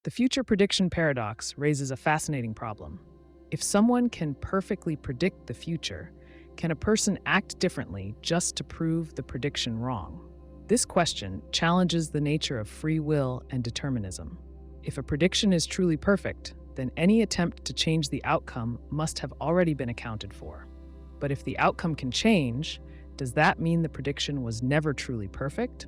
The future prediction paradox raises a fascinating problem. If someone can perfectly predict the future, can a person act differently just to prove the prediction wrong? This question challenges the nature of free will and determinism. If a prediction is truly perfect, then any attempt to change the outcome must have already been accounted for. But if the outcome can change, does that mean the prediction was never truly perfect?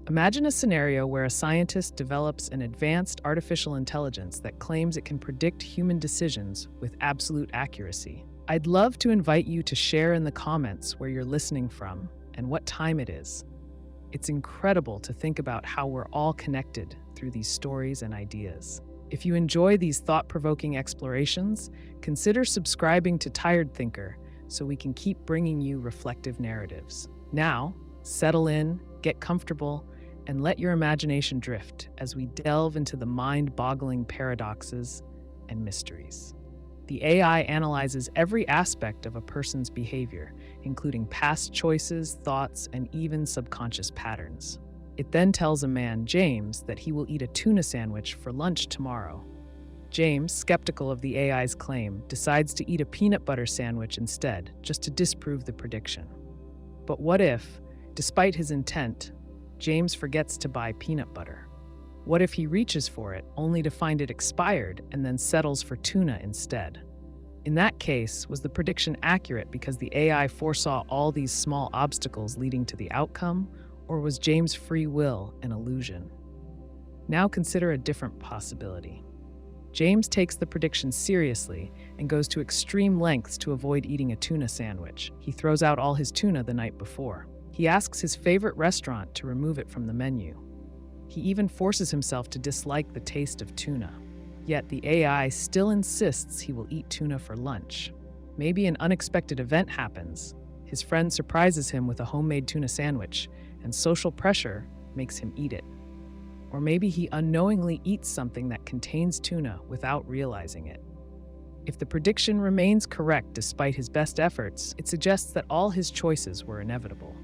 Imagine a scenario where a scientist develops an advanced artificial intelligence that claims it can predict human decisions with absolute accuracy. I'd love to invite you to share in the comments where you're listening from and what time it is. It's incredible to think about how we're all connected through these stories and ideas. If you enjoy these thought-provoking explorations, consider subscribing to Tired Thinker so we can keep bringing you reflective narratives. Now, settle in, get comfortable, and let your imagination drift as we delve into the mind-boggling paradoxes and mysteries. The AI analyzes every aspect of a person's behavior, including past choices, thoughts, and even subconscious patterns. It then tells a man, James, that he will eat a tuna sandwich for lunch tomorrow. James, skeptical of the AI's claim, decides to eat a peanut butter sandwich instead, just to disprove the prediction. But what if, despite his intent, James forgets to buy peanut butter? What if he reaches for it, only to find it expired and then settles for tuna instead? In that case, was the prediction accurate because the AI foresaw all these small obstacles leading to the outcome, or was James' free will an illusion? Now consider a different possibility. James takes the prediction seriously and goes to extreme lengths to avoid eating a tuna sandwich. He throws out all his tuna the night before. He asks his favorite restaurant to remove it from the menu. He even forces himself to dislike the taste of tuna. Yet the AI still insists he will eat tuna for lunch. Maybe an unexpected event happens. His friend surprises him with a homemade tuna sandwich, and social pressure makes him eat it. Or maybe he unknowingly eats something that contains tuna without realizing it. If the prediction remains correct despite his best efforts, it suggests that all his choices were inevitable.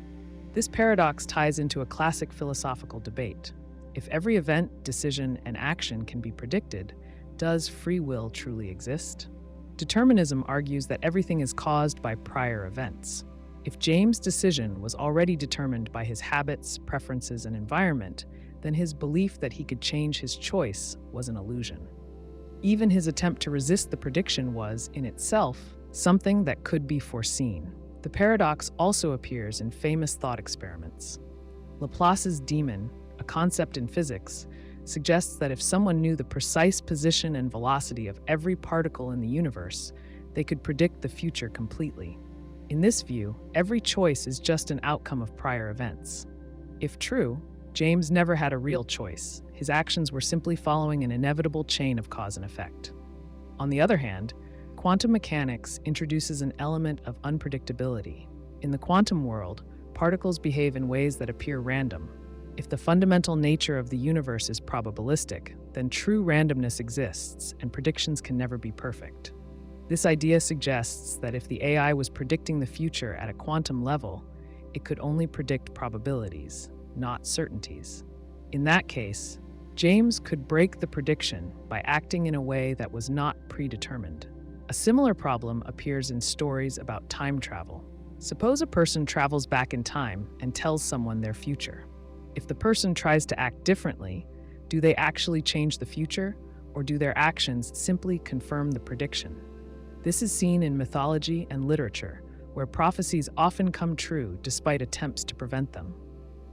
This paradox ties into a classic philosophical debate. If every event, decision, and action can be predicted, does free will truly exist? Determinism argues that everything is caused by prior events. If James' decision was already determined by his habits, preferences, and environment, then his belief that he could change his choice was an illusion. Even his attempt to resist the prediction was, in itself, something that could be foreseen. The paradox also appears in famous thought experiments. Laplace's demon, a concept in physics, suggests that if someone knew the precise position and velocity of every particle in the universe, they could predict the future completely. In this view, every choice is just an outcome of prior events. If true, James never had a real choice. His actions were simply following an inevitable chain of cause and effect. On the other hand, quantum mechanics introduces an element of unpredictability. In the quantum world, particles behave in ways that appear random. If the fundamental nature of the universe is probabilistic, then true randomness exists, and predictions can never be perfect. This idea suggests that if the AI was predicting the future at a quantum level, it could only predict probabilities, not certainties. In that case, James could break the prediction by acting in a way that was not predetermined. A similar problem appears in stories about time travel. Suppose a person travels back in time and tells someone their future. If the person tries to act differently, do they actually change the future, or do their actions simply confirm the prediction? This is seen in mythology and literature, where prophecies often come true despite attempts to prevent them.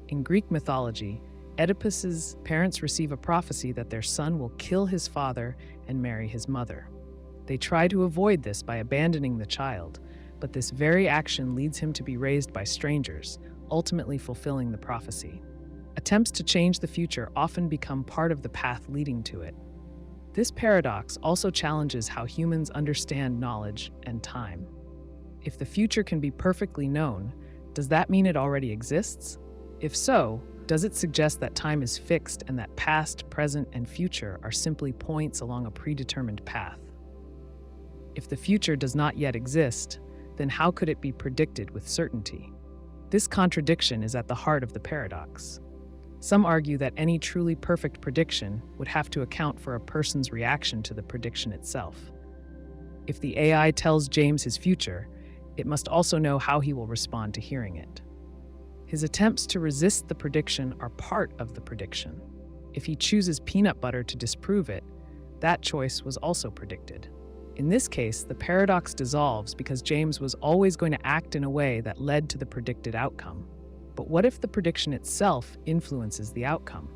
In Greek mythology, Oedipus's parents receive a prophecy that their son will kill his father and marry his mother. They try to avoid this by abandoning the child, but this very action leads him to be raised by strangers, ultimately fulfilling the prophecy. Attempts to change the future often become part of the path leading to it. This paradox also challenges how humans understand knowledge and time. If the future can be perfectly known, does that mean it already exists? If so, does it suggest that time is fixed and that past, present, and future are simply points along a predetermined path? If the future does not yet exist, then how could it be predicted with certainty? This contradiction is at the heart of the paradox. Some argue that any truly perfect prediction would have to account for a person's reaction to the prediction itself. If the AI tells James his future, it must also know how he will respond to hearing it. His attempts to resist the prediction are part of the prediction. If he chooses peanut butter to disprove it, that choice was also predicted. In this case, the paradox dissolves because James was always going to act in a way that led to the predicted outcome. But what if the prediction itself influences the outcome?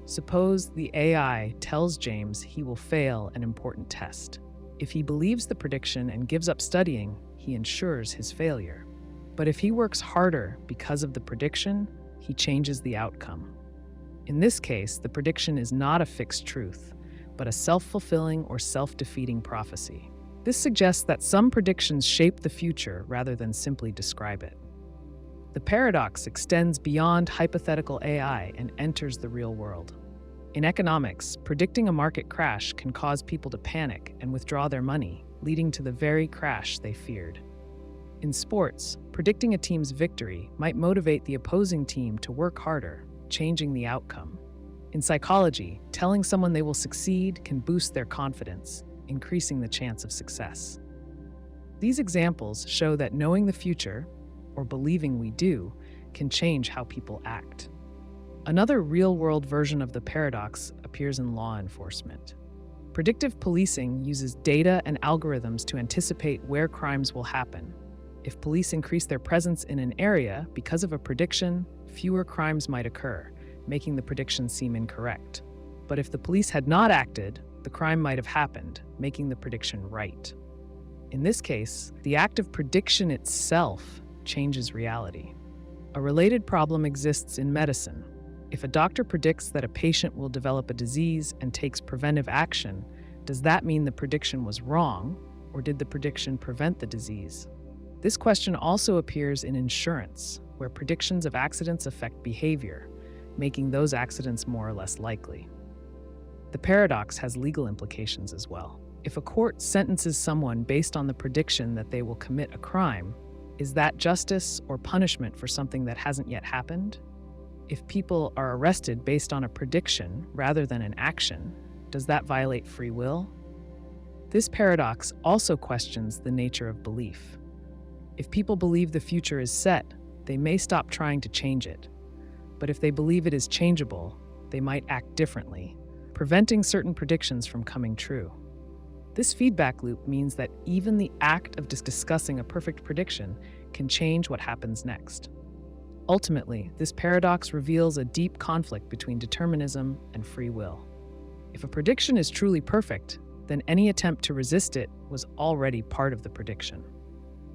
Suppose the AI tells James he will fail an important test. If he believes the prediction and gives up studying, he ensures his failure. But if he works harder because of the prediction, he changes the outcome. In this case, the prediction is not a fixed truth, but a self-fulfilling or self-defeating prophecy. This suggests that some predictions shape the future rather than simply describe it. The paradox extends beyond hypothetical AI and enters the real world. In economics, predicting a market crash can cause people to panic and withdraw their money, leading to the very crash they feared. In sports, predicting a team's victory might motivate the opposing team to work harder, changing the outcome. In psychology, telling someone they will succeed can boost their confidence, increasing the chance of success. These examples show that knowing the future, or believing we do, can change how people act. Another real-world version of the paradox appears in law enforcement. Predictive policing uses data and algorithms to anticipate where crimes will happen. If police increase their presence in an area because of a prediction, fewer crimes might occur, making the prediction seem incorrect. But if the police had not acted, the crime might have happened, making the prediction right. In this case, the act of prediction itself changes reality. A related problem exists in medicine. If a doctor predicts that a patient will develop a disease and takes preventive action, does that mean the prediction was wrong, or did the prediction prevent the disease? This question also appears in insurance, where predictions of accidents affect behavior, making those accidents more or less likely. The paradox has legal implications as well. If a court sentences someone based on the prediction that they will commit a crime, is that justice or punishment for something that hasn't yet happened? If people are arrested based on a prediction rather than an action, does that violate free will? This paradox also questions the nature of belief. If people believe the future is set, they may stop trying to change it. But if they believe it is changeable, they might act differently, preventing certain predictions from coming true. This feedback loop means that even the act of discussing a perfect prediction can change what happens next. Ultimately, this paradox reveals a deep conflict between determinism and free will. If a prediction is truly perfect, then any attempt to resist it was already part of the prediction.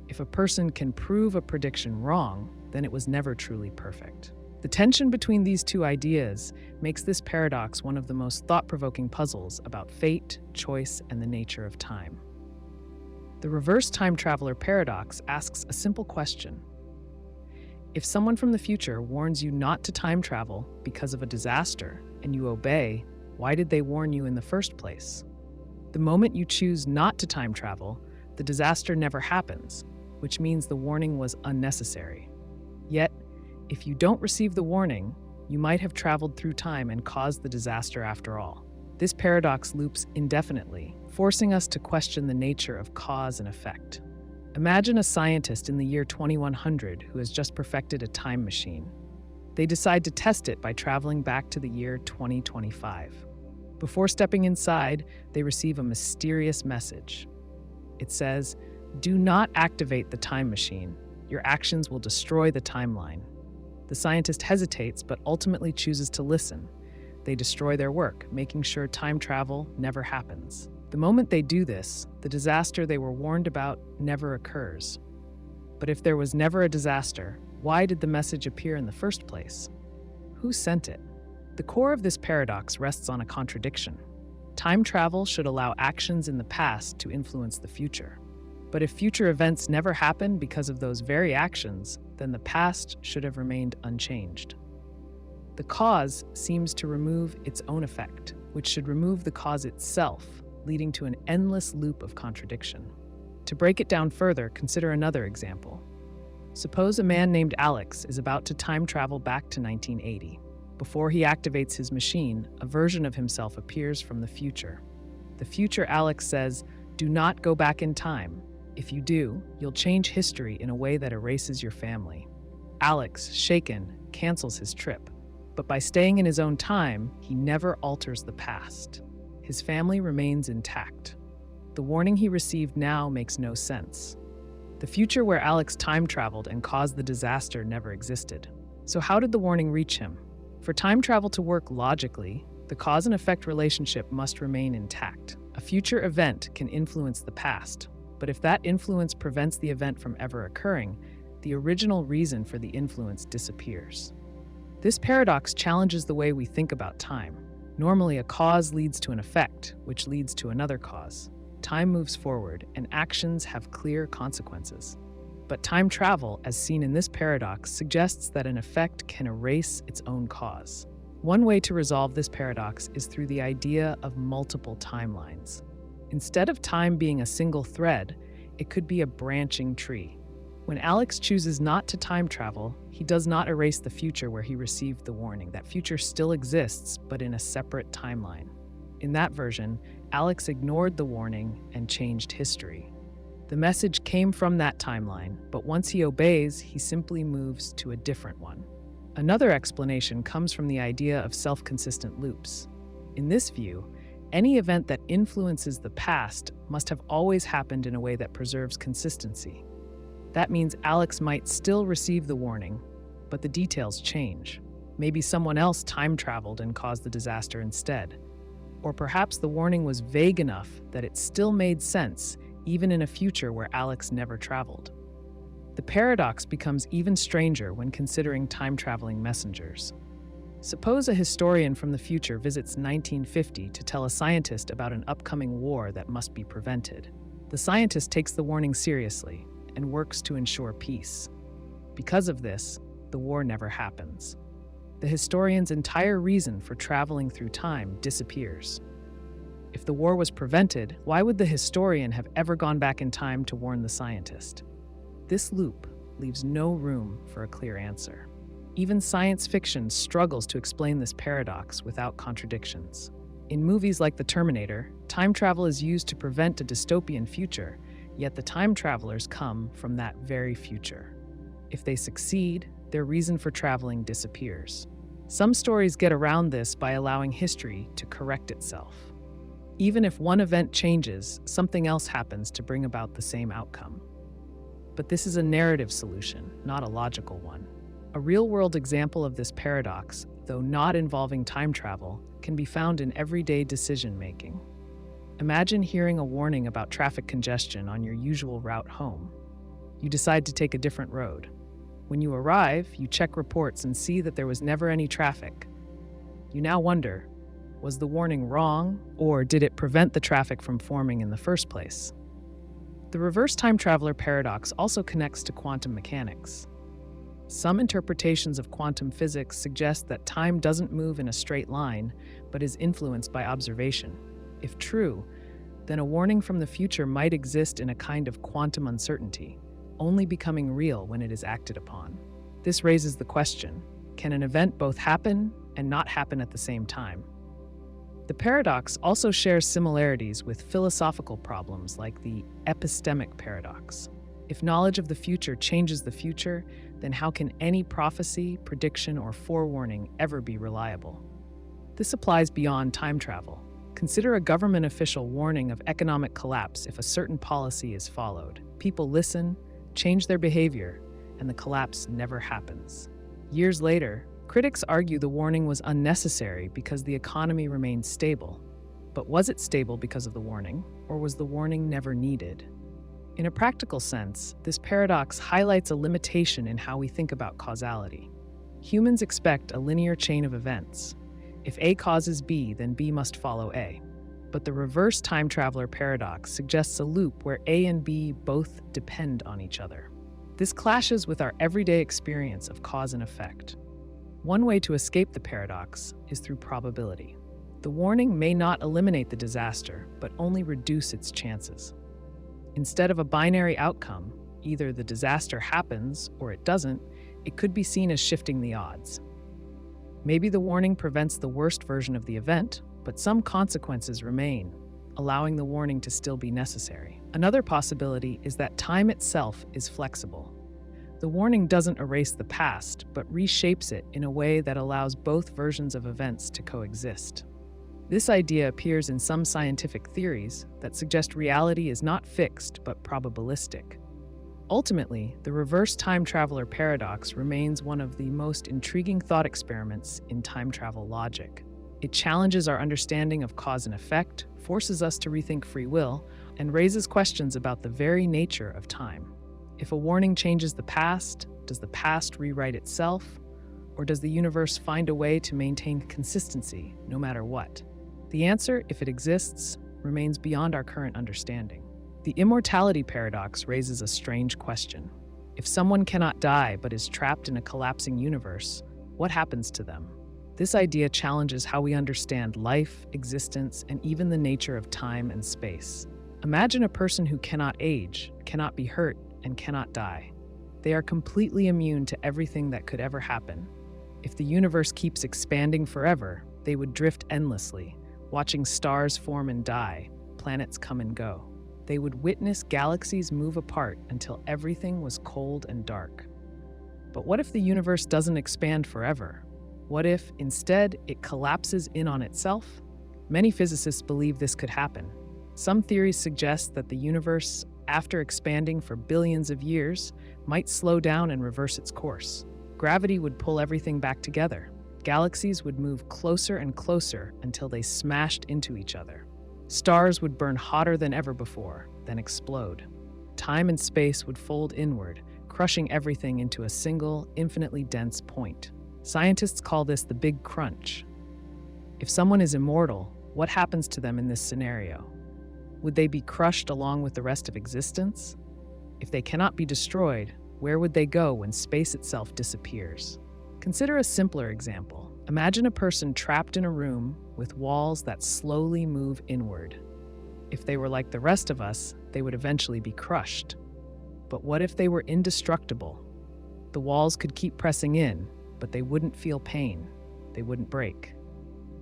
If a person can prove a prediction wrong, then it was never truly perfect. The tension between these two ideas makes this paradox one of the most thought-provoking puzzles about fate, choice, and the nature of time. The reverse time traveler paradox asks a simple question. If someone from the future warns you not to time travel because of a disaster and you obey, why did they warn you in the first place? The moment you choose not to time travel, the disaster never happens, which means the warning was unnecessary. Yet, if you don't receive the warning, you might have traveled through time and caused the disaster after all. This paradox loops indefinitely, forcing us to question the nature of cause and effect. Imagine a scientist in the year 2100 who has just perfected a time machine. They decide to test it by traveling back to the year 2025. Before stepping inside, they receive a mysterious message. It says, "Do not activate the time machine. Your actions will destroy the timeline." The scientist hesitates but ultimately chooses to listen. They destroy their work, making sure time travel never happens. The moment they do this, the disaster they were warned about never occurs. But if there was never a disaster, why did the message appear in the first place? Who sent it? The core of this paradox rests on a contradiction. Time travel should allow actions in the past to influence the future. But if future events never happen because of those very actions, then the past should have remained unchanged. The cause seems to remove its own effect, which should remove the cause itself, leading to an endless loop of contradiction. To break it down further, consider another example. Suppose a man named Alex is about to time travel back to 1980. Before he activates his machine, a version of himself appears from the future. The future Alex says, "Do not go back in time. If you do, you'll change history in a way that erases your family." Alex, shaken, cancels his trip. But by staying in his own time, he never alters the past. His family remains intact. The warning he received now makes no sense. The future where Alex time traveled and caused the disaster never existed. So how did the warning reach him? For time travel to work logically, the cause and effect relationship must remain intact. A future event can influence the past, but if that influence prevents the event from ever occurring, the original reason for the influence disappears. This paradox challenges the way we think about time. Normally, a cause leads to an effect, which leads to another cause. Time moves forward, and actions have clear consequences. But time travel, as seen in this paradox, suggests that an effect can erase its own cause. One way to resolve this paradox is through the idea of multiple timelines. Instead of time being a single thread, it could be a branching tree. When Alex chooses not to time travel, he does not erase the future where he received the warning. That future still exists, but in a separate timeline. In that version, Alex ignored the warning and changed history. The message came from that timeline, but once he obeys, he simply moves to a different one. Another explanation comes from the idea of self-consistent loops. In this view, any event that influences the past must have always happened in a way that preserves consistency. That means Alex might still receive the warning, but the details change. Maybe someone else time traveled and caused the disaster instead. Or perhaps the warning was vague enough that it still made sense, even in a future where Alex never traveled. The paradox becomes even stranger when considering time-traveling messengers. Suppose a historian from the future visits 1950 to tell a scientist about an upcoming war that must be prevented. The scientist takes the warning seriously and works to ensure peace. Because of this, the war never happens. The historian's entire reason for traveling through time disappears. If the war was prevented, why would the historian have ever gone back in time to warn the scientist? This loop leaves no room for a clear answer. Even science fiction struggles to explain this paradox without contradictions. In movies like The Terminator, time travel is used to prevent a dystopian future, yet the time travelers come from that very future. If they succeed, their reason for traveling disappears. Some stories get around this by allowing history to correct itself. Even if one event changes, something else happens to bring about the same outcome. But this is a narrative solution, not a logical one. A real-world example of this paradox, though not involving time travel, can be found in everyday decision-making. Imagine hearing a warning about traffic congestion on your usual route home. You decide to take a different road. When you arrive, you check reports and see that there was never any traffic. You now wonder, was the warning wrong, or did it prevent the traffic from forming in the first place? The reverse time traveler paradox also connects to quantum mechanics. Some interpretations of quantum physics suggest that time doesn't move in a straight line, but is influenced by observation. If true, then a warning from the future might exist in a kind of quantum uncertainty, only becoming real when it is acted upon. This raises the question, can an event both happen and not happen at the same time? The paradox also shares similarities with philosophical problems like the epistemic paradox. If knowledge of the future changes the future, then how can any prophecy, prediction, or forewarning ever be reliable? This applies beyond time travel. Consider a government official warning of economic collapse if a certain policy is followed. People listen, change their behavior, and the collapse never happens. Years later, critics argue the warning was unnecessary because the economy remained stable. But was it stable because of the warning, or was the warning never needed? In a practical sense, this paradox highlights a limitation in how we think about causality. Humans expect a linear chain of events. If A causes B, then B must follow A. But the reverse time traveler paradox suggests a loop where A and B both depend on each other. This clashes with our everyday experience of cause and effect. One way to escape the paradox is through probability. The warning may not eliminate the disaster, but only reduce its chances. Instead of a binary outcome, either the disaster happens or it doesn't, it could be seen as shifting the odds. Maybe the warning prevents the worst version of the event, but some consequences remain, allowing the warning to still be necessary. Another possibility is that time itself is flexible. The warning doesn't erase the past, but reshapes it in a way that allows both versions of events to coexist. This idea appears in some scientific theories that suggest reality is not fixed but probabilistic. Ultimately, the reverse time traveler paradox remains one of the most intriguing thought experiments in time travel logic. It challenges our understanding of cause and effect, forces us to rethink free will, and raises questions about the very nature of time. If a warning changes the past, does the past rewrite itself? Or does the universe find a way to maintain consistency no matter what? The answer, if it exists, remains beyond our current understanding. The immortality paradox raises a strange question. If someone cannot die but is trapped in a collapsing universe, what happens to them? This idea challenges how we understand life, existence, and even the nature of time and space. Imagine a person who cannot age, cannot be hurt, and cannot die. They are completely immune to everything that could ever happen. If the universe keeps expanding forever, they would drift endlessly, watching stars form and die, planets come and go. They would witness galaxies move apart until everything was cold and dark. But what if the universe doesn't expand forever? What if, instead, it collapses in on itself? Many physicists believe this could happen. Some theories suggest that the universe, after expanding for billions of years, might slow down and reverse its course. Gravity would pull everything back together. Galaxies would move closer and closer until they smashed into each other. Stars would burn hotter than ever before, then explode. Time and space would fold inward, crushing everything into a single, infinitely dense point. Scientists call this the Big Crunch. If someone is immortal, what happens to them in this scenario? Would they be crushed along with the rest of existence? If they cannot be destroyed, where would they go when space itself disappears? Consider a simpler example. Imagine a person trapped in a room with walls that slowly move inward. If they were like the rest of us, they would eventually be crushed. But what if they were indestructible? The walls could keep pressing in, but they wouldn't feel pain. They wouldn't break.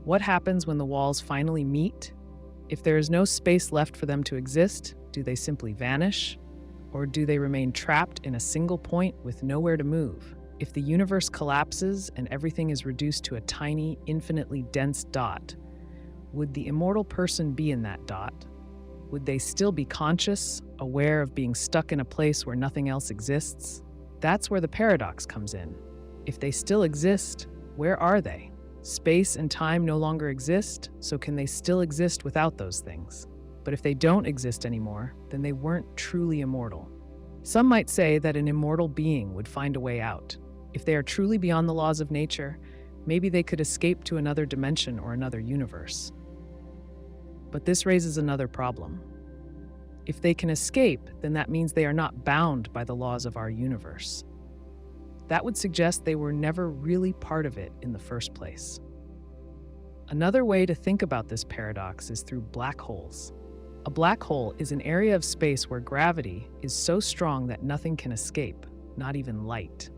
What happens when the walls finally meet? If there is no space left for them to exist, do they simply vanish? Or do they remain trapped in a single point with nowhere to move? If the universe collapses and everything is reduced to a tiny, infinitely dense dot, would the immortal person be in that dot? Would they still be conscious, aware of being stuck in a place where nothing else exists? That's where the paradox comes in. If they still exist, where are they? Space and time no longer exist, so can they still exist without those things? But if they don't exist anymore, then they weren't truly immortal. Some might say that an immortal being would find a way out. If they are truly beyond the laws of nature, maybe they could escape to another dimension or another universe. But this raises another problem. If they can escape, then that means they are not bound by the laws of our universe. That would suggest they were never really part of it in the first place. Another way to think about this paradox is through black holes. A black hole is an area of space where gravity is so strong that nothing can escape, not even light.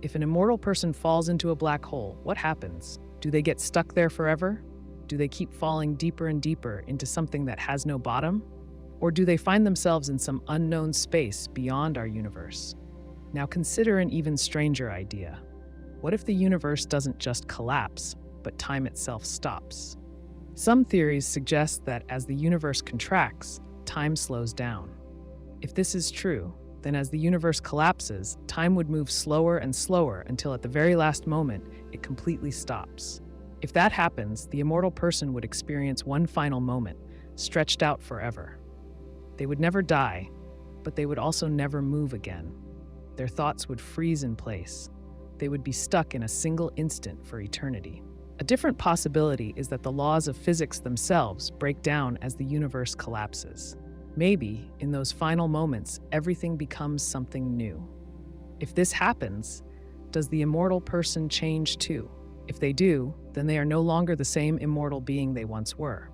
If an immortal person falls into a black hole, what happens? Do they get stuck there forever? Do they keep falling deeper and deeper into something that has no bottom? Or do they find themselves in some unknown space beyond our universe? Now consider an even stranger idea. What if the universe doesn't just collapse, but time itself stops? Some theories suggest that as the universe contracts, time slows down. If this is true, then as the universe collapses, time would move slower and slower until at the very last moment, it completely stops. If that happens, the immortal person would experience one final moment, stretched out forever. They would never die, but they would also never move again. Their thoughts would freeze in place. They would be stuck in a single instant for eternity. A different possibility is that the laws of physics themselves break down as the universe collapses. Maybe, in those final moments, everything becomes something new. If this happens, does the immortal person change too? If they do, then they are no longer the same immortal being they once were.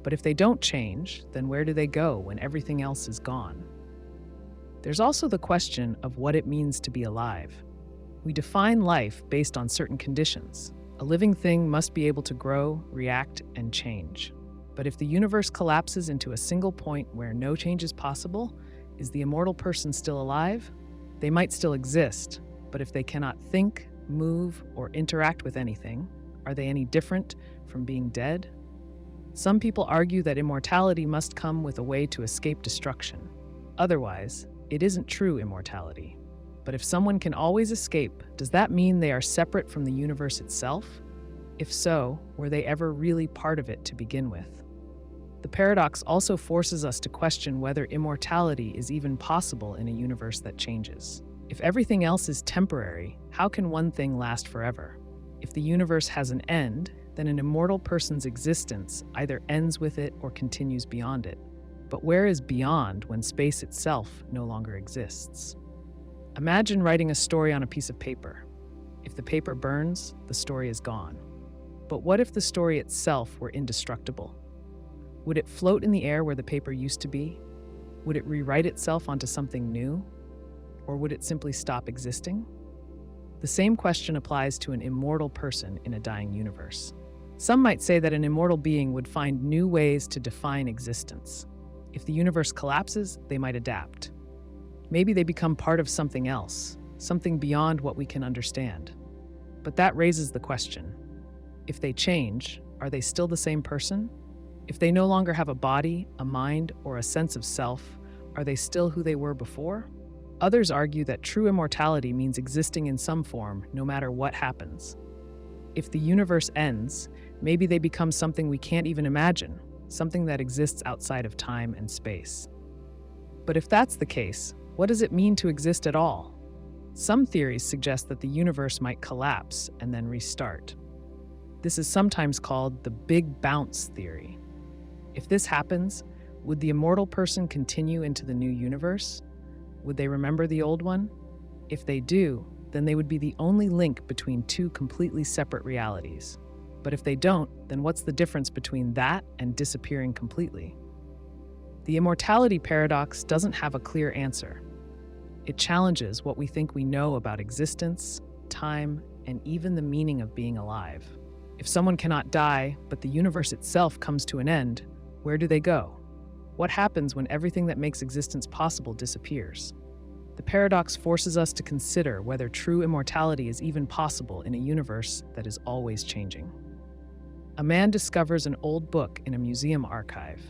But if they don't change, then where do they go when everything else is gone? There's also the question of what it means to be alive. We define life based on certain conditions. A living thing must be able to grow, react, and change. But if the universe collapses into a single point where no change is possible, is the immortal person still alive? They might still exist, but if they cannot think, move, or interact with anything, are they any different from being dead? Some people argue that immortality must come with a way to escape destruction. Otherwise, it isn't true immortality. But if someone can always escape, does that mean they are separate from the universe itself? If so, were they ever really part of it to begin with? The paradox also forces us to question whether immortality is even possible in a universe that changes. If everything else is temporary, how can one thing last forever? If the universe has an end, then an immortal person's existence either ends with it or continues beyond it. But where is beyond when space itself no longer exists? Imagine writing a story on a piece of paper. If the paper burns, the story is gone. But what if the story itself were indestructible? Would it float in the air where the paper used to be? Would it rewrite itself onto something new? Or would it simply stop existing? The same question applies to an immortal person in a dying universe. Some might say that an immortal being would find new ways to define existence. If the universe collapses, they might adapt. Maybe they become part of something else, something beyond what we can understand. But that raises the question: if they change, are they still the same person? If they no longer have a body, a mind, or a sense of self, are they still who they were before? Others argue that true immortality means existing in some form, no matter what happens. If the universe ends, maybe they become something we can't even imagine, something that exists outside of time and space. But if that's the case, what does it mean to exist at all? Some theories suggest that the universe might collapse and then restart. This is sometimes called the Big Bounce theory. If this happens, would the immortal person continue into the new universe? Would they remember the old one? If they do, then they would be the only link between two completely separate realities. But if they don't, then what's the difference between that and disappearing completely? The immortality paradox doesn't have a clear answer. It challenges what we think we know about existence, time, and even the meaning of being alive. If someone cannot die, but the universe itself comes to an end, where do they go? What happens when everything that makes existence possible disappears? The paradox forces us to consider whether true immortality is even possible in a universe that is always changing. A man discovers an old book in a museum archive.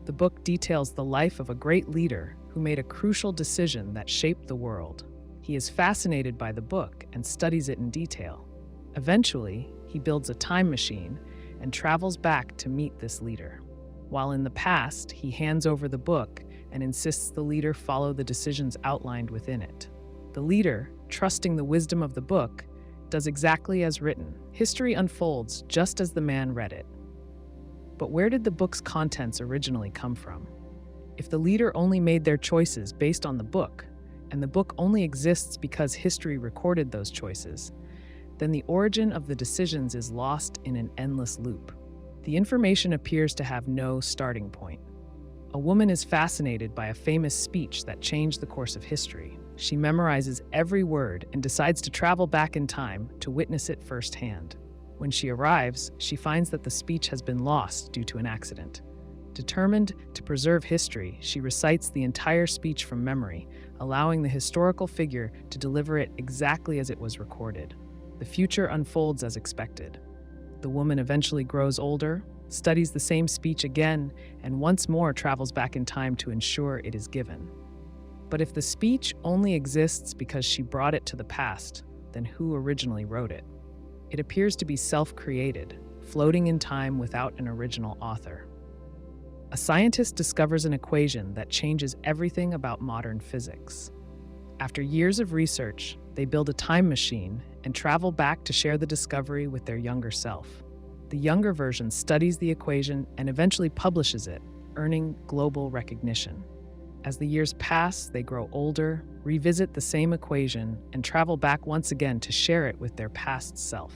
The book details the life of a great leader who made a crucial decision that shaped the world. He is fascinated by the book and studies it in detail. Eventually, he builds a time machine and travels back to meet this leader. While in the past, he hands over the book and insists the leader follow the decisions outlined within it. The leader, trusting the wisdom of the book, does exactly as written. History unfolds just as the man read it. But where did the book's contents originally come from? If the leader only made their choices based on the book, and the book only exists because history recorded those choices, then the origin of the decisions is lost in an endless loop. The information appears to have no starting point. A woman is fascinated by a famous speech that changed the course of history. She memorizes every word and decides to travel back in time to witness it firsthand. When she arrives, she finds that the speech has been lost due to an accident. Determined to preserve history, she recites the entire speech from memory, allowing the historical figure to deliver it exactly as it was recorded. The future unfolds as expected. The woman eventually grows older, studies the same speech again, and once more travels back in time to ensure it is given. But if the speech only exists because she brought it to the past, then who originally wrote it? It appears to be self-created, floating in time without an original author. A scientist discovers an equation that changes everything about modern physics. After years of research, they build a time machine and travel back to share the discovery with their younger self. The younger version studies the equation and eventually publishes it, earning global recognition. As the years pass, they grow older, revisit the same equation, and travel back once again to share it with their past self.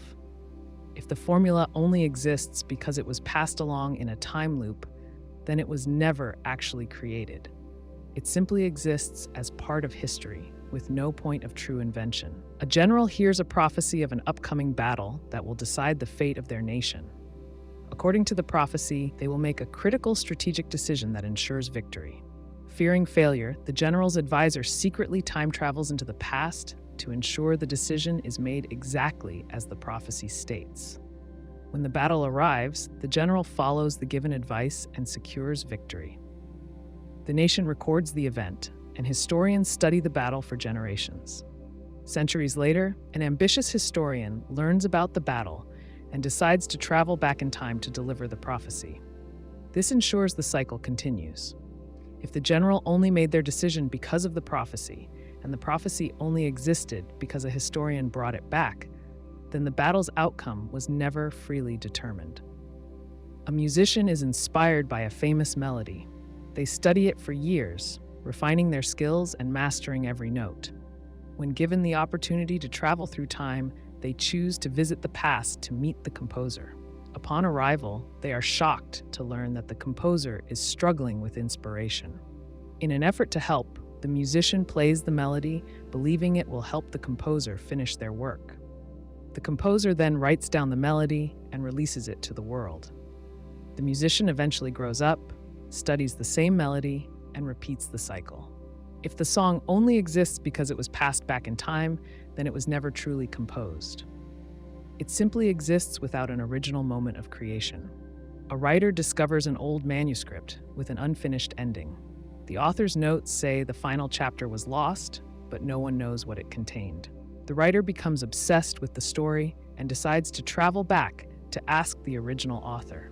If the formula only exists because it was passed along in a time loop, then it was never actually created. It simply exists as part of history, with no point of true invention. A general hears a prophecy of an upcoming battle that will decide the fate of their nation. According to the prophecy, they will make a critical strategic decision that ensures victory. Fearing failure, the general's advisor secretly time travels into the past to ensure the decision is made exactly as the prophecy states. When the battle arrives, the general follows the given advice and secures victory. The nation records the event, and historians study the battle for generations. Centuries later, an ambitious historian learns about the battle and decides to travel back in time to deliver the prophecy. This ensures the cycle continues. If the general only made their decision because of the prophecy, and the prophecy only existed because a historian brought it back, then the battle's outcome was never freely determined. A musician is inspired by a famous melody. They study it for years, refining their skills and mastering every note. When given the opportunity to travel through time, they choose to visit the past to meet the composer. Upon arrival, they are shocked to learn that the composer is struggling with inspiration. In an effort to help, the musician plays the melody, believing it will help the composer finish their work. The composer then writes down the melody and releases it to the world. The musician eventually grows up, studies the same melody, and repeats the cycle. If the song only exists because it was passed back in time, then it was never truly composed. It simply exists without an original moment of creation. A writer discovers an old manuscript with an unfinished ending. The author's notes say the final chapter was lost, but no one knows what it contained. The writer becomes obsessed with the story and decides to travel back to ask the original author.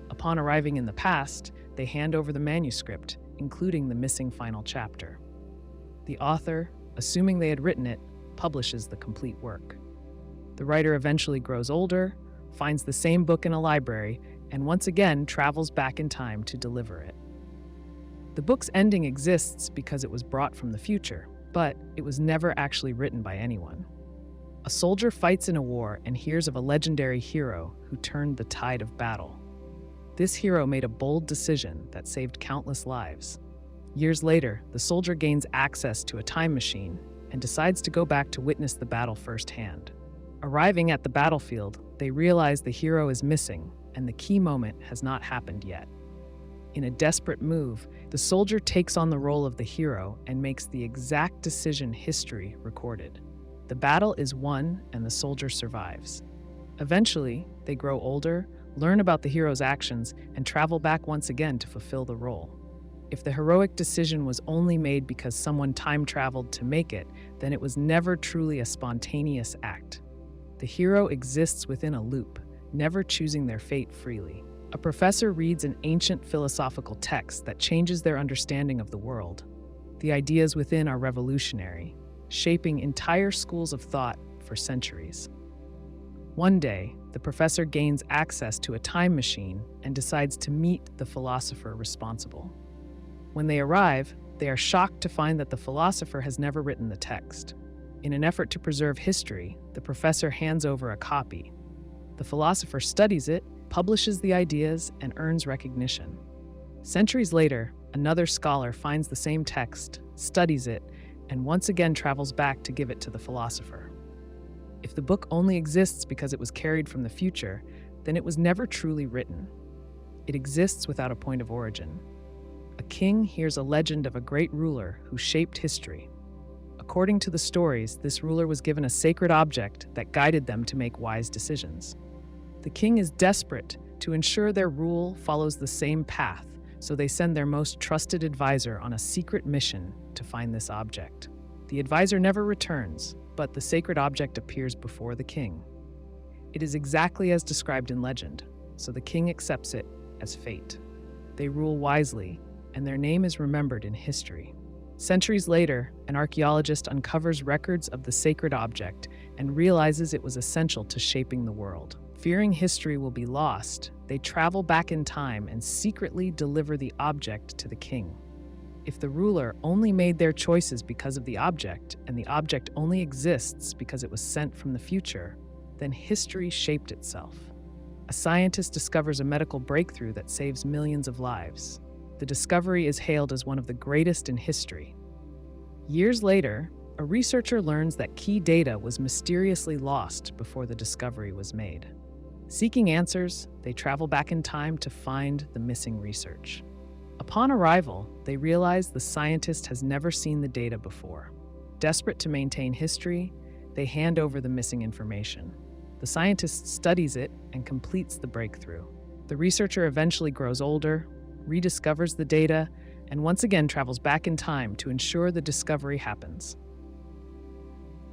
Upon arriving in the past, they hand over the manuscript, including the missing final chapter. The author, assuming they had written it, publishes the complete work. The writer eventually grows older, finds the same book in a library, and once again travels back in time to deliver it. The book's ending exists because it was brought from the future, but it was never actually written by anyone. A soldier fights in a war and hears of a legendary hero who turned the tide of battle. This hero made a bold decision that saved countless lives. Years later, the soldier gains access to a time machine and decides to go back to witness the battle firsthand. Arriving at the battlefield, they realize the hero is missing and the key moment has not happened yet. In a desperate move, the soldier takes on the role of the hero and makes the exact decision history recorded. The battle is won and the soldier survives. Eventually, they grow older, learn about the hero's actions, and travel back once again to fulfill the role. If the heroic decision was only made because someone time-traveled to make it, then it was never truly a spontaneous act. The hero exists within a loop, never choosing their fate freely. A professor reads an ancient philosophical text that changes their understanding of the world. The ideas within are revolutionary, shaping entire schools of thought for centuries. One day, the professor gains access to a time machine and decides to meet the philosopher responsible. When they arrive, they are shocked to find that the philosopher has never written the text. In an effort to preserve history, the professor hands over a copy. The philosopher studies it, publishes the ideas, and earns recognition. Centuries later, another scholar finds the same text, studies it, and once again travels back to give it to the philosopher. If the book only exists because it was carried from the future, then it was never truly written. It exists without a point of origin. A king hears a legend of a great ruler who shaped history. According to the stories, this ruler was given a sacred object that guided them to make wise decisions. The king is desperate to ensure their rule follows the same path, so they send their most trusted advisor on a secret mission to find this object. The advisor never returns, but the sacred object appears before the king. It is exactly as described in legend, so the king accepts it as fate. They rule wisely, and their name is remembered in history. Centuries later, an archaeologist uncovers records of the sacred object and realizes it was essential to shaping the world. Fearing history will be lost, they travel back in time and secretly deliver the object to the king. If the ruler only made their choices because of the object, and the object only exists because it was sent from the future, then history shaped itself. A scientist discovers a medical breakthrough that saves millions of lives. The discovery is hailed as one of the greatest in history. Years later, a researcher learns that key data was mysteriously lost before the discovery was made. Seeking answers, they travel back in time to find the missing research. Upon arrival, they realize the scientist has never seen the data before. Desperate to maintain history, they hand over the missing information. The scientist studies it and completes the breakthrough. The researcher eventually grows older, rediscovers the data, and once again travels back in time to ensure the discovery happens.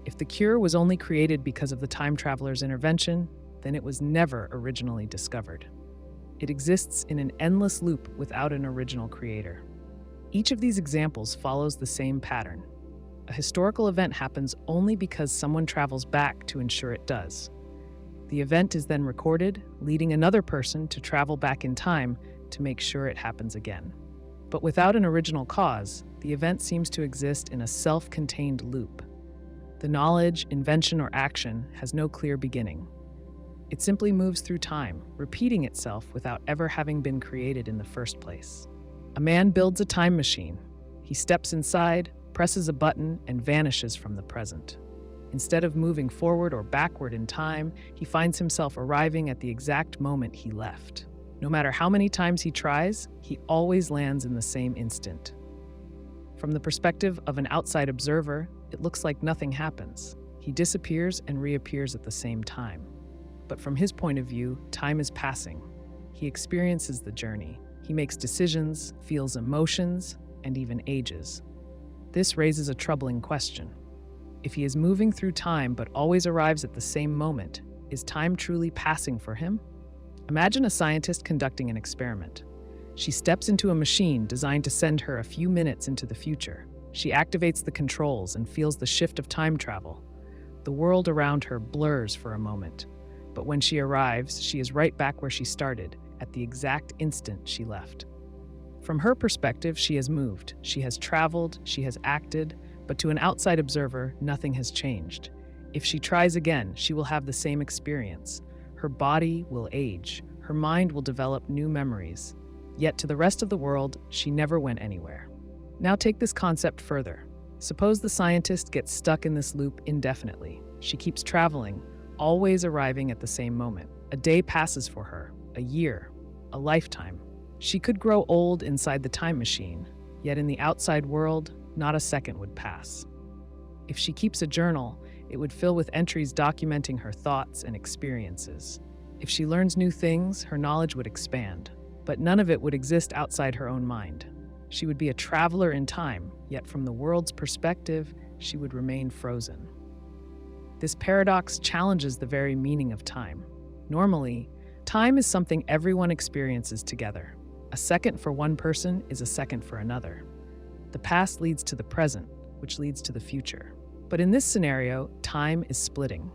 If the cure was only created because of the time traveler's intervention, then it was never originally discovered. It exists in an endless loop without an original creator. Each of these examples follows the same pattern. A historical event happens only because someone travels back to ensure it does. The event is then recorded, leading another person to travel back in time to make sure it happens again. But without an original cause, the event seems to exist in a self-contained loop. The knowledge, invention, or action has no clear beginning. It simply moves through time, repeating itself without ever having been created in the first place. A man builds a time machine. He steps inside, presses a button, and vanishes from the present. Instead of moving forward or backward in time, he finds himself arriving at the exact moment he left. No matter how many times he tries, he always lands in the same instant. From the perspective of an outside observer, it looks like nothing happens. He disappears and reappears at the same time. But from his point of view, time is passing. He experiences the journey. He makes decisions, feels emotions, and even ages. This raises a troubling question. If he is moving through time but always arrives at the same moment, is time truly passing for him? Imagine a scientist conducting an experiment. She steps into a machine designed to send her a few minutes into the future. She activates the controls and feels the shift of time travel. The world around her blurs for a moment. But when she arrives, she is right back where she started, at the exact instant she left. From her perspective, she has moved, she has traveled, she has acted, but to an outside observer, nothing has changed. If she tries again, she will have the same experience. Her body will age, her mind will develop new memories. Yet to the rest of the world, she never went anywhere. Now take this concept further. Suppose the scientist gets stuck in this loop indefinitely. She keeps traveling, always arriving at the same moment. A day passes for her, a year, a lifetime. She could grow old inside the time machine, yet in the outside world, not a second would pass. If she keeps a journal, it would fill with entries documenting her thoughts and experiences. If she learns new things, her knowledge would expand, but none of it would exist outside her own mind. She would be a traveler in time, yet from the world's perspective, she would remain frozen. This paradox challenges the very meaning of time. Normally, time is something everyone experiences together. A second for one person is a second for another. The past leads to the present, which leads to the future. But in this scenario, time is splitting.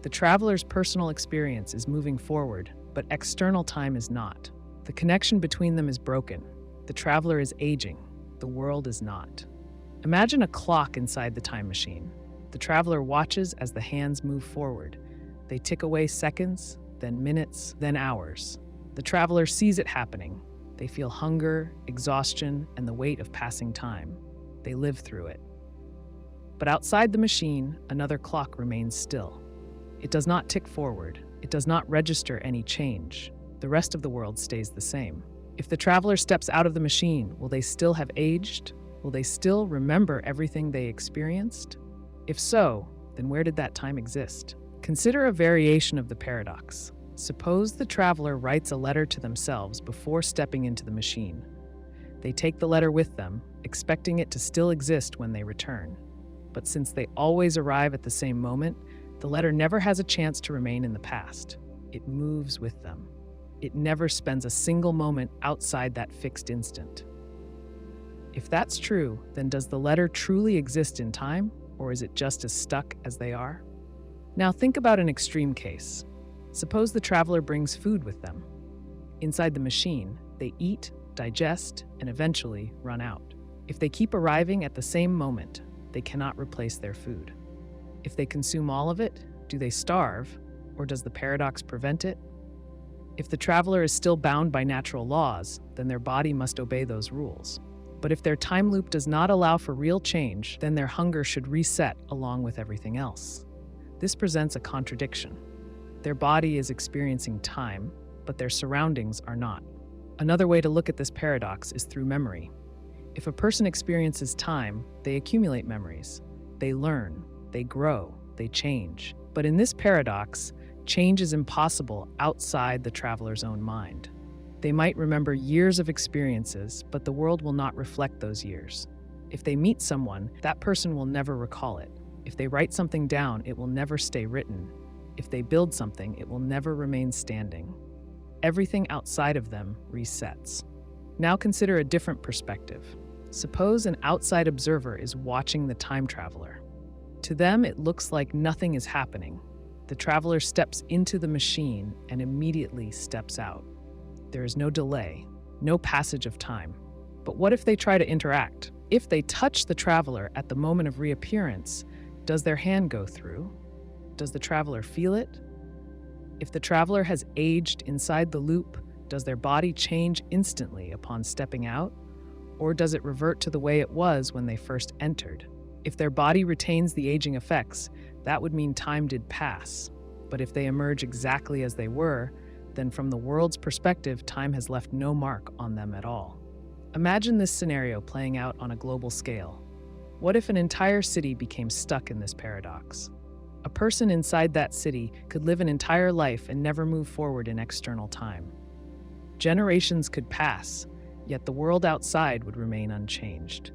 The traveler's personal experience is moving forward, but external time is not. The connection between them is broken. The traveler is aging. The world is not. Imagine a clock inside the time machine. The traveler watches as the hands move forward. They tick away seconds, then minutes, then hours. The traveler sees it happening. They feel hunger, exhaustion, and the weight of passing time. They live through it. But outside the machine, another clock remains still. It does not tick forward. It does not register any change. The rest of the world stays the same. If the traveler steps out of the machine, will they still have aged? Will they still remember everything they experienced? If so, then where did that time exist? Consider a variation of the paradox. Suppose the traveler writes a letter to themselves before stepping into the machine. They take the letter with them, expecting it to still exist when they return. But since they always arrive at the same moment, the letter never has a chance to remain in the past. It moves with them. It never spends a single moment outside that fixed instant. If that's true, then does the letter truly exist in time, or is it just as stuck as they are? Now think about an extreme case. Suppose the traveler brings food with them. Inside the machine, they eat, digest, and eventually run out. If they keep arriving at the same moment, they cannot replace their food. If they consume all of it, do they starve, or does the paradox prevent it? If the traveler is still bound by natural laws, then their body must obey those rules. But if their time loop does not allow for real change, then their hunger should reset along with everything else. This presents a contradiction. Their body is experiencing time, but their surroundings are not. Another way to look at this paradox is through memory. If a person experiences time, they accumulate memories. They learn, they grow, they change. But in this paradox, change is impossible outside the traveler's own mind. They might remember years of experiences, but the world will not reflect those years. If they meet someone, that person will never recall it. If they write something down, it will never stay written. If they build something, it will never remain standing. Everything outside of them resets. Now consider a different perspective. Suppose an outside observer is watching the time traveler. To them, it looks like nothing is happening. The traveler steps into the machine and immediately steps out. There is no delay, no passage of time. But what if they try to interact? If they touch the traveler at the moment of reappearance, does their hand go through? Does the traveler feel it? If the traveler has aged inside the loop, does their body change instantly upon stepping out? Or does it revert to the way it was when they first entered? If their body retains the aging effects, that would mean time did pass. But if they emerge exactly as they were, then from the world's perspective, time has left no mark on them at all. Imagine this scenario playing out on a global scale. What if an entire city became stuck in this paradox? A person inside that city could live an entire life and never move forward in external time. Generations could pass, yet the world outside would remain unchanged.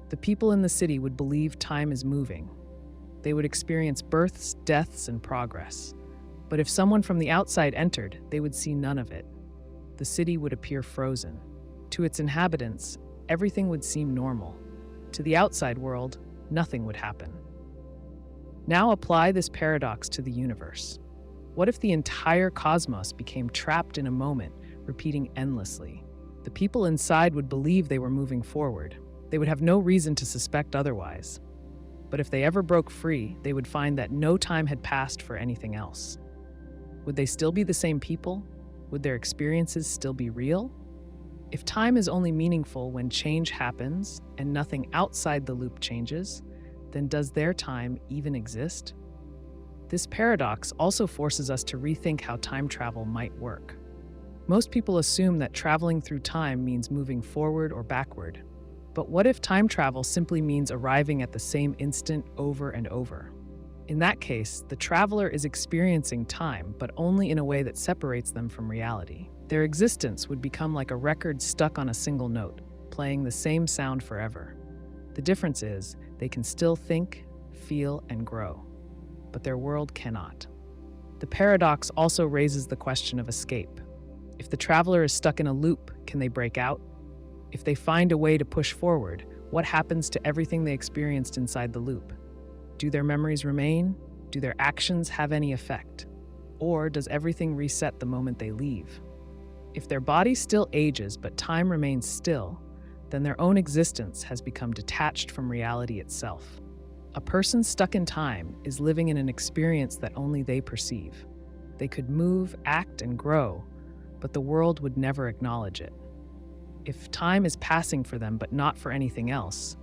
The people in the city would believe time is moving. They would experience births, deaths, and progress. But if someone from the outside entered, they would see none of it. The city would appear frozen. To its inhabitants, everything would seem normal. To the outside world, nothing would happen. Now apply this paradox to the universe. What if the entire cosmos became trapped in a moment, repeating endlessly? The people inside would believe they were moving forward. They would have no reason to suspect otherwise. But if they ever broke free, they would find that no time had passed for anything else. Would they still be the same people? Would their experiences still be real? If time is only meaningful when change happens and nothing outside the loop changes, then does their time even exist? This paradox also forces us to rethink how time travel might work. Most people assume that traveling through time means moving forward or backward. But what if time travel simply means arriving at the same instant over and over? In that case, the traveler is experiencing time, but only in a way that separates them from reality. Their existence would become like a record stuck on a single note, playing the same sound forever. The difference is, they can still think, feel, and grow, but their world cannot. The paradox also raises the question of escape. If the traveler is stuck in a loop, can they break out? If they find a way to push forward, what happens to everything they experienced inside the loop? Do their memories remain? Do their actions have any effect? Or does everything reset the moment they leave? If their body still ages but time remains still, then their own existence has become detached from reality itself. A person stuck in time is living in an experience that only they perceive. They could move, act, and grow, but the world would never acknowledge it. If time is passing for them but not for anything else,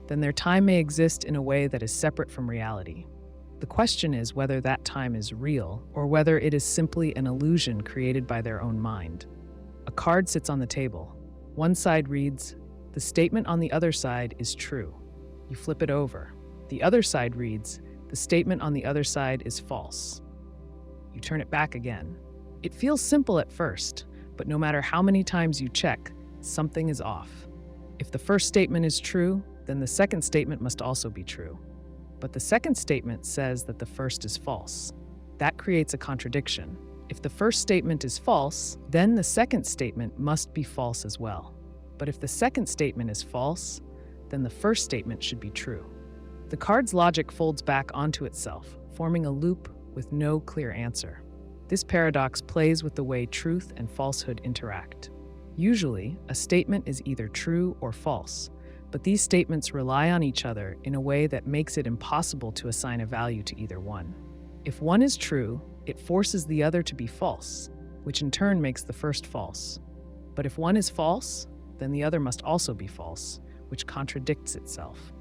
then their time may exist in a way that is separate from reality. The question is whether that time is real or whether it is simply an illusion created by their own mind. A card sits on the table. One side reads, "The statement on the other side is true." You flip it over. The other side reads, "The statement on the other side is false." You turn it back again. It feels simple at first, but no matter how many times you check, something is off. If the first statement is true, then the second statement must also be true. But the second statement says that the first is false. That creates a contradiction. If the first statement is false, then the second statement must be false as well. But if the second statement is false, then the first statement should be true. The card's logic folds back onto itself, forming a loop with no clear answer. This paradox plays with the way truth and falsehood interact. Usually, a statement is either true or false, but these statements rely on each other in a way that makes it impossible to assign a value to either one. If one is true, it forces the other to be false, which in turn makes the first false. But if one is false, then the other must also be false, which contradicts itself.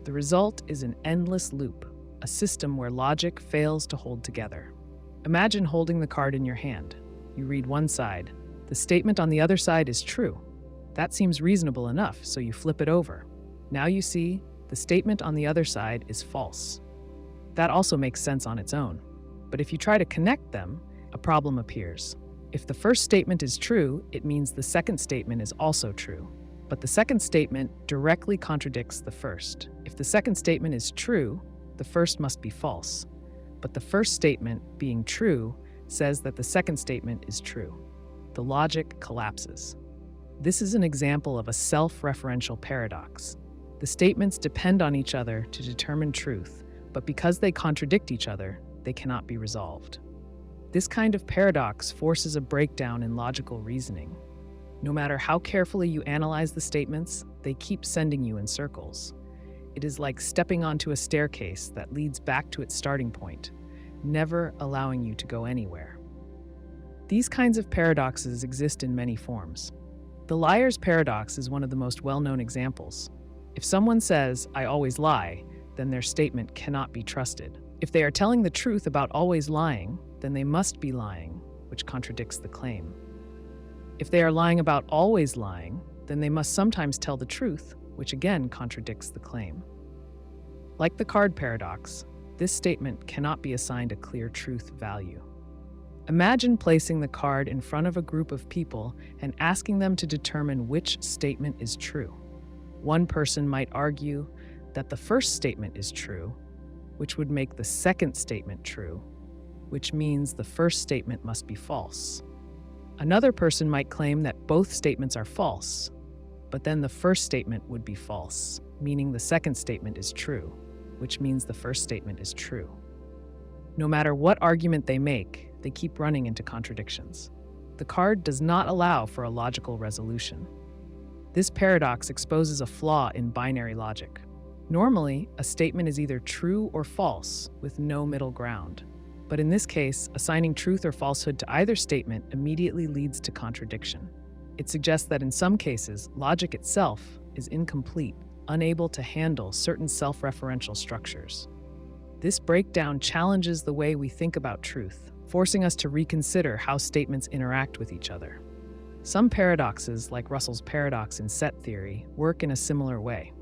The result is an endless loop, a system where logic fails to hold together. Imagine holding the card in your hand. You read one side. The statement on the other side is true. That seems reasonable enough, so you flip it over. Now you see, the statement on the other side is false. That also makes sense on its own. But if you try to connect them, a problem appears. If the first statement is true, it means the second statement is also true. But the second statement directly contradicts the first. If the second statement is true, the first must be false. But the first statement, being true, says that the second statement is true. The logic collapses. This is an example of a self-referential paradox. The statements depend on each other to determine truth, but because they contradict each other, they cannot be resolved. This kind of paradox forces a breakdown in logical reasoning. No matter how carefully you analyze the statements, they keep sending you in circles. It is like stepping onto a staircase that leads back to its starting point, never allowing you to go anywhere. These kinds of paradoxes exist in many forms. The liar's paradox is one of the most well-known examples. If someone says, "I always lie," then their statement cannot be trusted. If they are telling the truth about always lying, then they must be lying, which contradicts the claim. If they are lying about always lying, then they must sometimes tell the truth, which again contradicts the claim. Like the card paradox, this statement cannot be assigned a clear truth value. Imagine placing the card in front of a group of people and asking them to determine which statement is true. One person might argue that the first statement is true, which would make the second statement true, which means the first statement must be false. Another person might claim that both statements are false, but then the first statement would be false, meaning the second statement is true, which means the first statement is true. No matter what argument they make, they keep running into contradictions. The card does not allow for a logical resolution. This paradox exposes a flaw in binary logic. Normally, a statement is either true or false, with no middle ground. But in this case, assigning truth or falsehood to either statement immediately leads to contradiction. It suggests that in some cases, logic itself is incomplete, unable to handle certain self-referential structures. This breakdown challenges the way we think about truth, forcing us to reconsider how statements interact with each other. Some paradoxes, like Russell's paradox in set theory, work in a similar way.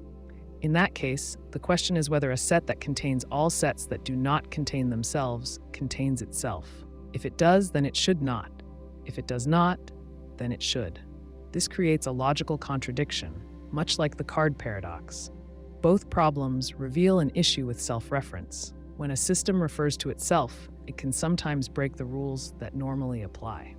In that case, the question is whether a set that contains all sets that do not contain themselves contains itself. If it does, then it should not. If it does not, then it should. This creates a logical contradiction, much like the card paradox. Both problems reveal an issue with self-reference. When a system refers to itself, it can sometimes break the rules that normally apply.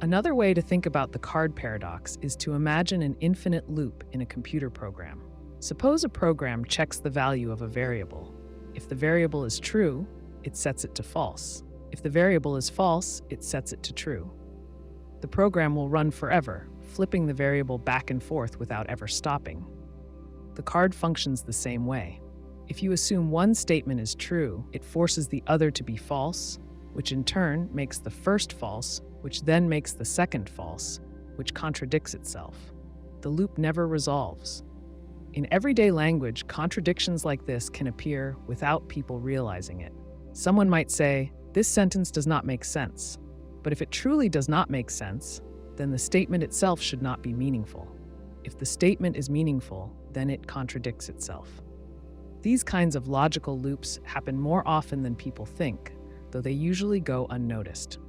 Another way to think about the card paradox is to imagine an infinite loop in a computer program. Suppose a program checks the value of a variable. If the variable is true, it sets it to false. If the variable is false, it sets it to true. The program will run forever, flipping the variable back and forth without ever stopping. The card functions the same way. If you assume one statement is true, it forces the other to be false, which in turn makes the first false, which then makes the second false, which contradicts itself. The loop never resolves. In everyday language, contradictions like this can appear without people realizing it. Someone might say, "This sentence does not make sense." But if it truly does not make sense, then the statement itself should not be meaningful. If the statement is meaningful, then it contradicts itself. These kinds of logical loops happen more often than people think, though they usually go unnoticed.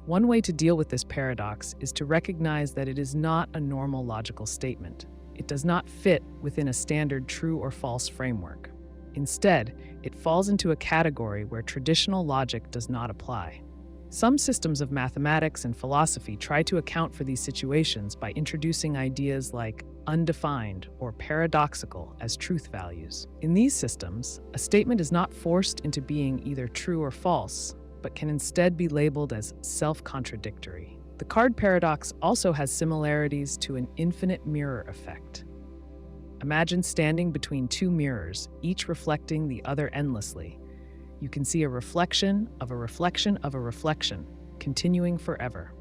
One way to deal with this paradox is to recognize that it is not a normal logical statement. It does not fit within a standard true or false framework. Instead, it falls into a category where traditional logic does not apply. Some systems of mathematics and philosophy try to account for these situations by introducing ideas like undefined or paradoxical as truth values. In these systems, a statement is not forced into being either true or false, but can instead be labeled as self-contradictory. The card paradox also has similarities to an infinite mirror effect. Imagine standing between two mirrors, each reflecting the other endlessly. You can see a reflection of a reflection of a reflection, continuing forever.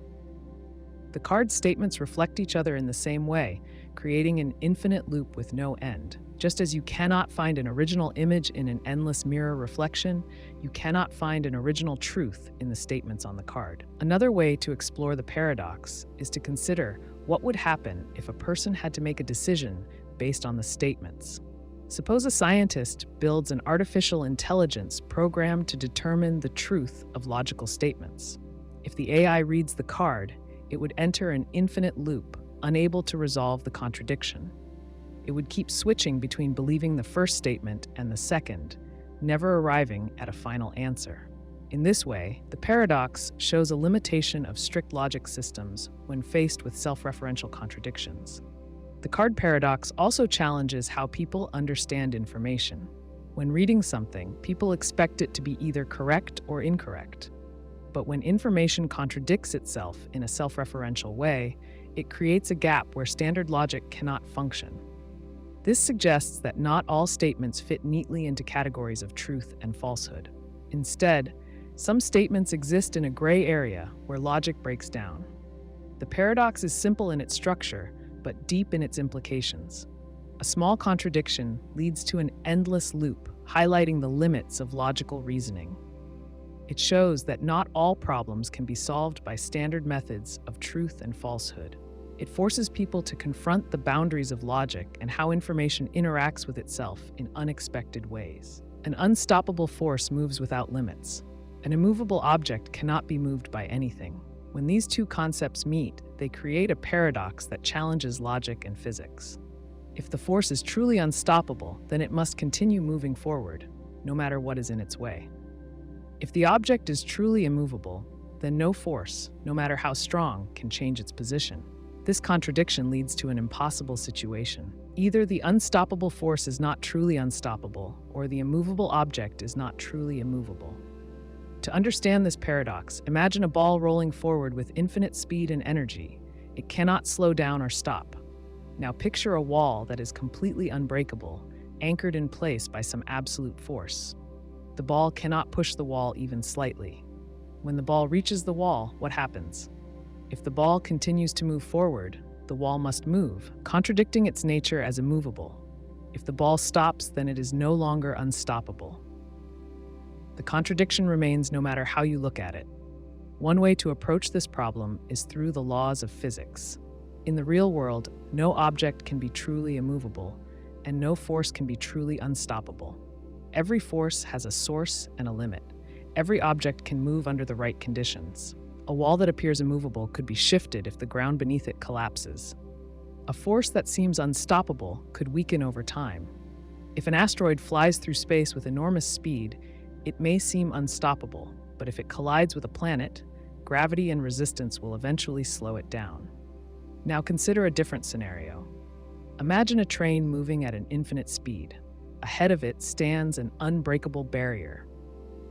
The card statements reflect each other in the same way, creating an infinite loop with no end. Just as you cannot find an original image in an endless mirror reflection, you cannot find an original truth in the statements on the card. Another way to explore the paradox is to consider what would happen if a person had to make a decision based on the statements. Suppose a scientist builds an artificial intelligence programmed to determine the truth of logical statements. If the AI reads the card, it would enter an infinite loop, unable to resolve the contradiction. It would keep switching between believing the first statement and the second, never arriving at a final answer. In this way, the paradox shows a limitation of strict logic systems when faced with self-referential contradictions. The card paradox also challenges how people understand information. When reading something, people expect it to be either correct or incorrect. But when information contradicts itself in a self-referential way, it creates a gap where standard logic cannot function. This suggests that not all statements fit neatly into categories of truth and falsehood. Instead, some statements exist in a gray area where logic breaks down. The paradox is simple in its structure, but deep in its implications. A small contradiction leads to an endless loop, highlighting the limits of logical reasoning. It shows that not all problems can be solved by standard methods of truth and falsehood. It forces people to confront the boundaries of logic and how information interacts with itself in unexpected ways. An unstoppable force moves without limits. An immovable object cannot be moved by anything. When these two concepts meet, they create a paradox that challenges logic and physics. If the force is truly unstoppable, then it must continue moving forward, no matter what is in its way. If the object is truly immovable, then no force, no matter how strong, can change its position. This contradiction leads to an impossible situation. Either the unstoppable force is not truly unstoppable, or the immovable object is not truly immovable. To understand this paradox, imagine a ball rolling forward with infinite speed and energy. It cannot slow down or stop. Now picture a wall that is completely unbreakable, anchored in place by some absolute force. The ball cannot push the wall even slightly. When the ball reaches the wall, what happens? If the ball continues to move forward, the wall must move, contradicting its nature as immovable. If the ball stops, then it is no longer unstoppable. The contradiction remains no matter how you look at it. One way to approach this problem is through the laws of physics. In the real world, no object can be truly immovable, and no force can be truly unstoppable. Every force has a source and a limit. Every object can move under the right conditions. A wall that appears immovable could be shifted if the ground beneath it collapses. A force that seems unstoppable could weaken over time. If an asteroid flies through space with enormous speed, it may seem unstoppable, but if it collides with a planet, gravity and resistance will eventually slow it down. Now consider a different scenario. Imagine a train moving at an infinite speed. Ahead of it stands an unbreakable barrier.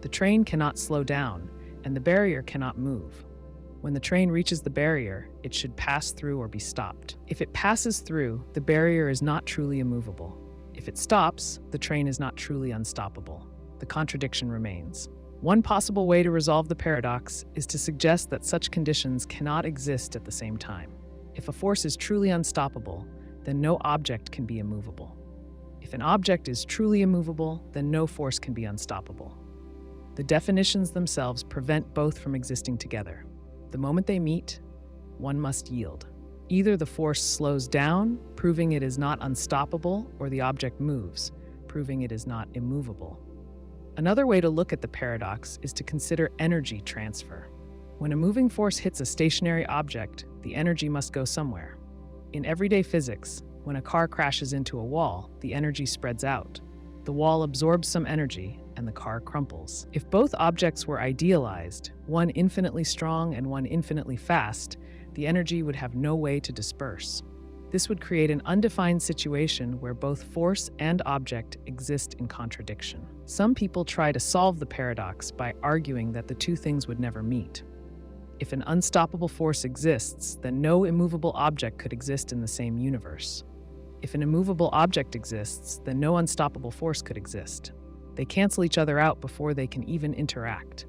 The train cannot slow down, and the barrier cannot move. When the train reaches the barrier, it should pass through or be stopped. If it passes through, the barrier is not truly immovable. If it stops, the train is not truly unstoppable. The contradiction remains. One possible way to resolve the paradox is to suggest that such conditions cannot exist at the same time. If a force is truly unstoppable, then no object can be immovable. If an object is truly immovable, then no force can be unstoppable. The definitions themselves prevent both from existing together. The moment they meet, one must yield. Either the force slows down, proving it is not unstoppable, or the object moves, proving it is not immovable. Another way to look at the paradox is to consider energy transfer. When a moving force hits a stationary object, the energy must go somewhere. In everyday physics, when a car crashes into a wall, the energy spreads out. The wall absorbs some energy, and the car crumples. If both objects were idealized, one infinitely strong and one infinitely fast, the energy would have no way to disperse. This would create an undefined situation where both force and object exist in contradiction. Some people try to solve the paradox by arguing that the two things would never meet. If an unstoppable force exists, then no immovable object could exist in the same universe. If an immovable object exists, then no unstoppable force could exist. They cancel each other out before they can even interact.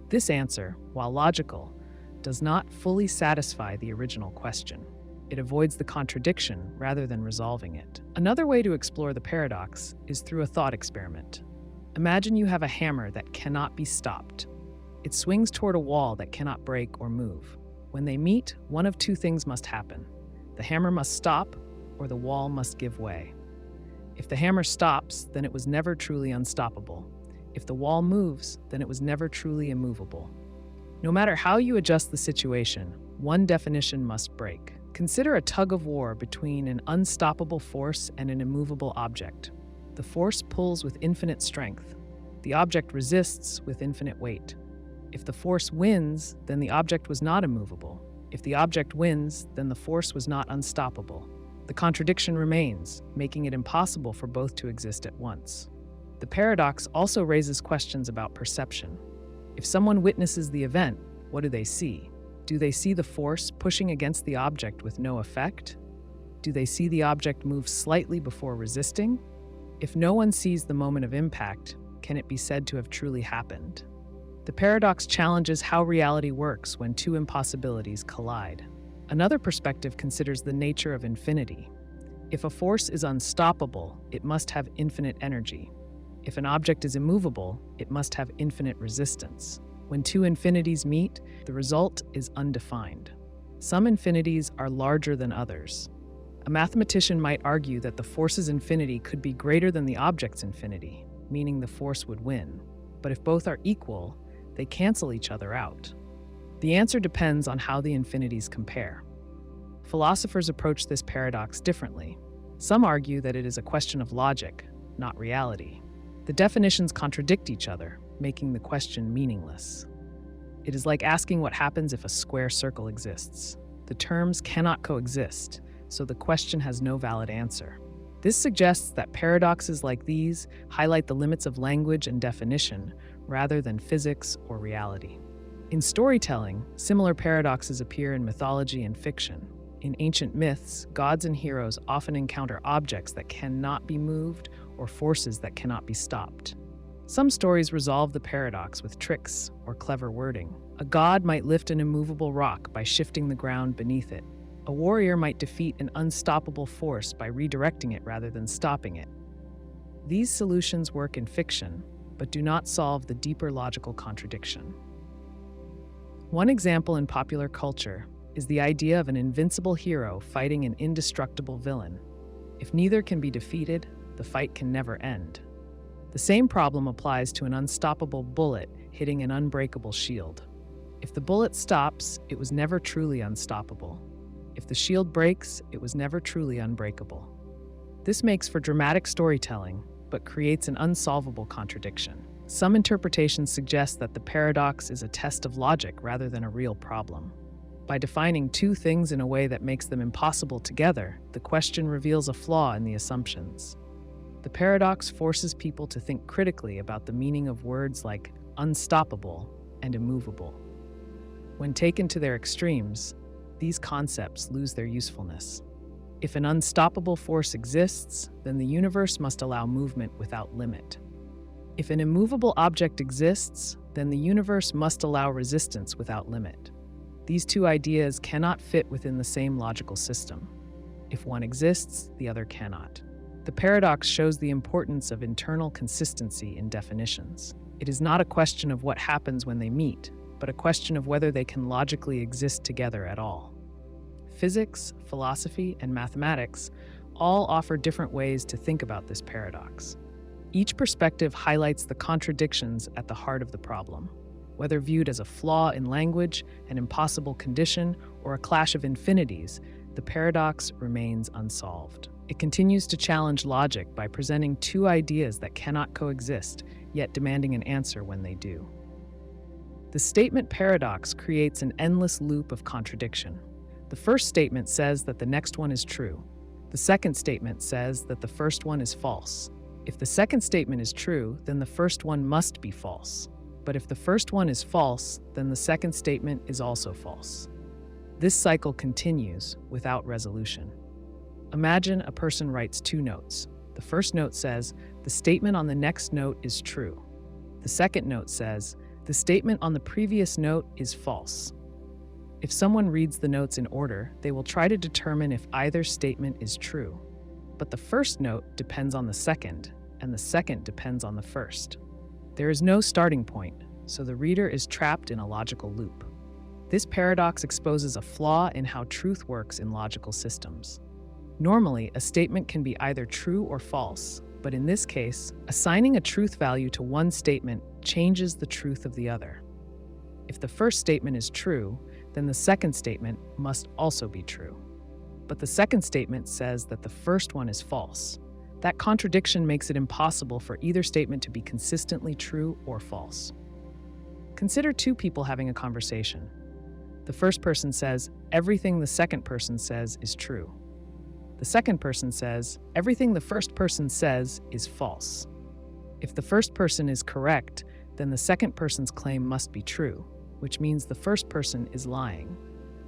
This answer, while logical, does not fully satisfy the original question. It avoids the contradiction rather than resolving it. Another way to explore the paradox is through a thought experiment. Imagine you have a hammer that cannot be stopped. It swings toward a wall that cannot break or move. When they meet, one of two things must happen. The hammer must stop, or the wall must give way. If the hammer stops, then it was never truly unstoppable. If the wall moves, then it was never truly immovable. No matter how you adjust the situation, one definition must break. Consider a tug of war between an unstoppable force and an immovable object. The force pulls with infinite strength. The object resists with infinite weight. If the force wins, then the object was not immovable. If the object wins, then the force was not unstoppable. The contradiction remains, making it impossible for both to exist at once. The paradox also raises questions about perception. If someone witnesses the event, what do they see? Do they see the force pushing against the object with no effect? Do they see the object move slightly before resisting? If no one sees the moment of impact, can it be said to have truly happened? The paradox challenges how reality works when two impossibilities collide. Another perspective considers the nature of infinity. If a force is unstoppable, it must have infinite energy. If an object is immovable, it must have infinite resistance. When two infinities meet, the result is undefined. Some infinities are larger than others. A mathematician might argue that the force's infinity could be greater than the object's infinity, meaning the force would win. But if both are equal, they cancel each other out. The answer depends on how the infinities compare. Philosophers approach this paradox differently. Some argue that it is a question of logic, not reality. The definitions contradict each other, making the question meaningless. It is like asking what happens if a square circle exists. The terms cannot coexist, so the question has no valid answer. This suggests that paradoxes like these highlight the limits of language and definition rather than physics or reality. In storytelling, similar paradoxes appear in mythology and fiction. In ancient myths, gods and heroes often encounter objects that cannot be moved or forces that cannot be stopped. Some stories resolve the paradox with tricks or clever wording. A god might lift an immovable rock by shifting the ground beneath it. A warrior might defeat an unstoppable force by redirecting it rather than stopping it. These solutions work in fiction, but do not solve the deeper logical contradiction. One example in popular culture is the idea of an invincible hero fighting an indestructible villain. If neither can be defeated, the fight can never end. The same problem applies to an unstoppable bullet hitting an unbreakable shield. If the bullet stops, it was never truly unstoppable. If the shield breaks, it was never truly unbreakable. This makes for dramatic storytelling, but creates an unsolvable contradiction. Some interpretations suggest that the paradox is a test of logic rather than a real problem. By defining two things in a way that makes them impossible together, the question reveals a flaw in the assumptions. The paradox forces people to think critically about the meaning of words like unstoppable and immovable. When taken to their extremes, these concepts lose their usefulness. If an unstoppable force exists, then the universe must allow movement without limit. If an immovable object exists, then the universe must allow resistance without limit. These two ideas cannot fit within the same logical system. If one exists, the other cannot. The paradox shows the importance of internal consistency in definitions. It is not a question of what happens when they meet, but a question of whether they can logically exist together at all. Physics, philosophy, and mathematics all offer different ways to think about this paradox. Each perspective highlights the contradictions at the heart of the problem. Whether viewed as a flaw in language, an impossible condition, or a clash of infinities, the paradox remains unsolved. It continues to challenge logic by presenting two ideas that cannot coexist, yet demanding an answer when they do. The statement paradox creates an endless loop of contradiction. The first statement says that the next one is true. The second statement says that the first one is false. If the second statement is true, then the first one must be false. But if the first one is false, then the second statement is also false. This cycle continues without resolution. Imagine a person writes two notes. The first note says, the statement on the next note is true. The second note says, the statement on the previous note is false. If someone reads the notes in order, they will try to determine if either statement is true. But the first note depends on the second, and the second depends on the first. There is no starting point, so the reader is trapped in a logical loop. This paradox exposes a flaw in how truth works in logical systems. Normally, a statement can be either true or false, but in this case, assigning a truth value to one statement changes the truth of the other. If the first statement is true, then the second statement must also be true. But the second statement says that the first one is false. That contradiction makes it impossible for either statement to be consistently true or false. Consider two people having a conversation. The first person says, everything the second person says is true. The second person says, everything the first person says is false. If the first person is correct, then the second person's claim must be true, which means the first person is lying.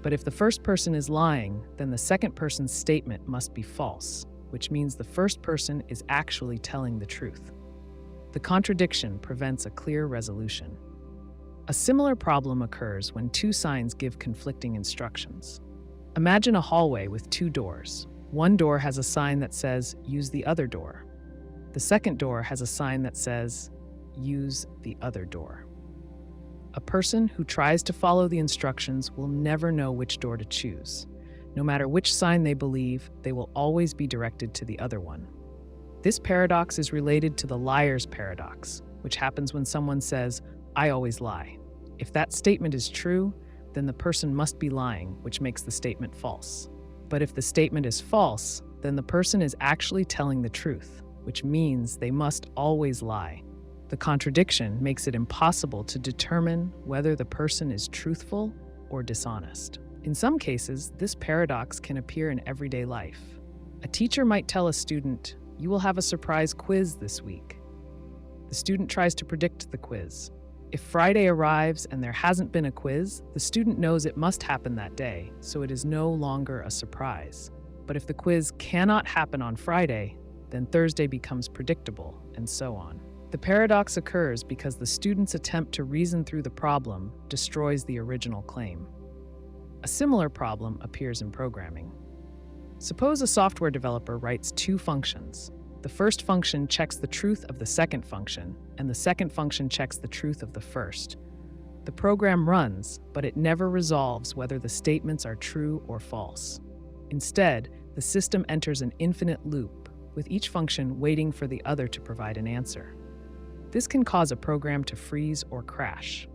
But if the first person is lying, then the second person's statement must be false, which means the first person is actually telling the truth. The contradiction prevents a clear resolution. A similar problem occurs when two signs give conflicting instructions. Imagine a hallway with two doors. One door has a sign that says, use the other door. The second door has a sign that says, use the other door. A person who tries to follow the instructions will never know which door to choose. No matter which sign they believe, they will always be directed to the other one. This paradox is related to the liar's paradox, which happens when someone says, I always lie. If that statement is true, then the person must be lying, which makes the statement false. But if the statement is false, then the person is actually telling the truth, which means they must always lie. The contradiction makes it impossible to determine whether the person is truthful or dishonest. In some cases, this paradox can appear in everyday life. A teacher might tell a student, you will have a surprise quiz this week. The student tries to predict the quiz. If Friday arrives and there hasn't been a quiz, the student knows it must happen that day, so it is no longer a surprise. But if the quiz cannot happen on Friday, then Thursday becomes predictable, and so on. The paradox occurs because the student's attempt to reason through the problem destroys the original claim. A similar problem appears in programming. Suppose a software developer writes two functions. The first function checks the truth of the second function, and the second function checks the truth of the first. The program runs, but it never resolves whether the statements are true or false. Instead, the system enters an infinite loop, with each function waiting for the other to provide an answer. This can cause a program to freeze or crash.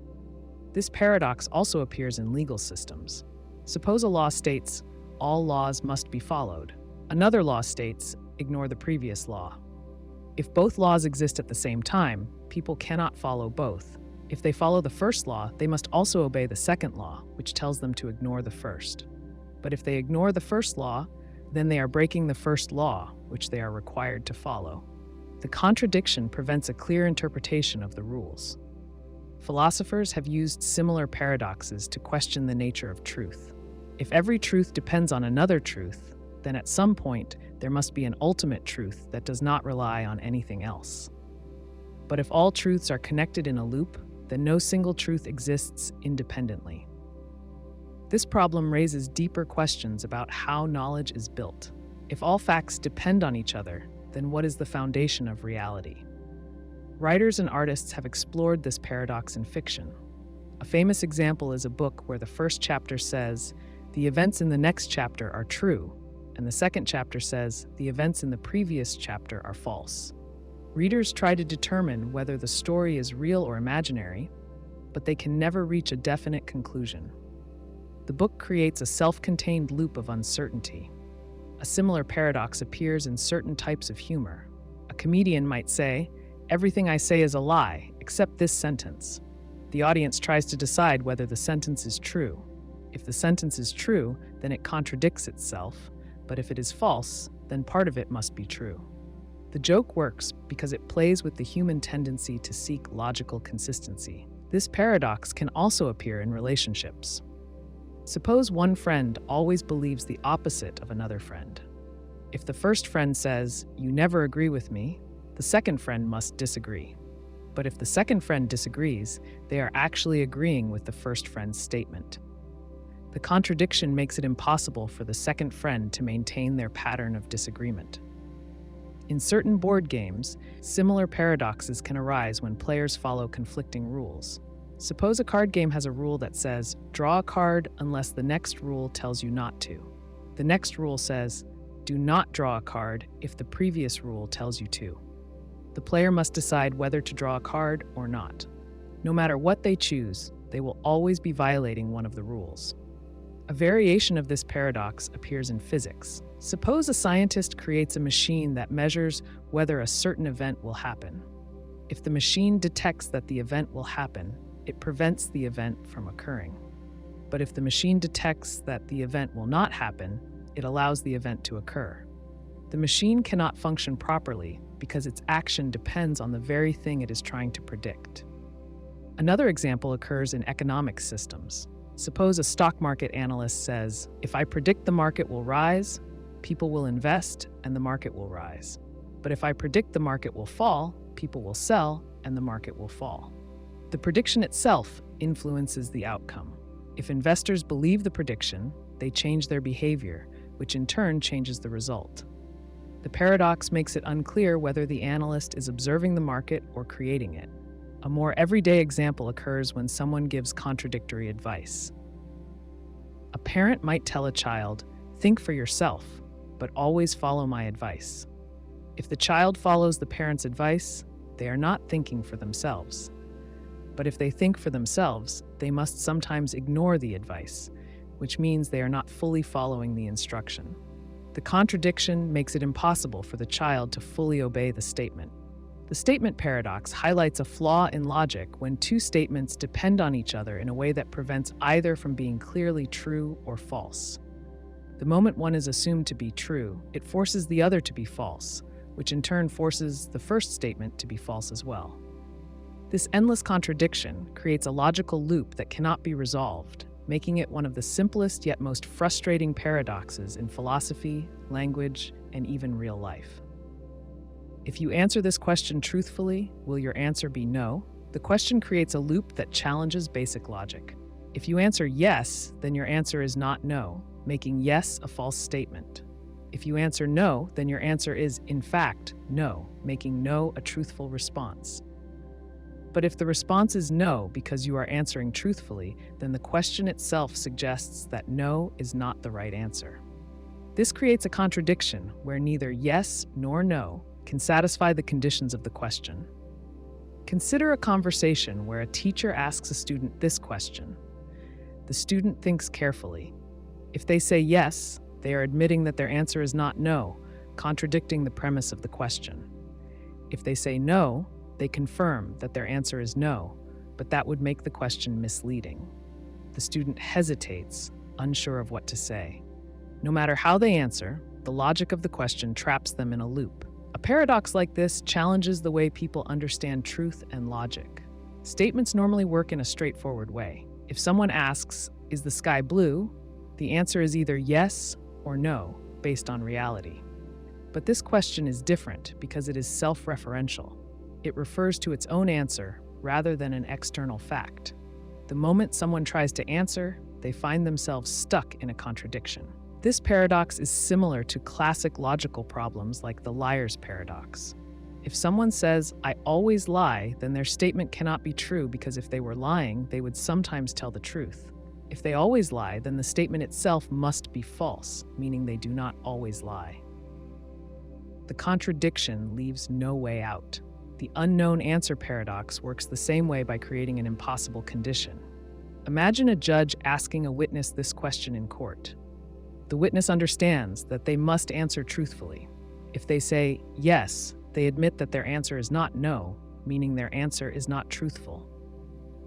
This paradox also appears in legal systems. Suppose a law states, all laws must be followed. Another law states, ignore the previous law. If both laws exist at the same time, people cannot follow both. If they follow the first law, they must also obey the second law, which tells them to ignore the first. But if they ignore the first law, then they are breaking the first law, which they are required to follow. The contradiction prevents a clear interpretation of the rules. Philosophers have used similar paradoxes to question the nature of truth. If every truth depends on another truth, then at some point there must be an ultimate truth that does not rely on anything else. But if all truths are connected in a loop, then no single truth exists independently. This problem raises deeper questions about how knowledge is built. If all facts depend on each other, then what is the foundation of reality? Writers and artists have explored this paradox in fiction. A famous example is a book where the first chapter says, the events in the next chapter are true, and the second chapter says, the events in the previous chapter are false. Readers try to determine whether the story is real or imaginary, but they can never reach a definite conclusion. The book creates a self-contained loop of uncertainty. A similar paradox appears in certain types of humor. A comedian might say, everything I say is a lie, except this sentence. The audience tries to decide whether the sentence is true. If the sentence is true, then it contradicts itself, but if it is false, then part of it must be true. The joke works because it plays with the human tendency to seek logical consistency. This paradox can also appear in relationships. Suppose one friend always believes the opposite of another friend. If the first friend says, you never agree with me, the second friend must disagree. But if the second friend disagrees, they are actually agreeing with the first friend's statement. The contradiction makes it impossible for the second friend to maintain their pattern of disagreement. In certain board games, similar paradoxes can arise when players follow conflicting rules. Suppose a card game has a rule that says, draw a card unless the next rule tells you not to. The next rule says, do not draw a card if the previous rule tells you to. The player must decide whether to draw a card or not. No matter what they choose, they will always be violating one of the rules. A variation of this paradox appears in physics. Suppose a scientist creates a machine that measures whether a certain event will happen. If the machine detects that the event will happen, it prevents the event from occurring. But if the machine detects that the event will not happen, it allows the event to occur. The machine cannot function properly because its action depends on the very thing it is trying to predict. Another example occurs in economic systems. Suppose a stock market analyst says, if I predict the market will rise, people will invest and the market will rise. But if I predict the market will fall, people will sell and the market will fall. The prediction itself influences the outcome. If investors believe the prediction, they change their behavior, which in turn changes the result. The paradox makes it unclear whether the analyst is observing the market or creating it. A more everyday example occurs when someone gives contradictory advice. A parent might tell a child, think for yourself, but always follow my advice. If the child follows the parent's advice, they are not thinking for themselves. But if they think for themselves, they must sometimes ignore the advice, which means they are not fully following the instruction. The contradiction makes it impossible for the child to fully obey the statement. The statement paradox highlights a flaw in logic when two statements depend on each other in a way that prevents either from being clearly true or false. The moment one is assumed to be true, it forces the other to be false, which in turn forces the first statement to be false as well. This endless contradiction creates a logical loop that cannot be resolved, making it one of the simplest yet most frustrating paradoxes in philosophy, language, and even real life. If you answer this question truthfully, will your answer be no? The question creates a loop that challenges basic logic. If you answer yes, then your answer is not no, making yes a false statement. If you answer no, then your answer is, in fact, no, making no a truthful response. But if the response is no because you are answering truthfully, then the question itself suggests that no is not the right answer. This creates a contradiction where neither yes nor no can satisfy the conditions of the question. Consider a conversation where a teacher asks a student this question. The student thinks carefully. If they say yes, they are admitting that their answer is not no, contradicting the premise of the question. If they say no, they confirm that their answer is no, but that would make the question misleading. The student hesitates, unsure of what to say. No matter how they answer, the logic of the question traps them in a loop. A paradox like this challenges the way people understand truth and logic. Statements normally work in a straightforward way. If someone asks, "Is the sky blue?" the answer is either yes or no, based on reality. But this question is different because it is self-referential. It refers to its own answer rather than an external fact. The moment someone tries to answer, they find themselves stuck in a contradiction. This paradox is similar to classic logical problems like the liar's paradox. If someone says, "I always lie," then their statement cannot be true because if they were lying, they would sometimes tell the truth. If they always lie, then the statement itself must be false, meaning they do not always lie. The contradiction leaves no way out. The unknown answer paradox works the same way by creating an impossible condition. Imagine a judge asking a witness this question in court. The witness understands that they must answer truthfully. If they say yes, they admit that their answer is not no, meaning their answer is not truthful.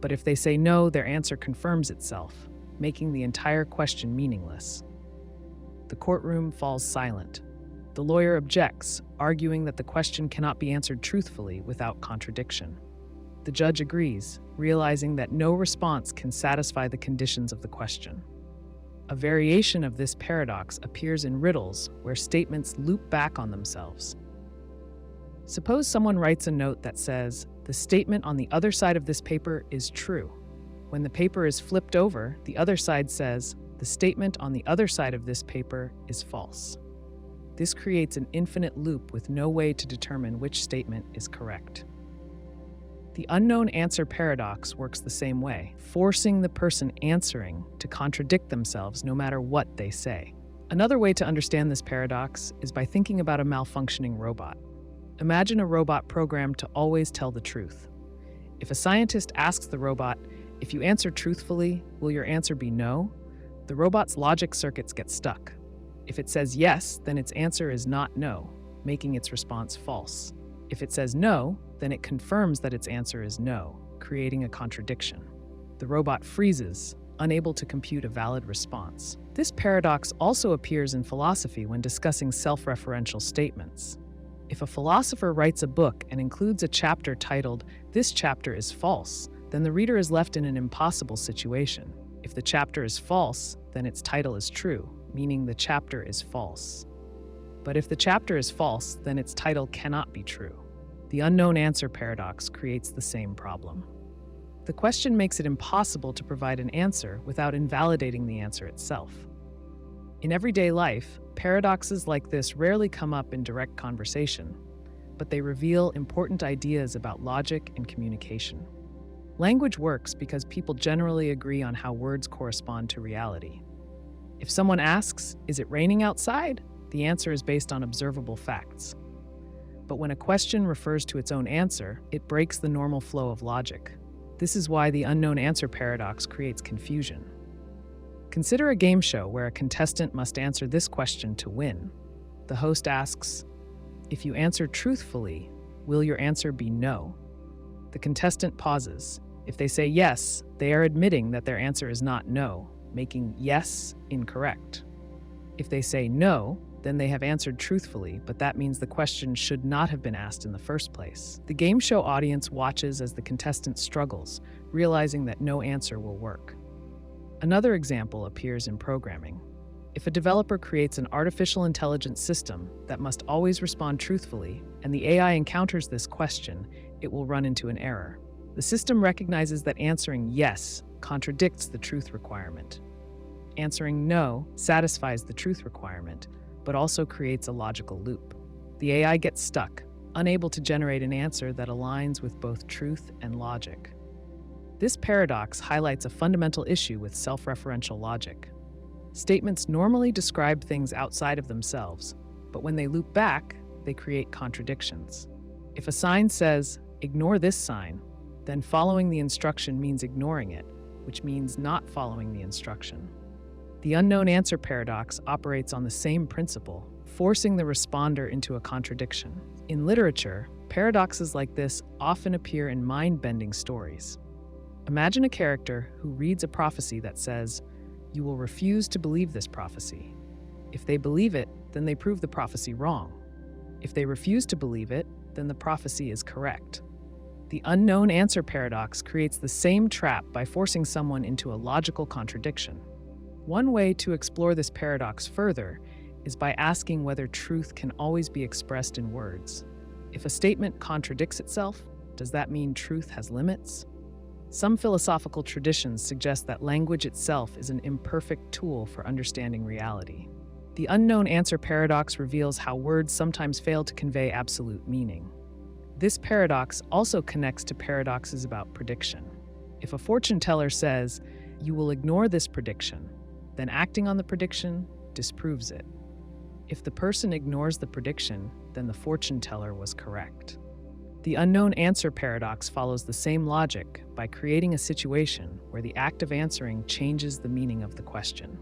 But if they say no, their answer confirms itself, making the entire question meaningless. The courtroom falls silent. The lawyer objects, arguing that the question cannot be answered truthfully without contradiction. The judge agrees, realizing that no response can satisfy the conditions of the question. A variation of this paradox appears in riddles where statements loop back on themselves. Suppose someone writes a note that says, "The statement on the other side of this paper is true." When the paper is flipped over, the other side says, the statement on the other side of this paper is false. This creates an infinite loop with no way to determine which statement is correct. The unknown answer paradox works the same way, forcing the person answering to contradict themselves no matter what they say. Another way to understand this paradox is by thinking about a malfunctioning robot. Imagine a robot programmed to always tell the truth. If a scientist asks the robot, "If you answer truthfully, will your answer be no?" the robot's logic circuits get stuck. If it says yes, then its answer is not no, making its response false. If it says no, then it confirms that its answer is no, creating a contradiction. The robot freezes, unable to compute a valid response. This paradox also appears in philosophy when discussing self-referential statements. If a philosopher writes a book and includes a chapter titled, "This chapter is false," then the reader is left in an impossible situation. If the chapter is false, then its title is true, meaning the chapter is false. But if the chapter is false, then its title cannot be true. The unknown answer paradox creates the same problem. The question makes it impossible to provide an answer without invalidating the answer itself. In everyday life, paradoxes like this rarely come up in direct conversation, but they reveal important ideas about logic and communication. Language works because people generally agree on how words correspond to reality. If someone asks, "Is it raining outside?" the answer is based on observable facts. But when a question refers to its own answer, it breaks the normal flow of logic. This is why the unknown answer paradox creates confusion. Consider a game show where a contestant must answer this question to win. The host asks, "If you answer truthfully, will your answer be no?" The contestant pauses. If they say yes, they are admitting that their answer is not no, making yes incorrect. If they say no, then they have answered truthfully, but that means the question should not have been asked in the first place. The game show audience watches as the contestant struggles, realizing that no answer will work. Another example appears in programming. If a developer creates an artificial intelligence system that must always respond truthfully, and the AI encounters this question, it will run into an error. The system recognizes that answering yes contradicts the truth requirement. Answering no satisfies the truth requirement, but also creates a logical loop. The AI gets stuck, unable to generate an answer that aligns with both truth and logic. This paradox highlights a fundamental issue with self-referential logic. Statements normally describe things outside of themselves, but when they loop back, they create contradictions. If a sign says, "Ignore this sign," then following the instruction means ignoring it, which means not following the instruction. The unknown answer paradox operates on the same principle, forcing the responder into a contradiction. In literature, paradoxes like this often appear in mind-bending stories. Imagine a character who reads a prophecy that says, "You will refuse to believe this prophecy." If they believe it, then they prove the prophecy wrong. If they refuse to believe it, then the prophecy is correct. The unknown answer paradox creates the same trap by forcing someone into a logical contradiction. One way to explore this paradox further is by asking whether truth can always be expressed in words. If a statement contradicts itself, does that mean truth has limits? Some philosophical traditions suggest that language itself is an imperfect tool for understanding reality. The unknown answer paradox reveals how words sometimes fail to convey absolute meaning. This paradox also connects to paradoxes about prediction. If a fortune teller says, "You will ignore this prediction," then acting on the prediction disproves it. If the person ignores the prediction, then the fortune teller was correct. The unknown answer paradox follows the same logic by creating a situation where the act of answering changes the meaning of the question.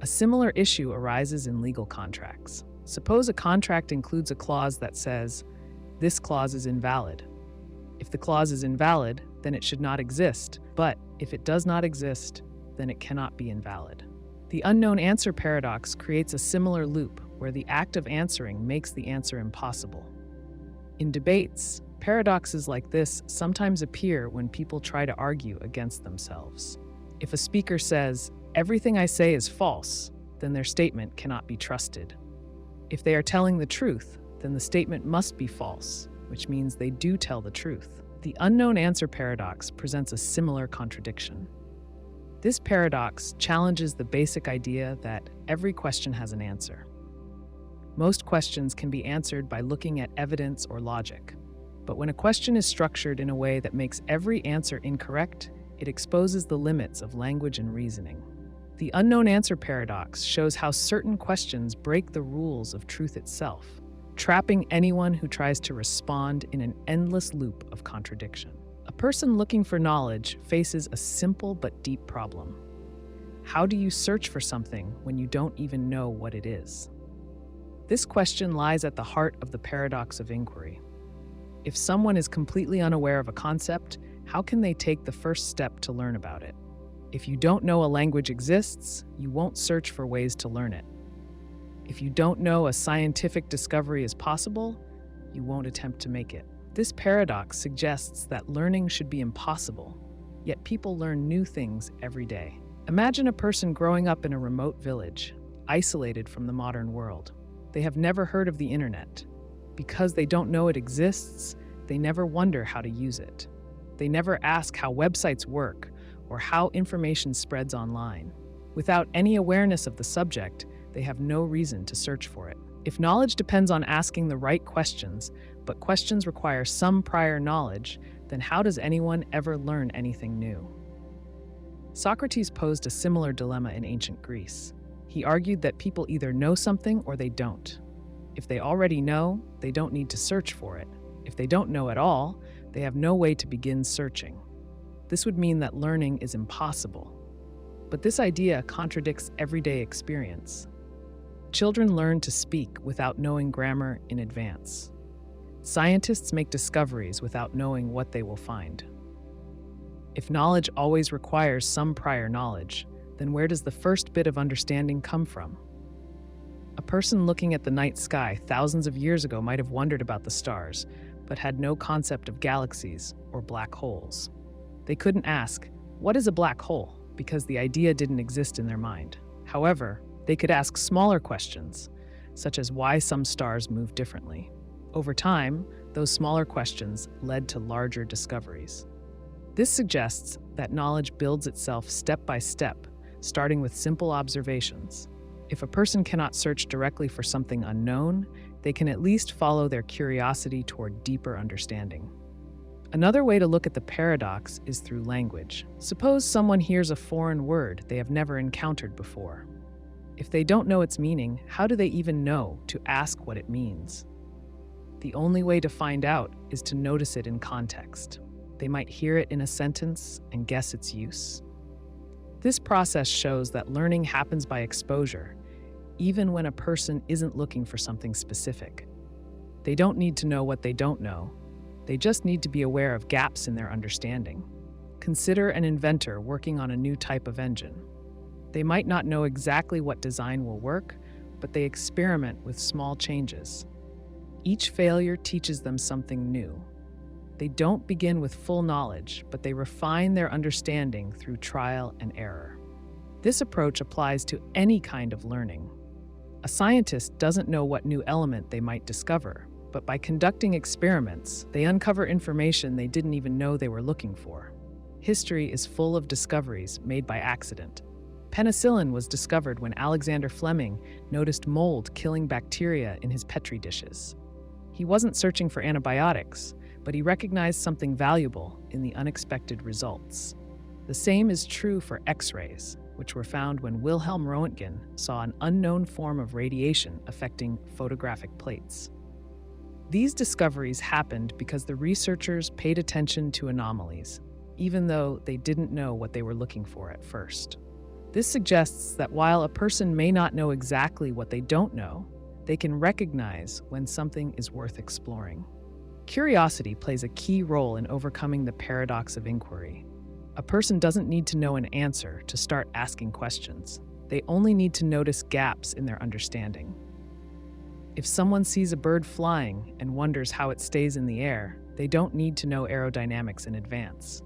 A similar issue arises in legal contracts. Suppose a contract includes a clause that says, "This clause is invalid." If the clause is invalid, then it should not exist, but if it does not exist, then it cannot be invalid. The unknown answer paradox creates a similar loop where the act of answering makes the answer impossible. In debates, paradoxes like this sometimes appear when people try to argue against themselves. If a speaker says, "Everything I say is false," then their statement cannot be trusted. If they are telling the truth, then the statement must be false, which means they do tell the truth. The unknown answer paradox presents a similar contradiction. This paradox challenges the basic idea that every question has an answer. Most questions can be answered by looking at evidence or logic. But when a question is structured in a way that makes every answer incorrect, it exposes the limits of language and reasoning. The unknown answer paradox shows how certain questions break the rules of truth itself, trapping anyone who tries to respond in an endless loop of contradiction. A person looking for knowledge faces a simple but deep problem. How do you search for something when you don't even know what it is? This question lies at the heart of the paradox of inquiry. If someone is completely unaware of a concept, how can they take the first step to learn about it? If you don't know a language exists, you won't search for ways to learn it. If you don't know a scientific discovery is possible, you won't attempt to make it. This paradox suggests that learning should be impossible, yet people learn new things every day. Imagine a person growing up in a remote village, isolated from the modern world. They have never heard of the internet. Because they don't know it exists, they never wonder how to use it. They never ask how websites work or how information spreads online. Without any awareness of the subject, they have no reason to search for it. If knowledge depends on asking the right questions, but questions require some prior knowledge, then how does anyone ever learn anything new? Socrates posed a similar dilemma in ancient Greece. He argued that people either know something or they don't. If they already know, they don't need to search for it. If they don't know at all, they have no way to begin searching. This would mean that learning is impossible. But this idea contradicts everyday experience. Children learn to speak without knowing grammar in advance. Scientists make discoveries without knowing what they will find. If knowledge always requires some prior knowledge, then where does the first bit of understanding come from? A person looking at the night sky thousands of years ago might have wondered about the stars, but had no concept of galaxies or black holes. They couldn't ask, "What is a black hole?" because the idea didn't exist in their mind. However, they could ask smaller questions, such as why some stars move differently. Over time, those smaller questions led to larger discoveries. This suggests that knowledge builds itself step by step, starting with simple observations. If a person cannot search directly for something unknown, they can at least follow their curiosity toward deeper understanding. Another way to look at the paradox is through language. Suppose someone hears a foreign word they have never encountered before. If they don't know its meaning, how do they even know to ask what it means? The only way to find out is to notice it in context. They might hear it in a sentence and guess its use. This process shows that learning happens by exposure, even when a person isn't looking for something specific. They don't need to know what they don't know. They just need to be aware of gaps in their understanding. Consider an inventor working on a new type of engine. They might not know exactly what design will work, but they experiment with small changes. Each failure teaches them something new. They don't begin with full knowledge, but they refine their understanding through trial and error. This approach applies to any kind of learning. A scientist doesn't know what new element they might discover, but by conducting experiments, they uncover information they didn't even know they were looking for. History is full of discoveries made by accident. Penicillin was discovered when Alexander Fleming noticed mold killing bacteria in his Petri dishes. He wasn't searching for antibiotics, but he recognized something valuable in the unexpected results. The same is true for X-rays, which were found when Wilhelm Röntgen saw an unknown form of radiation affecting photographic plates. These discoveries happened because the researchers paid attention to anomalies, even though they didn't know what they were looking for at first. This suggests that while a person may not know exactly what they don't know, they can recognize when something is worth exploring. Curiosity plays a key role in overcoming the paradox of inquiry. A person doesn't need to know an answer to start asking questions. They only need to notice gaps in their understanding. If someone sees a bird flying and wonders how it stays in the air, they don't need to know aerodynamics in advance.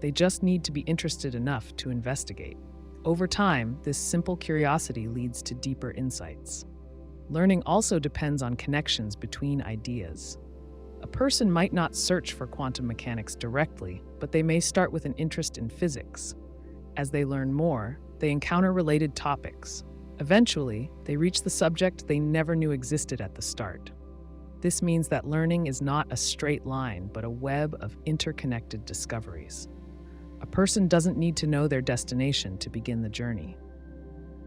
They just need to be interested enough to investigate. Over time, this simple curiosity leads to deeper insights. Learning also depends on connections between ideas. A person might not search for quantum mechanics directly, but they may start with an interest in physics. As they learn more, they encounter related topics. Eventually, they reach the subject they never knew existed at the start. This means that learning is not a straight line, but a web of interconnected discoveries. A person doesn't need to know their destination to begin the journey.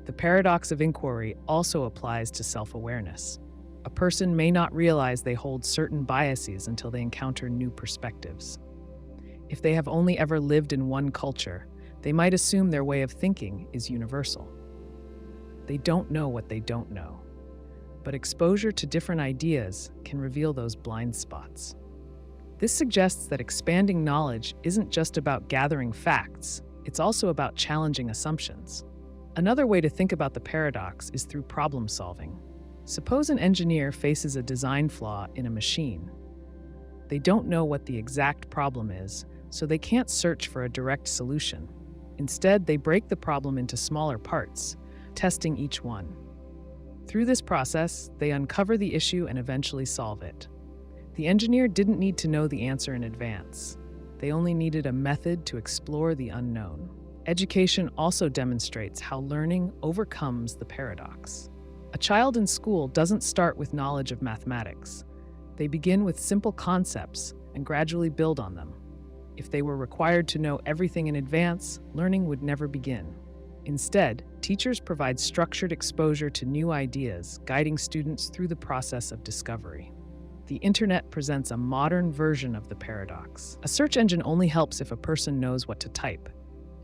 The paradox of inquiry also applies to self-awareness. A person may not realize they hold certain biases until they encounter new perspectives. If they have only ever lived in one culture, they might assume their way of thinking is universal. They don't know what they don't know. But exposure to different ideas can reveal those blind spots. This suggests that expanding knowledge isn't just about gathering facts, it's also about challenging assumptions. Another way to think about the paradox is through problem solving. Suppose an engineer faces a design flaw in a machine. They don't know what the exact problem is, so they can't search for a direct solution. Instead, they break the problem into smaller parts, testing each one. Through this process, they uncover the issue and eventually solve it. The engineer didn't need to know the answer in advance. They only needed a method to explore the unknown. Education also demonstrates how learning overcomes the paradox. A child in school doesn't start with knowledge of mathematics. They begin with simple concepts and gradually build on them. If they were required to know everything in advance, learning would never begin. Instead, teachers provide structured exposure to new ideas, guiding students through the process of discovery. The internet presents a modern version of the paradox. A search engine only helps if a person knows what to type.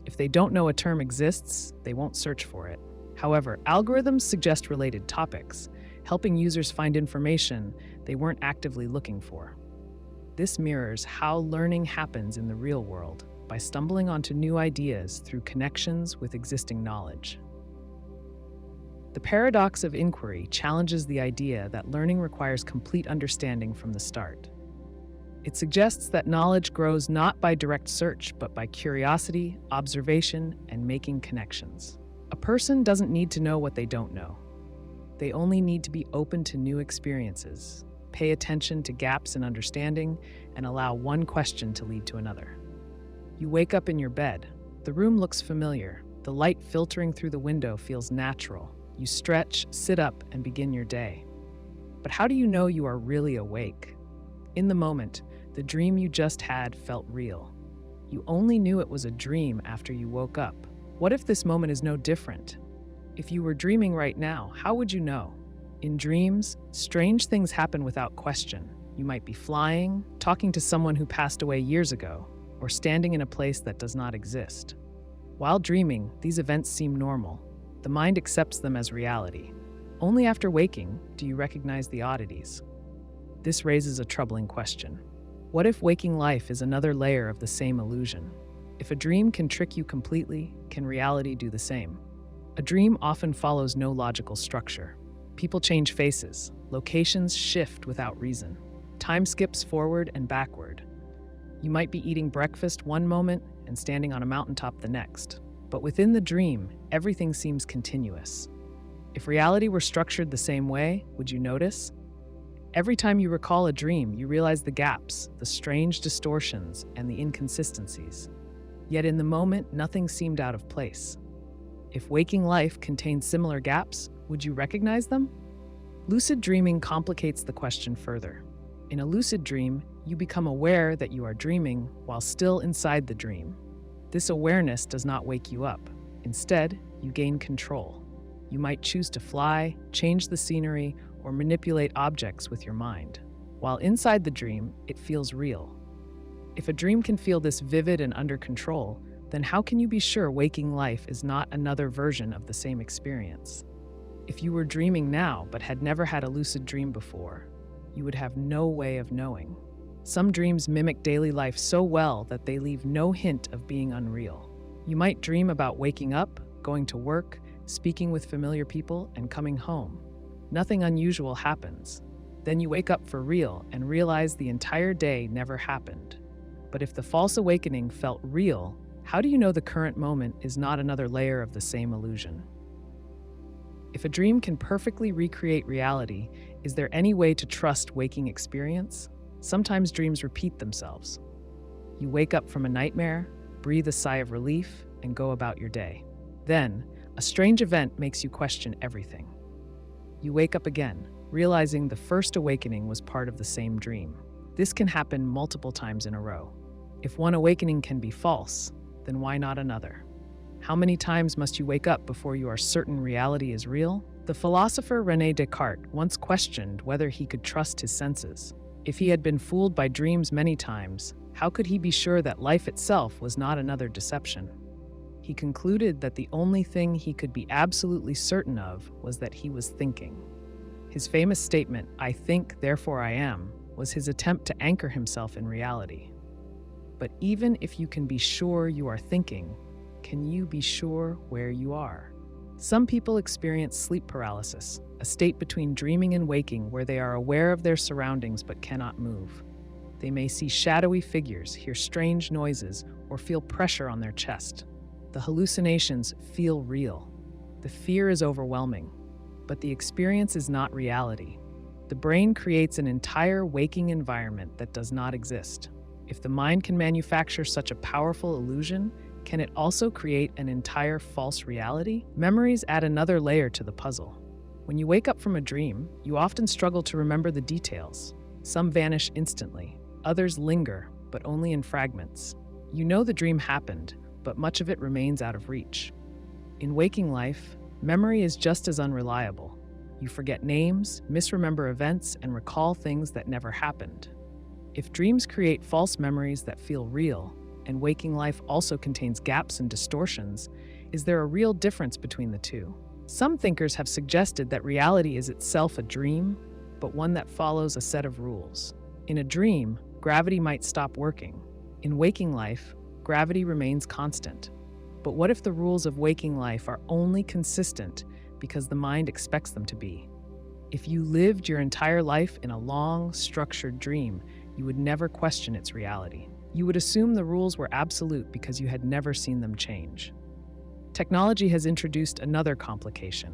If they don't know a term exists, they won't search for it. However, algorithms suggest related topics, helping users find information they weren't actively looking for. This mirrors how learning happens in the real world, by stumbling onto new ideas through connections with existing knowledge. The paradox of inquiry challenges the idea that learning requires complete understanding from the start. It suggests that knowledge grows not by direct search, but by curiosity, observation, and making connections. A person doesn't need to know what they don't know. They only need to be open to new experiences, pay attention to gaps in understanding, and allow one question to lead to another. You wake up in your bed. The room looks familiar. The light filtering through the window feels natural. You stretch, sit up, and begin your day. But how do you know you are really awake? In the moment, the dream you just had felt real. You only knew it was a dream after you woke up. What if this moment is no different? If you were dreaming right now, how would you know? In dreams, strange things happen without question. You might be flying, talking to someone who passed away years ago, or standing in a place that does not exist. While dreaming, these events seem normal. The mind accepts them as reality. Only after waking do you recognize the oddities. This raises a troubling question. What if waking life is another layer of the same illusion? If a dream can trick you completely, can reality do the same? A dream often follows no logical structure. People change faces, locations shift without reason. Time skips forward and backward. You might be eating breakfast one moment and standing on a mountaintop the next. But within the dream, everything seems continuous. If reality were structured the same way, would you notice? Every time you recall a dream, you realize the gaps, the strange distortions, and the inconsistencies. Yet in the moment, nothing seemed out of place. If waking life contained similar gaps, would you recognize them? Lucid dreaming complicates the question further. In a lucid dream, you become aware that you are dreaming while still inside the dream. This awareness does not wake you up. Instead, you gain control. You might choose to fly, change the scenery, or manipulate objects with your mind. While inside the dream, it feels real. If a dream can feel this vivid and under control, then how can you be sure waking life is not another version of the same experience? If you were dreaming now but had never had a lucid dream before, you would have no way of knowing. Some dreams mimic daily life so well that they leave no hint of being unreal. You might dream about waking up, going to work, speaking with familiar people, and coming home. Nothing unusual happens. Then you wake up for real and realize the entire day never happened. But if the false awakening felt real, how do you know the current moment is not another layer of the same illusion? If a dream can perfectly recreate reality, is there any way to trust waking experience? Sometimes dreams repeat themselves. You wake up from a nightmare, breathe a sigh of relief, and go about your day. Then, a strange event makes you question everything. You wake up again, realizing the first awakening was part of the same dream. This can happen multiple times in a row. If one awakening can be false, then why not another? How many times must you wake up before you are certain reality is real? The philosopher René Descartes once questioned whether he could trust his senses. If he had been fooled by dreams many times, how could he be sure that life itself was not another deception? He concluded that the only thing he could be absolutely certain of was that he was thinking. His famous statement, "I think, therefore I am," was his attempt to anchor himself in reality. But even if you can be sure you are thinking, can you be sure where you are? Some people experience sleep paralysis, a state between dreaming and waking where they are aware of their surroundings but cannot move. They may see shadowy figures, hear strange noises, or feel pressure on their chest. The hallucinations feel real. The fear is overwhelming, but the experience is not reality. The brain creates an entire waking environment that does not exist. If the mind can manufacture such a powerful illusion, can it also create an entire false reality? Memories add another layer to the puzzle. When you wake up from a dream, you often struggle to remember the details. Some vanish instantly, others linger, but only in fragments. You know the dream happened, but much of it remains out of reach. In waking life, memory is just as unreliable. You forget names, misremember events, and recall things that never happened. If dreams create false memories that feel real, and waking life also contains gaps and distortions, is there a real difference between the two? Some thinkers have suggested that reality is itself a dream, but one that follows a set of rules. In a dream, gravity might stop working. In waking life, gravity remains constant. But what if the rules of waking life are only consistent because the mind expects them to be? If you lived your entire life in a long, structured dream, you would never question its reality. You would assume the rules were absolute because you had never seen them change. Technology has introduced another complication.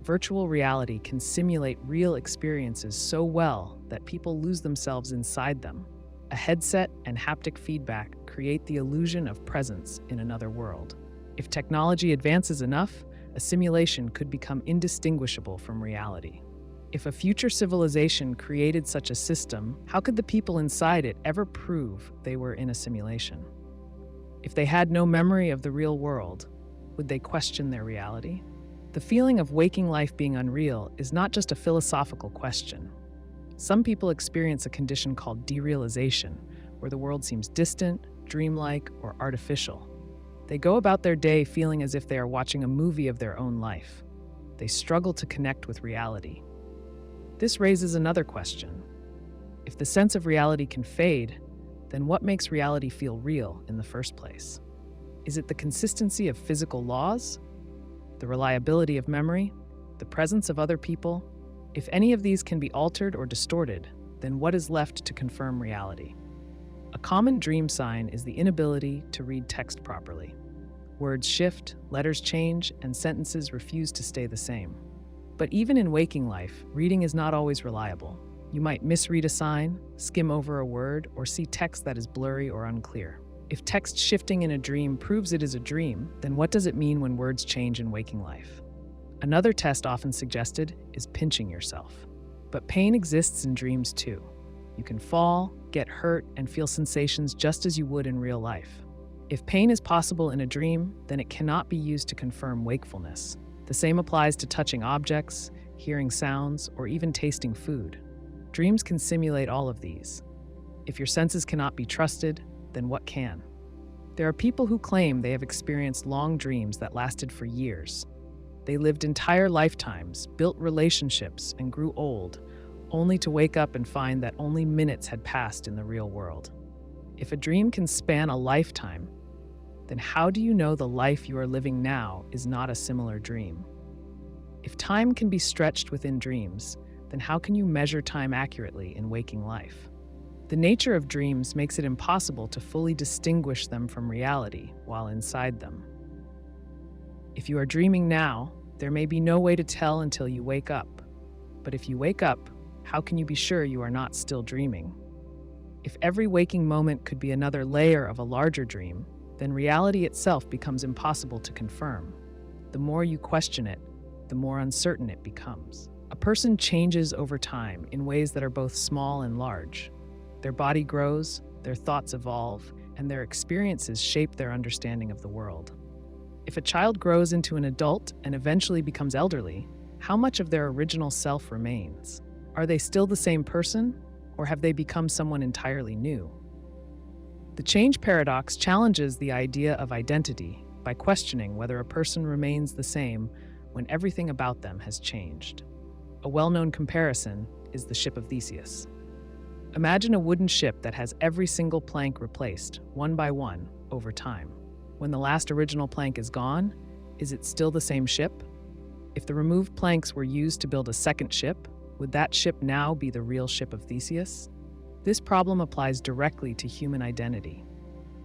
Virtual reality can simulate real experiences so well that people lose themselves inside them. A headset and haptic feedback create the illusion of presence in another world. If technology advances enough, a simulation could become indistinguishable from reality. If a future civilization created such a system, how could the people inside it ever prove they were in a simulation? If they had no memory of the real world, would they question their reality? The feeling of waking life being unreal is not just a philosophical question. Some people experience a condition called derealization, where the world seems distant, dreamlike, or artificial. They go about their day feeling as if they are watching a movie of their own life. They struggle to connect with reality. This raises another question. If the sense of reality can fade, then what makes reality feel real in the first place? Is it the consistency of physical laws? The reliability of memory? The presence of other people? If any of these can be altered or distorted, then what is left to confirm reality? A common dream sign is the inability to read text properly. Words shift, letters change, and sentences refuse to stay the same. But even in waking life, reading is not always reliable. You might misread a sign, skim over a word, or see text that is blurry or unclear. If text shifting in a dream proves it is a dream, then what does it mean when words change in waking life? Another test often suggested is pinching yourself. But pain exists in dreams too. You can fall, get hurt, and feel sensations just as you would in real life. If pain is possible in a dream, then it cannot be used to confirm wakefulness. The same applies to touching objects, hearing sounds, or even tasting food. Dreams can simulate all of these. If your senses cannot be trusted, then what can? There are people who claim they have experienced long dreams that lasted for years. They lived entire lifetimes, built relationships, and grew old, only to wake up and find that only minutes had passed in the real world. If a dream can span a lifetime, then how do you know the life you are living now is not a similar dream? If time can be stretched within dreams, then how can you measure time accurately in waking life? The nature of dreams makes it impossible to fully distinguish them from reality while inside them. If you are dreaming now, there may be no way to tell until you wake up. But if you wake up, how can you be sure you are not still dreaming? If every waking moment could be another layer of a larger dream, then reality itself becomes impossible to confirm. The more you question it, the more uncertain it becomes. A person changes over time in ways that are both small and large. Their body grows, their thoughts evolve, and their experiences shape their understanding of the world. If a child grows into an adult and eventually becomes elderly, how much of their original self remains? Are they still the same person, or have they become someone entirely new? The change paradox challenges the idea of identity by questioning whether a person remains the same when everything about them has changed. A well-known comparison is the ship of Theseus. Imagine a wooden ship that has every single plank replaced, one by one, over time. When the last original plank is gone, is it still the same ship? If the removed planks were used to build a second ship, would that ship now be the real ship of Theseus? This problem applies directly to human identity.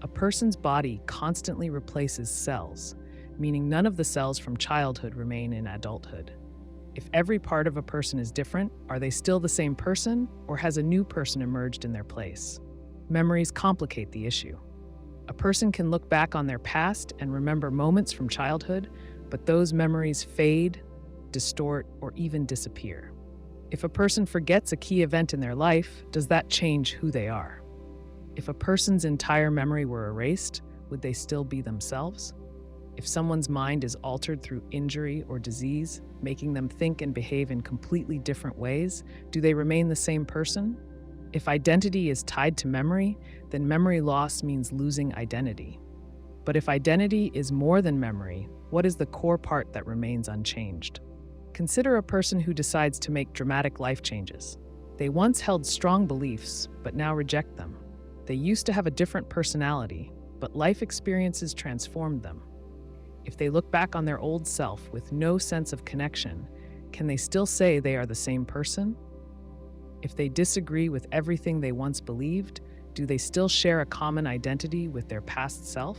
A person's body constantly replaces cells, meaning none of the cells from childhood remain in adulthood. If every part of a person is different, are they still the same person, or has a new person emerged in their place? Memories complicate the issue. A person can look back on their past and remember moments from childhood, but those memories fade, distort, or even disappear. If a person forgets a key event in their life, does that change who they are? If a person's entire memory were erased, would they still be themselves? If someone's mind is altered through injury or disease, making them think and behave in completely different ways, do they remain the same person? If identity is tied to memory, then memory loss means losing identity. But if identity is more than memory, what is the core part that remains unchanged? Consider a person who decides to make dramatic life changes. They once held strong beliefs, but now reject them. They used to have a different personality, but life experiences transformed them. If they look back on their old self with no sense of connection, can they still say they are the same person? If they disagree with everything they once believed, do they still share a common identity with their past self?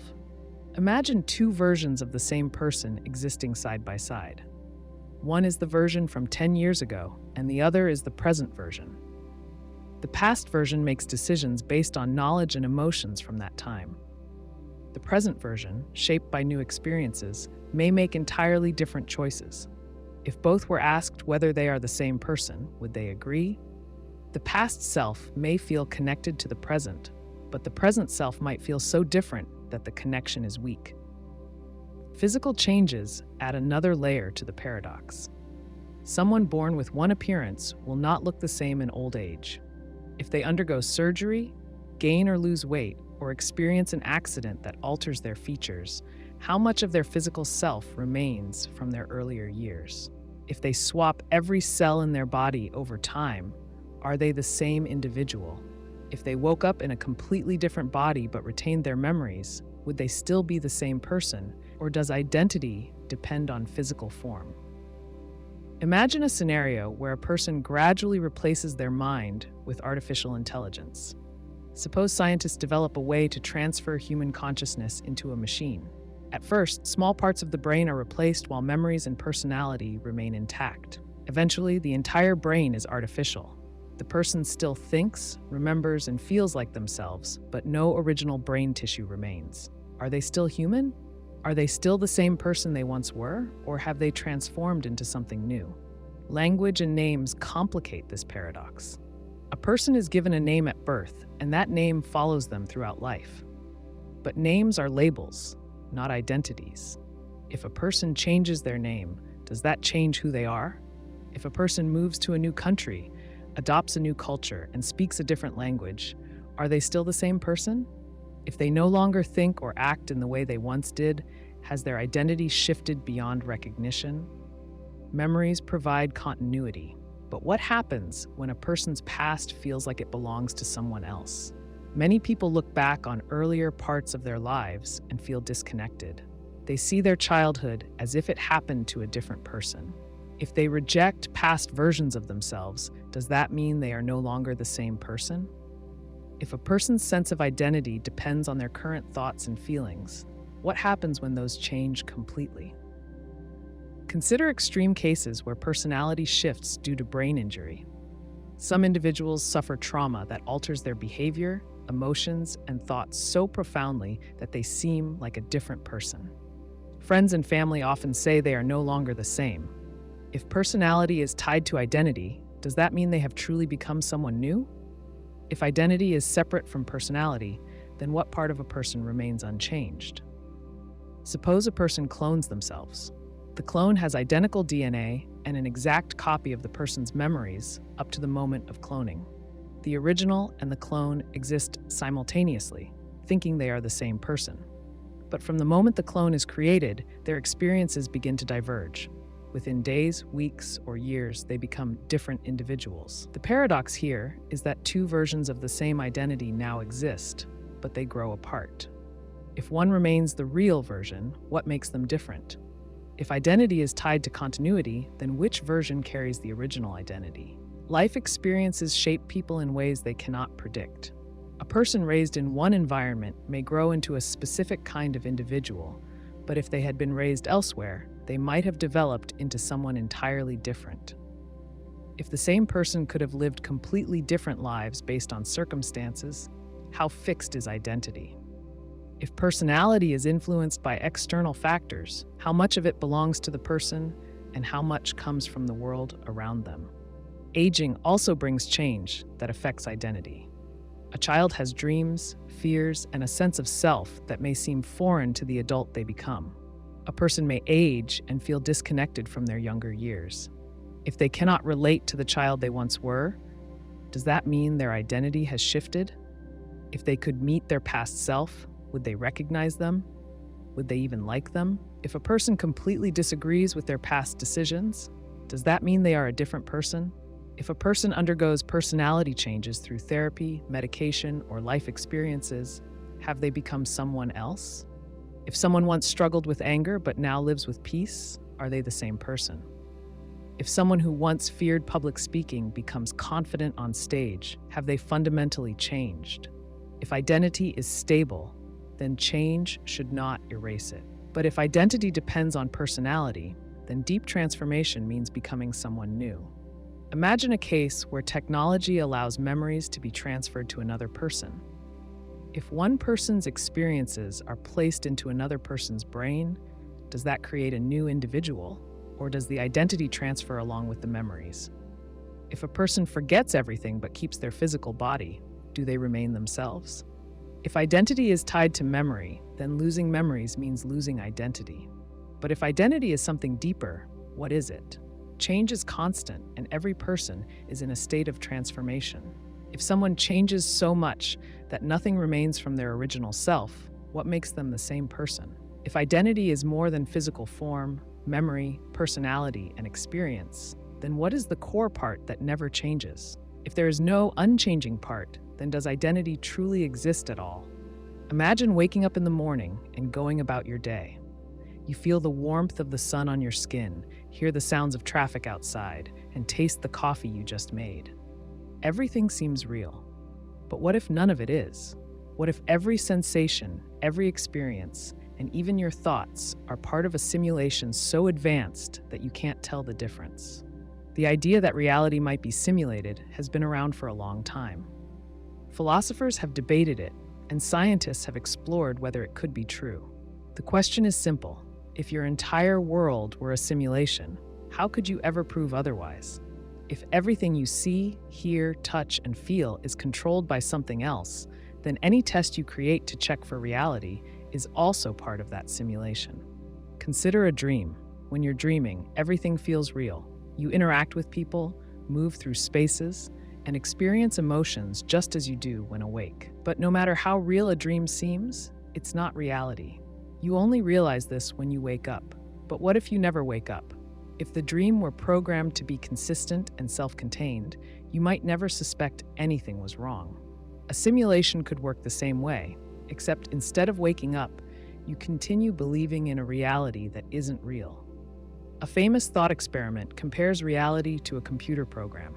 Imagine two versions of the same person existing side by side. One is the version from 10 years ago, and the other is the present version. The past version makes decisions based on knowledge and emotions from that time. The present version, shaped by new experiences, may make entirely different choices. If both were asked whether they are the same person, would they agree? The past self may feel connected to the present, but the present self might feel so different that the connection is weak. Physical changes add another layer to the paradox. Someone born with one appearance will not look the same in old age. If they undergo surgery, gain or lose weight, or experience an accident that alters their features, how much of their physical self remains from their earlier years? If they swap every cell in their body over time, are they the same individual? If they woke up in a completely different body but retained their memories, would they still be the same person, or does identity depend on physical form? Imagine a scenario where a person gradually replaces their mind with artificial intelligence. Suppose scientists develop a way to transfer human consciousness into a machine. At first, small parts of the brain are replaced while memories and personality remain intact. Eventually, the entire brain is artificial. The person still thinks, remembers, and feels like themselves, but no original brain tissue remains. Are they still human? Are they still the same person they once were, or have they transformed into something new? Language and names complicate this paradox. A person is given a name at birth, and that name follows them throughout life. But names are labels, not identities. If a person changes their name, does that change who they are? If a person moves to a new country, adopts a new culture, and speaks a different language, are they still the same person? If they no longer think or act in the way they once did, has their identity shifted beyond recognition? Memories provide continuity. But what happens when a person's past feels like it belongs to someone else? Many people look back on earlier parts of their lives and feel disconnected. They see their childhood as if it happened to a different person. If they reject past versions of themselves, does that mean they are no longer the same person? If a person's sense of identity depends on their current thoughts and feelings, what happens when those change completely? Consider extreme cases where personality shifts due to brain injury. Some individuals suffer trauma that alters their behavior, emotions, and thoughts so profoundly that they seem like a different person. Friends and family often say they are no longer the same. If personality is tied to identity, does that mean they have truly become someone new? If identity is separate from personality, then what part of a person remains unchanged? Suppose a person clones themselves. The clone has identical DNA and an exact copy of the person's memories up to the moment of cloning. The original and the clone exist simultaneously, thinking they are the same person. But from the moment the clone is created, their experiences begin to diverge. Within days, weeks, or years, they become different individuals. The paradox here is that two versions of the same identity now exist, but they grow apart. If one remains the real version, what makes them different? If identity is tied to continuity, then which version carries the original identity? Life experiences shape people in ways they cannot predict. A person raised in one environment may grow into a specific kind of individual, but if they had been raised elsewhere, they might have developed into someone entirely different. If the same person could have lived completely different lives based on circumstances, how fixed is identity? If personality is influenced by external factors, how much of it belongs to the person and how much comes from the world around them? Aging also brings change that affects identity. A child has dreams, fears, and a sense of self that may seem foreign to the adult they become. A person may age and feel disconnected from their younger years. If they cannot relate to the child they once were, does that mean their identity has shifted? If they could meet their past self, would they recognize them? Would they even like them? If a person completely disagrees with their past decisions, does that mean they are a different person? If a person undergoes personality changes through therapy, medication, or life experiences, have they become someone else? If someone once struggled with anger but now lives with peace, are they the same person? If someone who once feared public speaking becomes confident on stage, have they fundamentally changed? If identity is stable, then change should not erase it. But if identity depends on personality, then deep transformation means becoming someone new. Imagine a case where technology allows memories to be transferred to another person. If one person's experiences are placed into another person's brain, does that create a new individual, or does the identity transfer along with the memories? If a person forgets everything but keeps their physical body, do they remain themselves? If identity is tied to memory, then losing memories means losing identity. But if identity is something deeper, what is it? Change is constant, and every person is in a state of transformation. If someone changes so much that nothing remains from their original self, what makes them the same person? If identity is more than physical form, memory, personality, and experience, then what is the core part that never changes? If there is no unchanging part, then does identity truly exist at all? Imagine waking up in the morning and going about your day. You feel the warmth of the sun on your skin, hear the sounds of traffic outside, and taste the coffee you just made. Everything seems real. But what if none of it is? What if every sensation, every experience, and even your thoughts are part of a simulation so advanced that you can't tell the difference? The idea that reality might be simulated has been around for a long time. Philosophers have debated it, and scientists have explored whether it could be true. The question is simple. If your entire world were a simulation, how could you ever prove otherwise? If everything you see, hear, touch, and feel is controlled by something else, then any test you create to check for reality is also part of that simulation. Consider a dream. When you're dreaming, everything feels real. You interact with people, move through spaces, and experience emotions just as you do when awake. But no matter how real a dream seems, it's not reality. You only realize this when you wake up. But what if you never wake up? If the dream were programmed to be consistent and self-contained, you might never suspect anything was wrong. A simulation could work the same way, except instead of waking up, you continue believing in a reality that isn't real. A famous thought experiment compares reality to a computer program.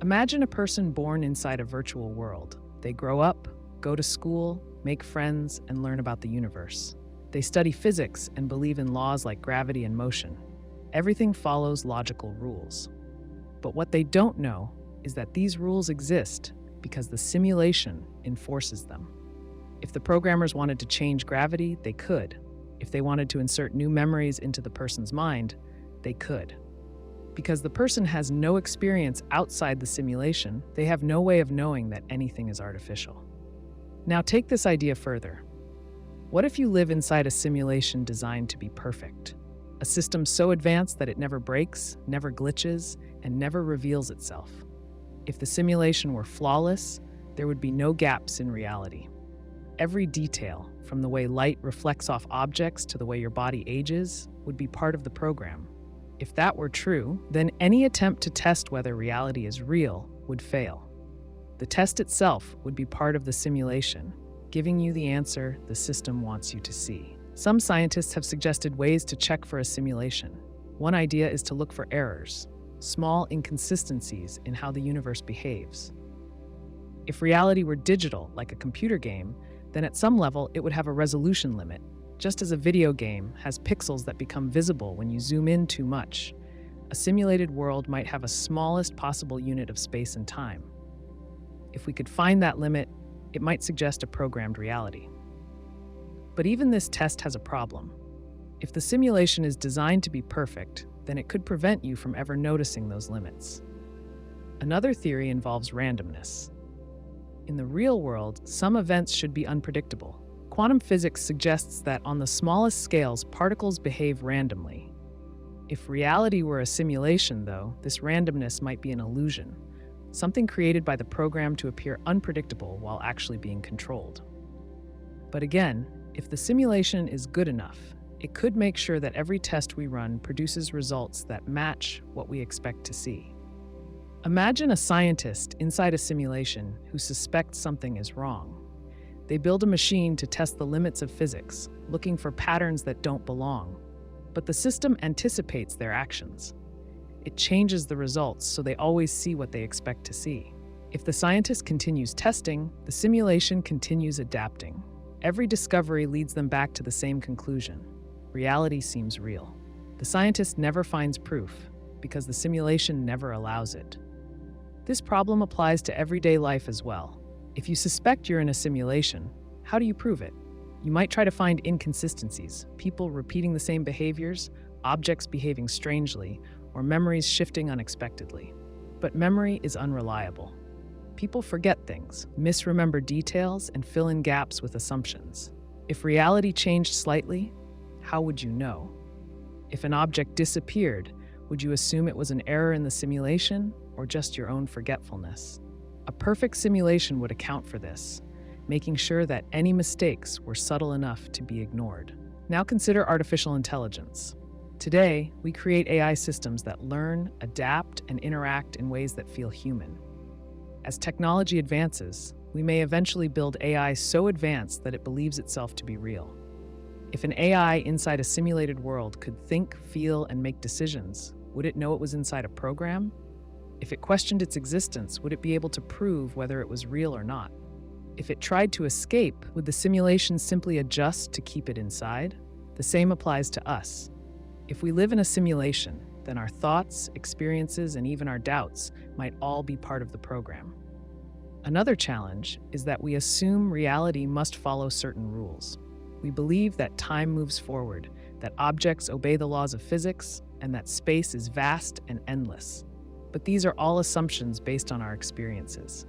Imagine a person born inside a virtual world. They grow up, go to school, make friends, and learn about the universe. They study physics and believe in laws like gravity and motion. Everything follows logical rules. But what they don't know is that these rules exist because the simulation enforces them. If the programmers wanted to change gravity, they could. If they wanted to insert new memories into the person's mind, they could. Because the person has no experience outside the simulation, they have no way of knowing that anything is artificial. Now take this idea further. What if you live inside a simulation designed to be perfect? A system so advanced that it never breaks, never glitches, and never reveals itself. If the simulation were flawless, there would be no gaps in reality. Every detail, from the way light reflects off objects to the way your body ages, would be part of the program. If that were true, then any attempt to test whether reality is real would fail. The test itself would be part of the simulation, giving you the answer the system wants you to see. Some scientists have suggested ways to check for a simulation. One idea is to look for errors, small inconsistencies in how the universe behaves. If reality were digital, like a computer game, then at some level it would have a resolution limit. Just as a video game has pixels that become visible when you zoom in too much, a simulated world might have a smallest possible unit of space and time. If we could find that limit, it might suggest a programmed reality. But even this test has a problem. If the simulation is designed to be perfect, then it could prevent you from ever noticing those limits. Another theory involves randomness. In the real world, some events should be unpredictable. Quantum physics suggests that on the smallest scales, particles behave randomly. If reality were a simulation, though, this randomness might be an illusion, something created by the program to appear unpredictable while actually being controlled. But again, if the simulation is good enough, it could make sure that every test we run produces results that match what we expect to see. Imagine a scientist inside a simulation who suspects something is wrong. They build a machine to test the limits of physics, looking for patterns that don't belong. But the system anticipates their actions. It changes the results so they always see what they expect to see. If the scientist continues testing, the simulation continues adapting. Every discovery leads them back to the same conclusion. Reality seems real. The scientist never finds proof because the simulation never allows it. This problem applies to everyday life as well. If you suspect you're in a simulation, how do you prove it? You might try to find inconsistencies, people repeating the same behaviors, objects behaving strangely, or memories shifting unexpectedly. But memory is unreliable. People forget things, misremember details, and fill in gaps with assumptions. If reality changed slightly, how would you know? If an object disappeared, would you assume it was an error in the simulation or just your own forgetfulness? A perfect simulation would account for this, making sure that any mistakes were subtle enough to be ignored. Now consider artificial intelligence. Today, we create AI systems that learn, adapt, and interact in ways that feel human. As technology advances, we may eventually build AI so advanced that it believes itself to be real. If an AI inside a simulated world could think, feel, and make decisions, would it know it was inside a program? If it questioned its existence, would it be able to prove whether it was real or not? If it tried to escape, would the simulation simply adjust to keep it inside? The same applies to us. If we live in a simulation, then our thoughts, experiences, and even our doubts might all be part of the program. Another challenge is that we assume reality must follow certain rules. We believe that time moves forward, that objects obey the laws of physics, and that space is vast and endless. But these are all assumptions based on our experiences.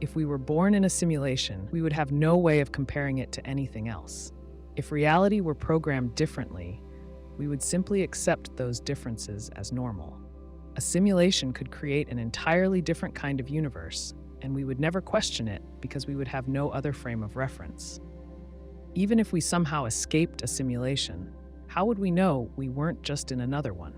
If we were born in a simulation, we would have no way of comparing it to anything else. If reality were programmed differently, we would simply accept those differences as normal. A simulation could create an entirely different kind of universe, and we would never question it because we would have no other frame of reference. Even if we somehow escaped a simulation, how would we know we weren't just in another one?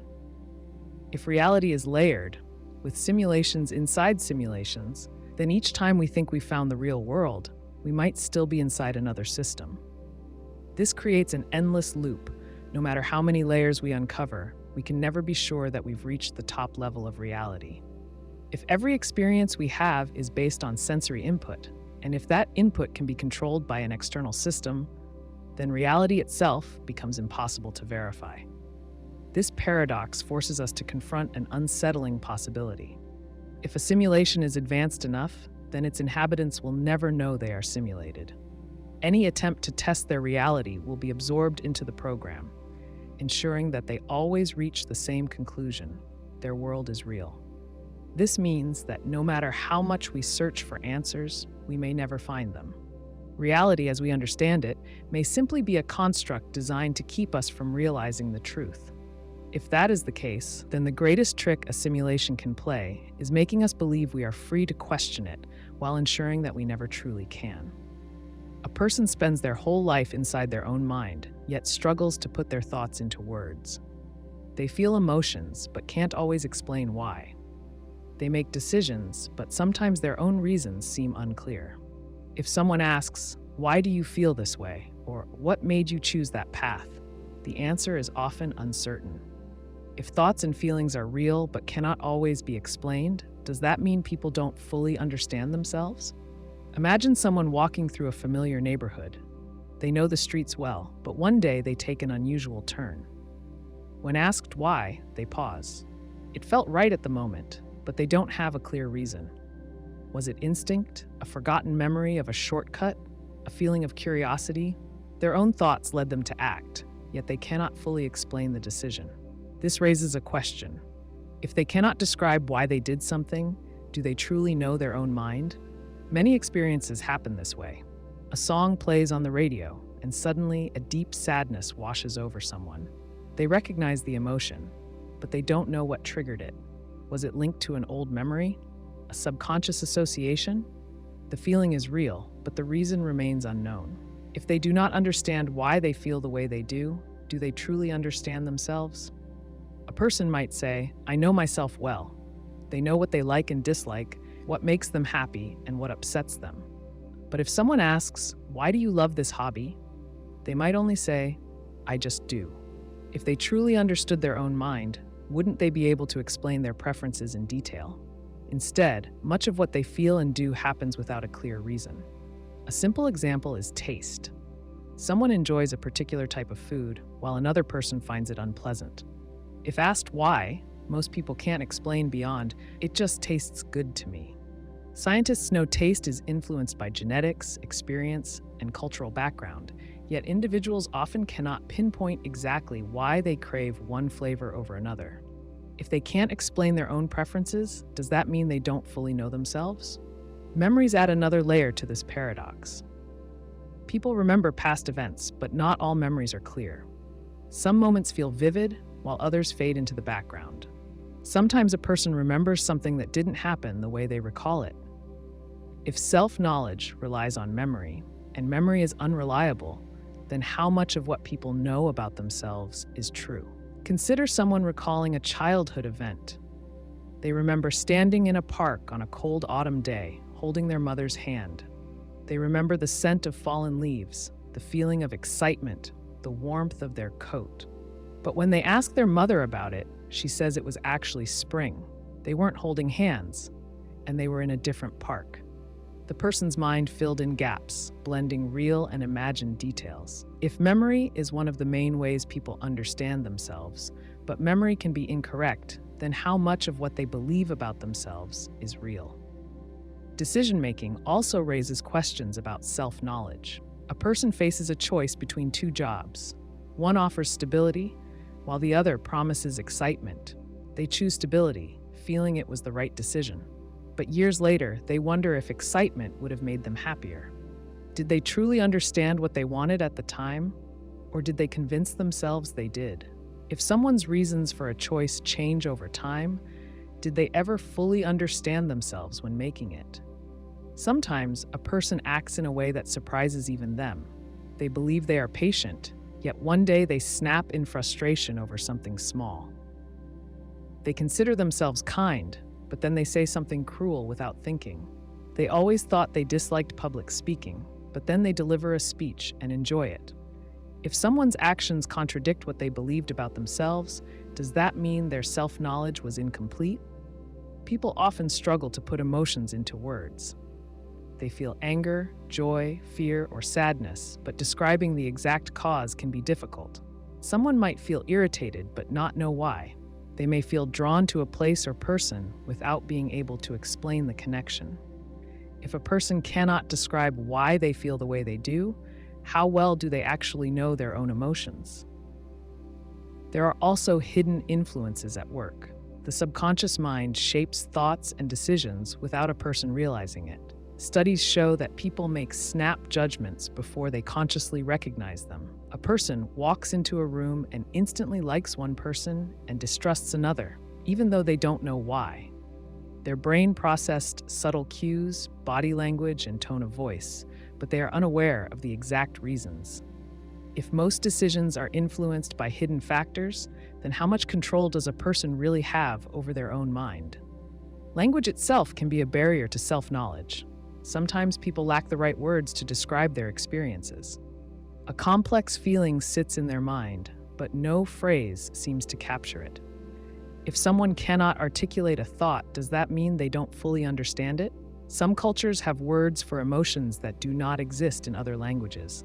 If reality is layered, with simulations inside simulations, then each time we think we found the real world, we might still be inside another system. This creates an endless loop. No matter how many layers we uncover, we can never be sure that we've reached the top level of reality. If every experience we have is based on sensory input, and if that input can be controlled by an external system, then reality itself becomes impossible to verify. This paradox forces us to confront an unsettling possibility. If a simulation is advanced enough, then its inhabitants will never know they are simulated. Any attempt to test their reality will be absorbed into the program, ensuring that they always reach the same conclusion: their world is real. This means that no matter how much we search for answers, we may never find them. Reality, as we understand it, may simply be a construct designed to keep us from realizing the truth. If that is the case, then the greatest trick a simulation can play is making us believe we are free to question it while ensuring that we never truly can. A person spends their whole life inside their own mind, yet struggles to put their thoughts into words. They feel emotions, but can't always explain why. They make decisions, but sometimes their own reasons seem unclear. If someone asks, "Why do you feel this way?" or "What made you choose that path?" the answer is often uncertain. If thoughts and feelings are real but cannot always be explained, does that mean people don't fully understand themselves? Imagine someone walking through a familiar neighborhood. They know the streets well, but one day they take an unusual turn. When asked why, they pause. It felt right at the moment, but they don't have a clear reason. Was it instinct, a forgotten memory of a shortcut, a feeling of curiosity? Their own thoughts led them to act, yet they cannot fully explain the decision. This raises a question. If they cannot describe why they did something, do they truly know their own mind? Many experiences happen this way. A song plays on the radio, and suddenly a deep sadness washes over someone. They recognize the emotion, but they don't know what triggered it. Was it linked to an old memory? A subconscious association? The feeling is real, but the reason remains unknown. If they do not understand why they feel the way they do they truly understand themselves? A person might say, "I know myself well." They know what they like and dislike, what makes them happy, and what upsets them. But if someone asks, "Why do you love this hobby?" they might only say, "I just do." If they truly understood their own mind, wouldn't they be able to explain their preferences in detail? Instead, much of what they feel and do happens without a clear reason. A simple example is taste. Someone enjoys a particular type of food, while another person finds it unpleasant. If asked why, most people can't explain beyond, "It just tastes good to me." Scientists know taste is influenced by genetics, experience, and cultural background, yet individuals often cannot pinpoint exactly why they crave one flavor over another. If they can't explain their own preferences, does that mean they don't fully know themselves? Memories add another layer to this paradox. People remember past events, but not all memories are clear. Some moments feel vivid, while others fade into the background. Sometimes a person remembers something that didn't happen the way they recall it. If self-knowledge relies on memory, and memory is unreliable, then how much of what people know about themselves is true? Consider someone recalling a childhood event. They remember standing in a park on a cold autumn day, holding their mother's hand. They remember the scent of fallen leaves, the feeling of excitement, the warmth of their coat. But when they ask their mother about it, she says it was actually spring. They weren't holding hands, and they were in a different park. The person's mind filled in gaps, blending real and imagined details. If memory is one of the main ways people understand themselves, but memory can be incorrect, then how much of what they believe about themselves is real? Decision-making also raises questions about self-knowledge. A person faces a choice between two jobs. One offers stability, while the other promises excitement. They choose stability, feeling it was the right decision. But years later, they wonder if excitement would have made them happier. Did they truly understand what they wanted at the time, or did they convince themselves they did? If someone's reasons for a choice change over time, did they ever fully understand themselves when making it? Sometimes, a person acts in a way that surprises even them. They believe they are patient, yet one day they snap in frustration over something small. They consider themselves kind, but then they say something cruel without thinking. They always thought they disliked public speaking, but then they deliver a speech and enjoy it. If someone's actions contradict what they believed about themselves, does that mean their self-knowledge was incomplete? People often struggle to put emotions into words. They feel anger, joy, fear, or sadness, but describing the exact cause can be difficult. Someone might feel irritated but not know why. They may feel drawn to a place or person without being able to explain the connection. If a person cannot describe why they feel the way they do, how well do they actually know their own emotions? There are also hidden influences at work. The subconscious mind shapes thoughts and decisions without a person realizing it. Studies show that people make snap judgments before they consciously recognize them. A person walks into a room and instantly likes one person and distrusts another, even though they don't know why. Their brain processed subtle cues, body language, and tone of voice, but they are unaware of the exact reasons. If most decisions are influenced by hidden factors, then how much control does a person really have over their own mind? Language itself can be a barrier to self-knowledge. Sometimes people lack the right words to describe their experiences. A complex feeling sits in their mind, but no phrase seems to capture it. If someone cannot articulate a thought, does that mean they don't fully understand it? Some cultures have words for emotions that do not exist in other languages.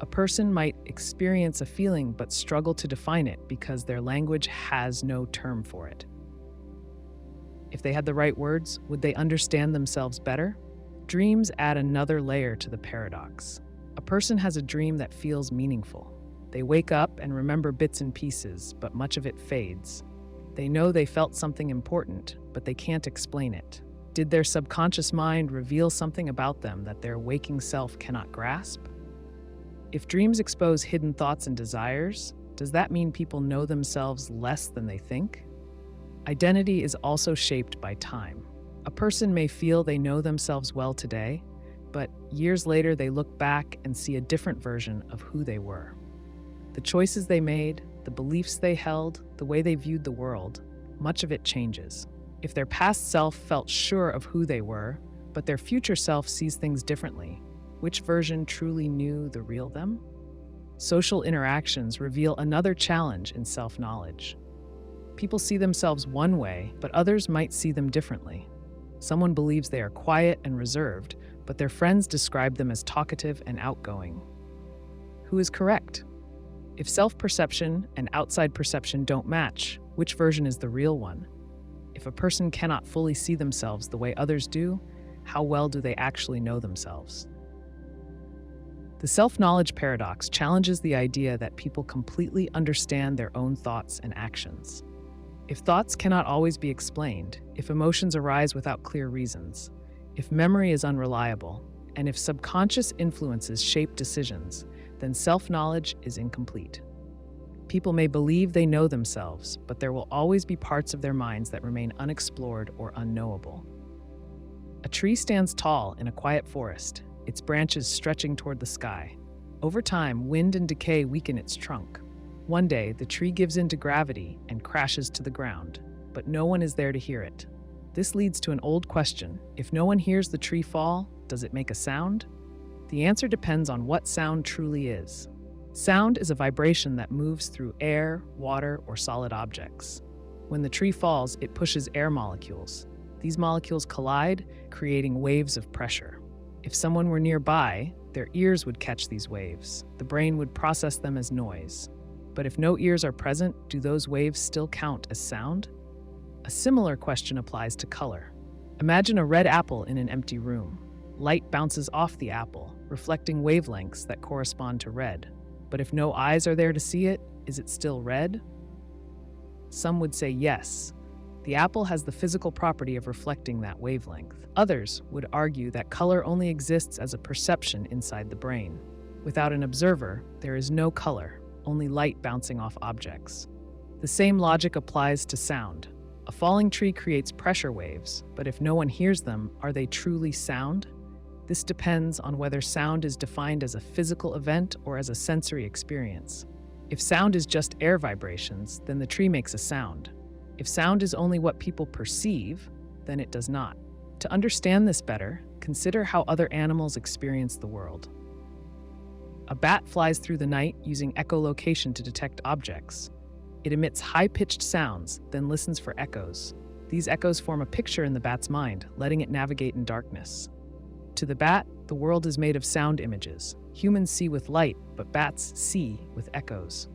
A person might experience a feeling but struggle to define it because their language has no term for it. If they had the right words, would they understand themselves better? Dreams add another layer to the paradox. A person has a dream that feels meaningful. They wake up and remember bits and pieces, but much of it fades. They know they felt something important, but they can't explain it. Did their subconscious mind reveal something about them that their waking self cannot grasp? If dreams expose hidden thoughts and desires, does that mean people know themselves less than they think? Identity is also shaped by time. A person may feel they know themselves well today, but years later they look back and see a different version of who they were. The choices they made, the beliefs they held, the way they viewed the world, much of it changes. If their past self felt sure of who they were, but their future self sees things differently, which version truly knew the real them? Social interactions reveal another challenge in self-knowledge. People see themselves one way, but others might see them differently. Someone believes they are quiet and reserved, but their friends describe them as talkative and outgoing. Who is correct? If self-perception and outside perception don't match, which version is the real one? If a person cannot fully see themselves the way others do, how well do they actually know themselves? The self-knowledge paradox challenges the idea that people completely understand their own thoughts and actions. If thoughts cannot always be explained, if emotions arise without clear reasons, if memory is unreliable, and if subconscious influences shape decisions, then self-knowledge is incomplete. People may believe they know themselves, but there will always be parts of their minds that remain unexplored or unknowable. A tree stands tall in a quiet forest, its branches stretching toward the sky. Over time, wind and decay weaken its trunk. One day, the tree gives in to gravity and crashes to the ground, but no one is there to hear it. This leads to an old question. If no one hears the tree fall, does it make a sound? The answer depends on what sound truly is. Sound is a vibration that moves through air, water, or solid objects. When the tree falls, it pushes air molecules. These molecules collide, creating waves of pressure. If someone were nearby, their ears would catch these waves. The brain would process them as noise. But if no ears are present, do those waves still count as sound? A similar question applies to color. Imagine a red apple in an empty room. Light bounces off the apple, reflecting wavelengths that correspond to red. But if no eyes are there to see it, is it still red? Some would say yes. The apple has the physical property of reflecting that wavelength. Others would argue that color only exists as a perception inside the brain. Without an observer, there is no color, only light bouncing off objects. The same logic applies to sound. A falling tree creates pressure waves, but if no one hears them, are they truly sound? This depends on whether sound is defined as a physical event or as a sensory experience. If sound is just air vibrations, then the tree makes a sound. If sound is only what people perceive, then it does not. To understand this better, consider how other animals experience the world. A bat flies through the night using echolocation to detect objects. It emits high-pitched sounds, then listens for echoes. These echoes form a picture in the bat's mind, letting it navigate in darkness. To the bat, the world is made of sound images. Humans see with light, but bats see with echoes.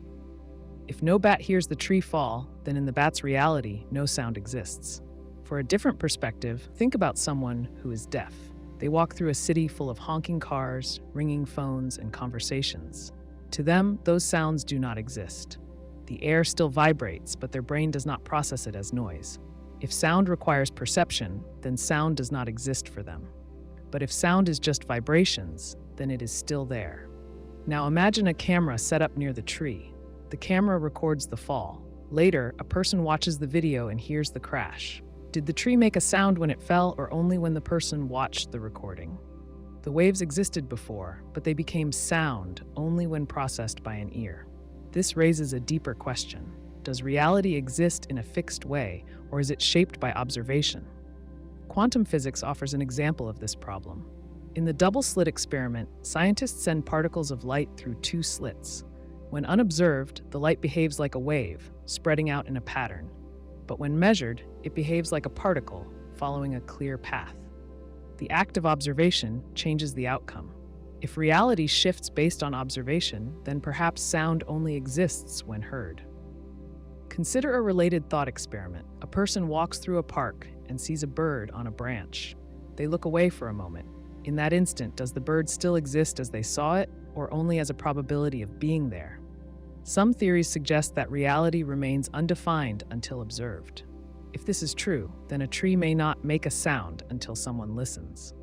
If no bat hears the tree fall, then in the bat's reality, no sound exists. For a different perspective, think about someone who is deaf. They walk through a city full of honking cars, ringing phones, and conversations. To them, those sounds do not exist. The air still vibrates, but their brain does not process it as noise. If sound requires perception, then sound does not exist for them. But if sound is just vibrations, then it is still there. Now imagine a camera set up near the tree. The camera records the fall. Later, a person watches the video and hears the crash. Did the tree make a sound when it fell, or only when the person watched the recording? The waves existed before, but they became sound only when processed by an ear. This raises a deeper question. Does reality exist in a fixed way, or is it shaped by observation? Quantum physics offers an example of this problem. In the double-slit experiment, scientists send particles of light through two slits. When unobserved, the light behaves like a wave, spreading out in a pattern. But when measured, it behaves like a particle, following a clear path. The act of observation changes the outcome. If reality shifts based on observation, then perhaps sound only exists when heard. Consider a related thought experiment. A person walks through a park and sees a bird on a branch. They look away for a moment. In that instant, does the bird still exist as they saw it, or only as a probability of being there? Some theories suggest that reality remains undefined until observed. If this is true, then a tree may not make a sound until someone listens.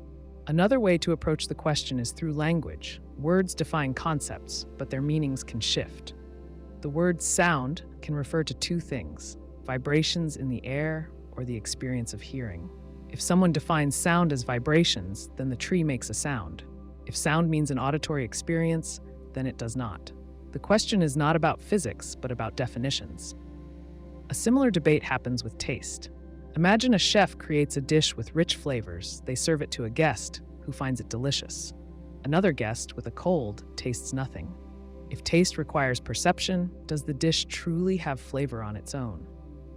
Another way to approach the question is through language. Words define concepts, but their meanings can shift. The word sound can refer to two things: vibrations in the air or the experience of hearing. If someone defines sound as vibrations, then the tree makes a sound. If sound means an auditory experience, then it does not. The question is not about physics, but about definitions. A similar debate happens with taste. Imagine a chef creates a dish with rich flavors. They serve it to a guest who finds it delicious. Another guest with a cold tastes nothing. If taste requires perception, does the dish truly have flavor on its own?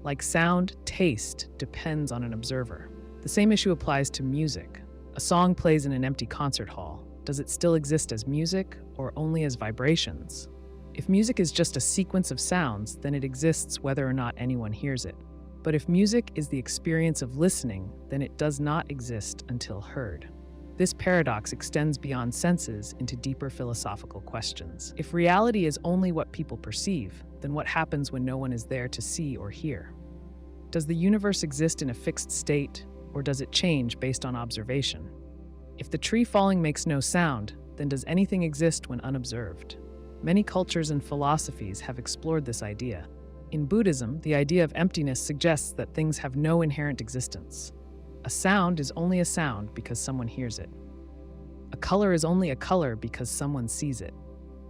Like sound, taste depends on an observer. The same issue applies to music. A song plays in an empty concert hall. Does it still exist as music or only as vibrations? If music is just a sequence of sounds, then it exists whether or not anyone hears it. But if music is the experience of listening, then it does not exist until heard. This paradox extends beyond senses into deeper philosophical questions. If reality is only what people perceive, then what happens when no one is there to see or hear? Does the universe exist in a fixed state, or does it change based on observation? If the tree falling makes no sound, then does anything exist when unobserved? Many cultures and philosophies have explored this idea. In Buddhism, the idea of emptiness suggests that things have no inherent existence. A sound is only a sound because someone hears it. A color is only a color because someone sees it.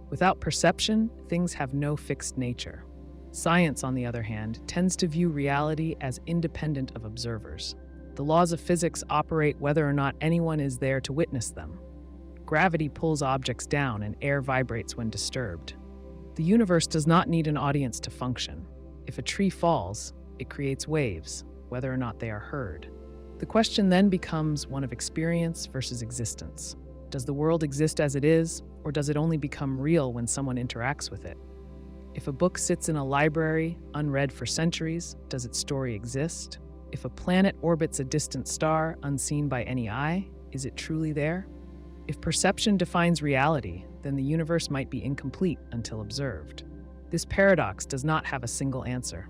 Without perception, things have no fixed nature. Science, on the other hand, tends to view reality as independent of observers. The laws of physics operate whether or not anyone is there to witness them. Gravity pulls objects down and air vibrates when disturbed. The universe does not need an audience to function. If a tree falls, it creates waves, whether or not they are heard. The question then becomes one of experience versus existence. Does the world exist as it is, or does it only become real when someone interacts with it? If a book sits in a library, unread for centuries, does its story exist? If a planet orbits a distant star, unseen by any eye, is it truly there? If perception defines reality, then the universe might be incomplete until observed. This paradox does not have a single answer.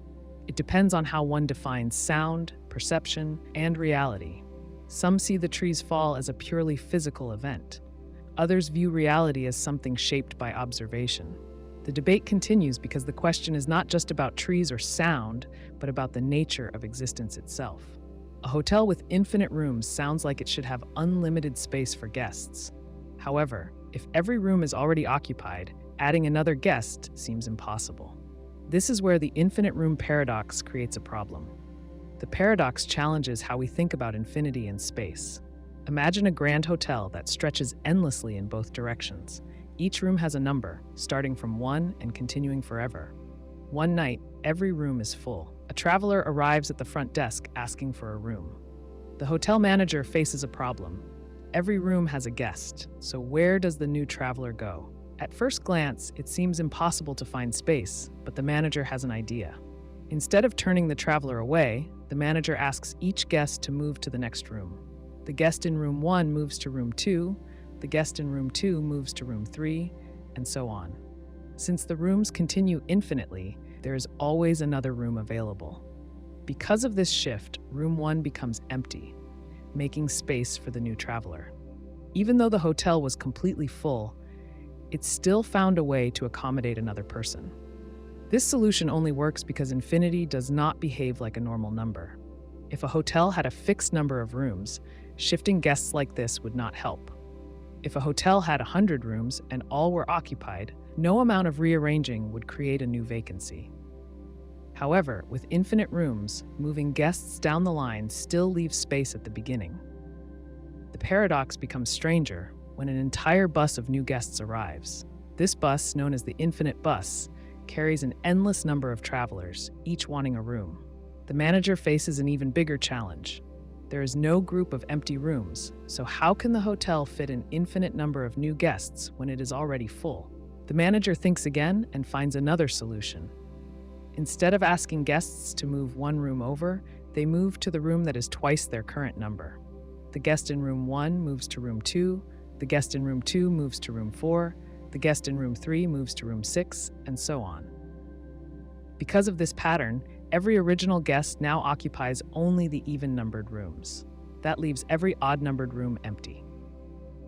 It depends on how one defines sound, perception, and reality. Some see the tree's fall as a purely physical event. Others view reality as something shaped by observation. The debate continues because the question is not just about trees or sound, but about the nature of existence itself. A hotel with infinite rooms sounds like it should have unlimited space for guests. However, if every room is already occupied, adding another guest seems impossible. This is where the infinite room paradox creates a problem. The paradox challenges how we think about infinity and space. Imagine a grand hotel that stretches endlessly in both directions. Each room has a number, starting from 1 and continuing forever. One night, every room is full. A traveler arrives at the front desk asking for a room. The hotel manager faces a problem. Every room has a guest, so where does the new traveler go? At first glance, it seems impossible to find space, but the manager has an idea. Instead of turning the traveler away, the manager asks each guest to move to the next room. The guest in room 1 moves to room 2, the guest in room 2 moves to room 3, and so on. Since the rooms continue infinitely, there is always another room available. Because of this shift, room 1 becomes empty, making space for the new traveler. Even though the hotel was completely full, it still found a way to accommodate another person. This solution only works because infinity does not behave like a normal number. If a hotel had a fixed number of rooms, shifting guests like this would not help. If a hotel had 100 rooms and all were occupied, no amount of rearranging would create a new vacancy. However, with infinite rooms, moving guests down the line still leaves space at the beginning. The paradox becomes stranger when an entire bus of new guests arrives. This bus, known as the infinite bus, carries an endless number of travelers, each wanting a room. The manager faces an even bigger challenge. There is no group of empty rooms, so how can the hotel fit an infinite number of new guests when it is already full? The manager thinks again and finds another solution. Instead of asking guests to move one room over, they move to the room that is twice their current number. The guest in room 1 moves to room 2, the guest in room 2 moves to room 4, the guest in room 3 moves to room 6, and so on. Because of this pattern, every original guest now occupies only the even-numbered rooms. That leaves every odd-numbered room empty.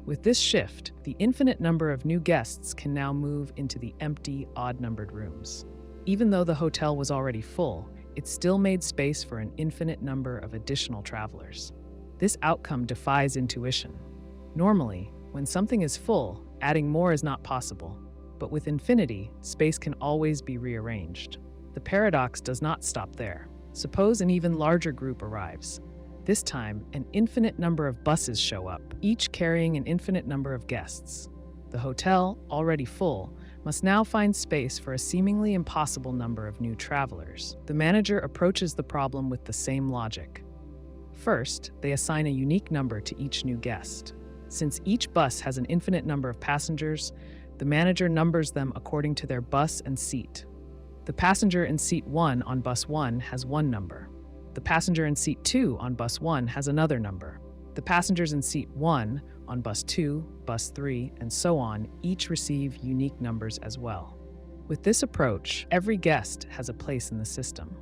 With this shift, the infinite number of new guests can now move into the empty, odd-numbered rooms. Even though the hotel was already full, it still made space for an infinite number of additional travelers. This outcome defies intuition. Normally, when something is full, adding more is not possible. But with infinity, space can always be rearranged. The paradox does not stop there. Suppose an even larger group arrives. This time, an infinite number of buses show up, each carrying an infinite number of guests. The hotel, already full, must now find space for a seemingly impossible number of new travelers. The manager approaches the problem with the same logic. First, they assign a unique number to each new guest. Since each bus has an infinite number of passengers, the manager numbers them according to their bus and seat. The passenger in seat 1 on bus 1 has one number. The passenger in seat 2 on bus 1 has another number. The passengers in seat 1 on bus 2, bus 3, and so on each receive unique numbers as well. With this approach, every guest has a place in the system.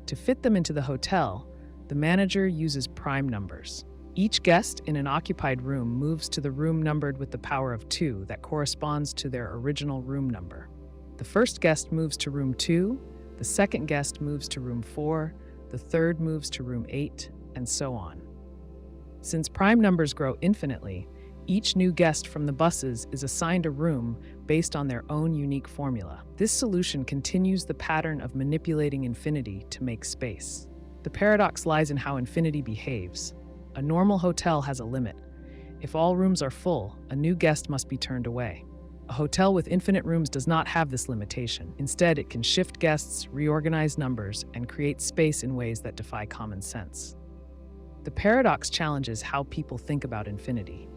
To fit them into the hotel, the manager uses prime numbers. Each guest in an occupied room moves to the room numbered with the power of 2 that corresponds to their original room number. The first guest moves to room 2, the second guest moves to room 4, the third moves to room 8, and so on. Since prime numbers grow infinitely, each new guest from the buses is assigned a room based on their own unique formula. This solution continues the pattern of manipulating infinity to make space. The paradox lies in how infinity behaves. A normal hotel has a limit. If all rooms are full, a new guest must be turned away. A hotel with infinite rooms does not have this limitation. Instead, it can shift guests, reorganize numbers, and create space in ways that defy common sense. The paradox challenges how people think about infinity.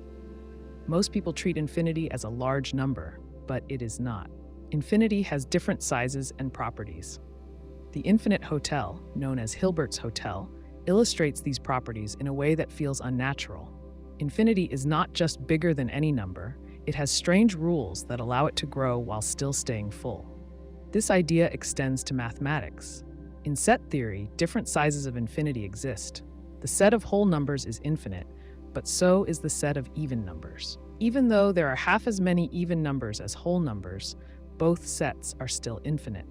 Most people treat infinity as a large number, but it is not. Infinity has different sizes and properties. The infinite hotel, known as Hilbert's Hotel, illustrates these properties in a way that feels unnatural. Infinity is not just bigger than any number, it has strange rules that allow it to grow while still staying full. This idea extends to mathematics. In set theory, different sizes of infinity exist. The set of whole numbers is infinite, but so is the set of even numbers. Even though there are half as many even numbers as whole numbers, both sets are still infinite.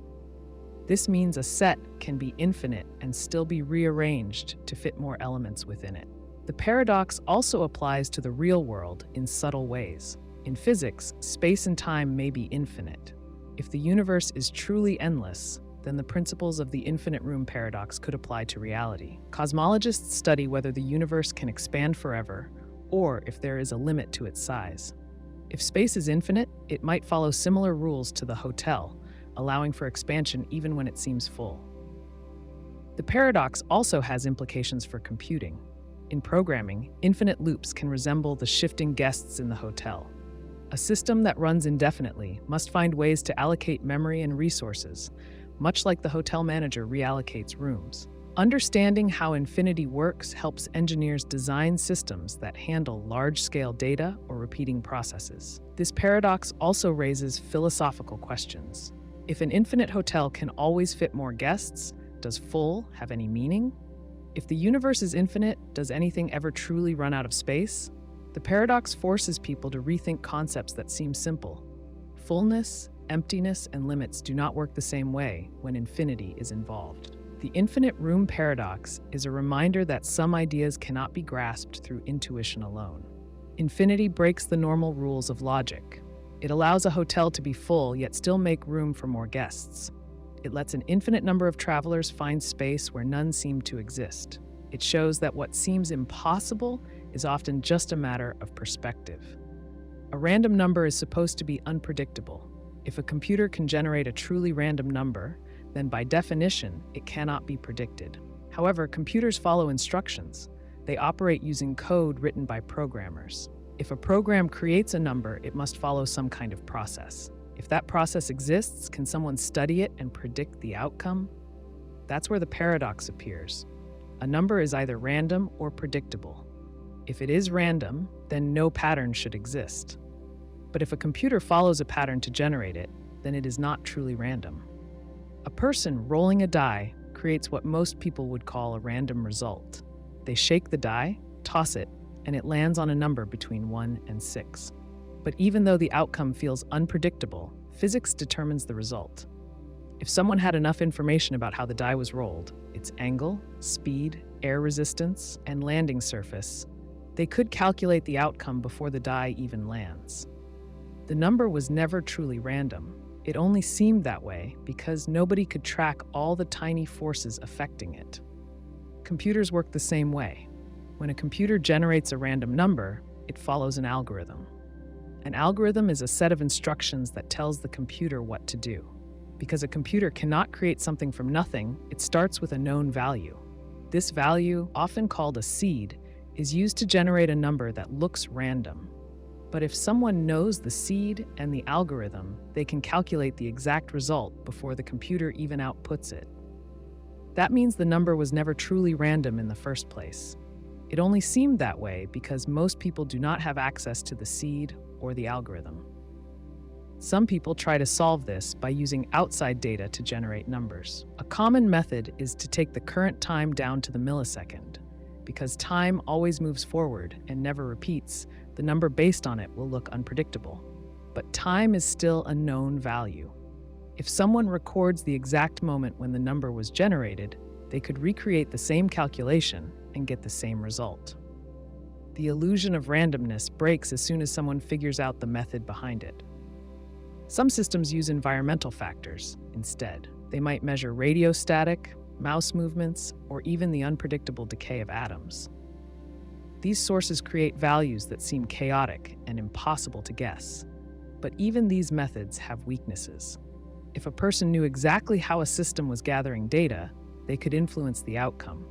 This means a set can be infinite and still be rearranged to fit more elements within it. The paradox also applies to the real world in subtle ways. In physics, space and time may be infinite. If the universe is truly endless, then the principles of the infinite room paradox could apply to reality. Cosmologists study whether the universe can expand forever, or if there is a limit to its size. If space is infinite, it might follow similar rules to the hotel, allowing for expansion even when it seems full. The paradox also has implications for computing. In programming, infinite loops can resemble the shifting guests in the hotel. A system that runs indefinitely must find ways to allocate memory and resources, much like the hotel manager reallocates rooms. Understanding how infinity works helps engineers design systems that handle large-scale data or repeating processes. This paradox also raises philosophical questions. If an infinite hotel can always fit more guests, does full have any meaning? If the universe is infinite, does anything ever truly run out of space? The paradox forces people to rethink concepts that seem simple. Fullness, emptiness, and limits do not work the same way when infinity is involved. The infinite room paradox is a reminder that some ideas cannot be grasped through intuition alone. Infinity breaks the normal rules of logic. It allows a hotel to be full yet still make room for more guests. It lets an infinite number of travelers find space where none seem to exist. It shows that what seems impossible is often just a matter of perspective. A random number is supposed to be unpredictable. If a computer can generate a truly random number, then by definition, it cannot be predicted. However, computers follow instructions. They operate using code written by programmers. If a program creates a number, it must follow some kind of process. If that process exists, can someone study it and predict the outcome? That's where the paradox appears. A number is either random or predictable. If it is random, then no pattern should exist. But if a computer follows a pattern to generate it, then it is not truly random. A person rolling a die creates what most people would call a random result. They shake the die, toss it, and it lands on a number between 1 and 6. But even though the outcome feels unpredictable, physics determines the result. If someone had enough information about how the die was rolled, its angle, speed, air resistance, and landing surface, they could calculate the outcome before the die even lands. The number was never truly random. It only seemed that way because nobody could track all the tiny forces affecting it. Computers work the same way. When a computer generates a random number, it follows an algorithm. An algorithm is a set of instructions that tells the computer what to do. Because a computer cannot create something from nothing, it starts with a known value. This value, often called a seed, is used to generate a number that looks random. But if someone knows the seed and the algorithm, they can calculate the exact result before the computer even outputs it. That means the number was never truly random in the first place. It only seemed that way because most people do not have access to the seed or the algorithm. Some people try to solve this by using outside data to generate numbers. A common method is to take the current time down to the millisecond. Because time always moves forward and never repeats, the number based on it will look unpredictable. But time is still a known value. If someone records the exact moment when the number was generated, they could recreate the same calculation and get the same result. The illusion of randomness breaks as soon as someone figures out the method behind it. Some systems use environmental factors instead. They might measure radio static, mouse movements, or even the unpredictable decay of atoms. These sources create values that seem chaotic and impossible to guess. But even these methods have weaknesses. If a person knew exactly how a system was gathering data, they could influence the outcome.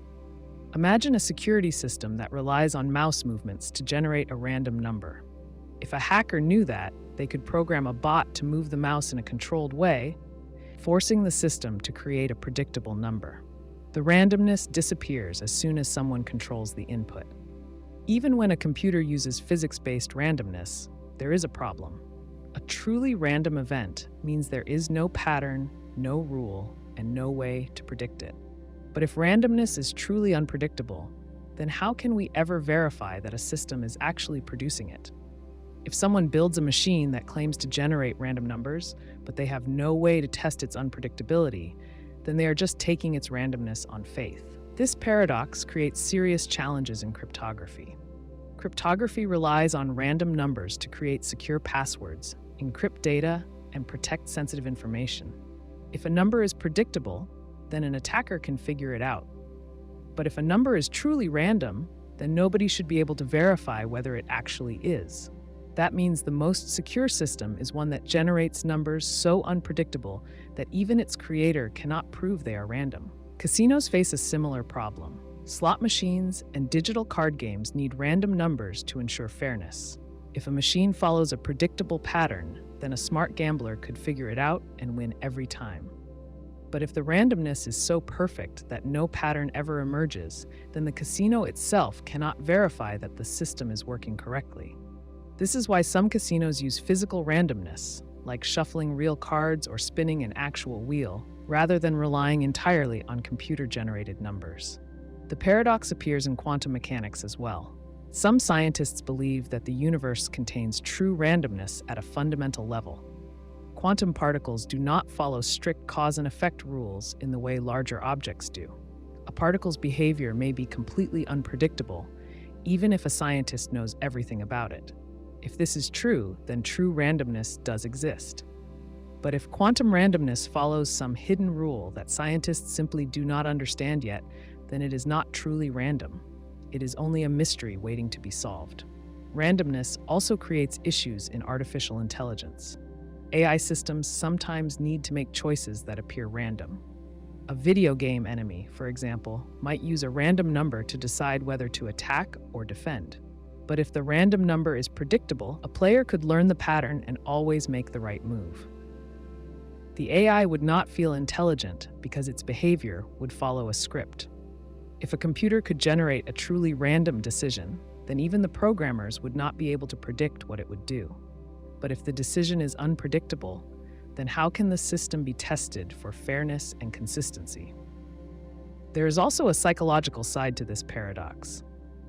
Imagine a security system that relies on mouse movements to generate a random number. If a hacker knew that, they could program a bot to move the mouse in a controlled way, forcing the system to create a predictable number. The randomness disappears as soon as someone controls the input. Even when a computer uses physics-based randomness, there is a problem. A truly random event means there is no pattern, no rule, and no way to predict it. But if randomness is truly unpredictable, then how can we ever verify that a system is actually producing it? If someone builds a machine that claims to generate random numbers, but they have no way to test its unpredictability, then they are just taking its randomness on faith. This paradox creates serious challenges in cryptography. Cryptography relies on random numbers to create secure passwords, encrypt data, and protect sensitive information. If a number is predictable, then an attacker can figure it out. But if a number is truly random, then nobody should be able to verify whether it actually is. That means the most secure system is one that generates numbers so unpredictable that even its creator cannot prove they are random. Casinos face a similar problem. Slot machines and digital card games need random numbers to ensure fairness. If a machine follows a predictable pattern, then a smart gambler could figure it out and win every time. But if the randomness is so perfect that no pattern ever emerges, then the casino itself cannot verify that the system is working correctly. This is why some casinos use physical randomness, like shuffling real cards or spinning an actual wheel, rather than relying entirely on computer-generated numbers. The paradox appears in quantum mechanics as well. Some scientists believe that the universe contains true randomness at a fundamental level. Quantum particles do not follow strict cause and effect rules in the way larger objects do. A particle's behavior may be completely unpredictable, even if a scientist knows everything about it. If this is true, then true randomness does exist. But if quantum randomness follows some hidden rule that scientists simply do not understand yet, then it is not truly random. It is only a mystery waiting to be solved. Randomness also creates issues in artificial intelligence. AI systems sometimes need to make choices that appear random. A video game enemy, for example, might use a random number to decide whether to attack or defend. But if the random number is predictable, a player could learn the pattern and always make the right move. The AI would not feel intelligent because its behavior would follow a script. If a computer could generate a truly random decision, then even the programmers would not be able to predict what it would do. But if the decision is unpredictable, then how can the system be tested for fairness and consistency? There is also a psychological side to this paradox.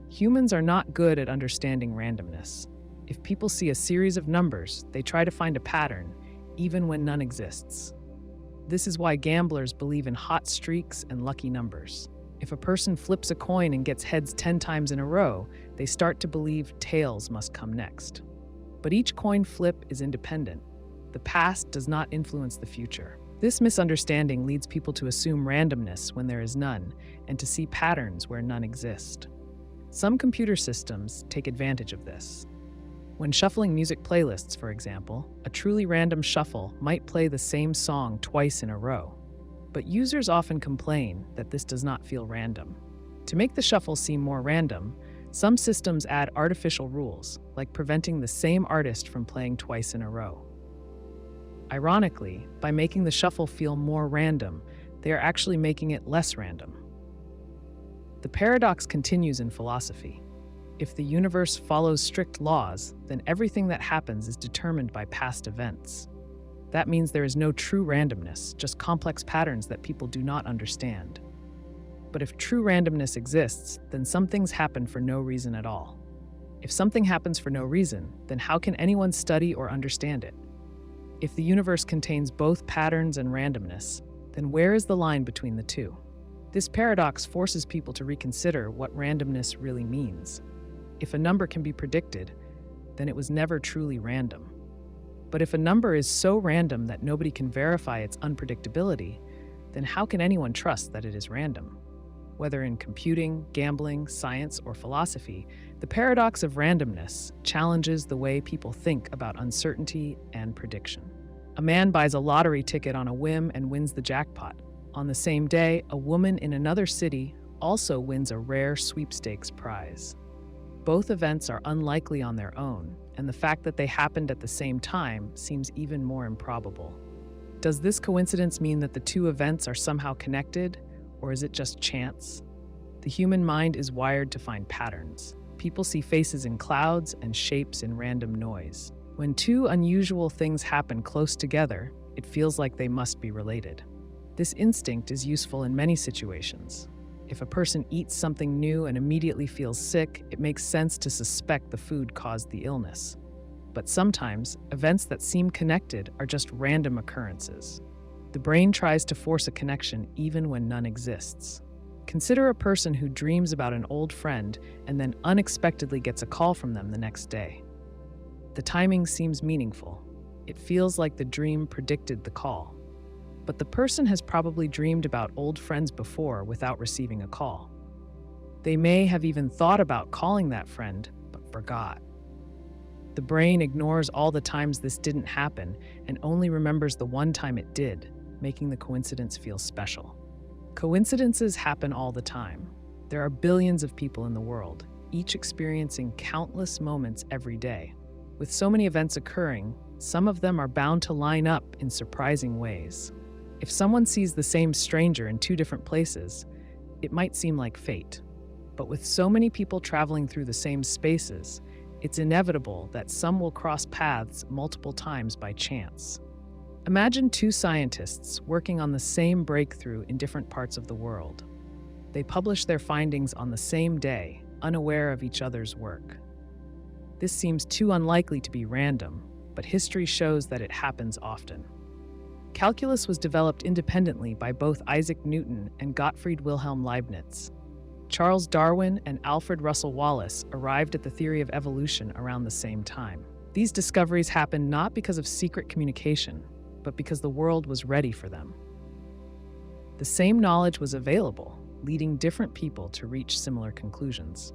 Humans are not good at understanding randomness. If people see a series of numbers, they try to find a pattern, even when none exists. This is why gamblers believe in hot streaks and lucky numbers. If a person flips a coin and gets heads 10 times in a row, they start to believe tails must come next. But each coin flip is independent. The past does not influence the future. This misunderstanding leads people to assume randomness when there is none, and to see patterns where none exist. Some computer systems take advantage of this. When shuffling music playlists, for example, a truly random shuffle might play the same song twice in a row. But users often complain that this does not feel random. To make the shuffle seem more random, some systems add artificial rules, like preventing the same artist from playing twice in a row. Ironically, by making the shuffle feel more random, they are actually making it less random. The paradox continues in philosophy. If the universe follows strict laws, then everything that happens is determined by past events. That means there is no true randomness, just complex patterns that people do not understand. But if true randomness exists, then some things happen for no reason at all. If something happens for no reason, then how can anyone study or understand it? If the universe contains both patterns and randomness, then where is the line between the two? This paradox forces people to reconsider what randomness really means. If a number can be predicted, then it was never truly random. But if a number is so random that nobody can verify its unpredictability, then how can anyone trust that it is random? Whether in computing, gambling, science, or philosophy, the paradox of randomness challenges the way people think about uncertainty and prediction. A man buys a lottery ticket on a whim and wins the jackpot. On the same day, a woman in another city also wins a rare sweepstakes prize. Both events are unlikely on their own, and the fact that they happened at the same time seems even more improbable. Does this coincidence mean that the two events are somehow connected, or is it just chance? The human mind is wired to find patterns. People see faces in clouds and shapes in random noise. When two unusual things happen close together, it feels like they must be related. This instinct is useful in many situations. If a person eats something new and immediately feels sick, it makes sense to suspect the food caused the illness. But sometimes, events that seem connected are just random occurrences. The brain tries to force a connection even when none exists. Consider a person who dreams about an old friend and then unexpectedly gets a call from them the next day. The timing seems meaningful. It feels like the dream predicted the call. But the person has probably dreamed about old friends before without receiving a call. They may have even thought about calling that friend, but forgot. The brain ignores all the times this didn't happen and only remembers the one time it did, making the coincidence feel special. Coincidences happen all the time. There are billions of people in the world, each experiencing countless moments every day. With so many events occurring, some of them are bound to line up in surprising ways. If someone sees the same stranger in two different places, it might seem like fate. But with so many people traveling through the same spaces, it's inevitable that some will cross paths multiple times by chance. Imagine two scientists working on the same breakthrough in different parts of the world. They publish their findings on the same day, unaware of each other's work. This seems too unlikely to be random, but history shows that it happens often. Calculus was developed independently by both Isaac Newton and Gottfried Wilhelm Leibniz. Charles Darwin and Alfred Russel Wallace arrived at the theory of evolution around the same time. These discoveries happened not because of secret communication, but because the world was ready for them. The same knowledge was available, leading different people to reach similar conclusions.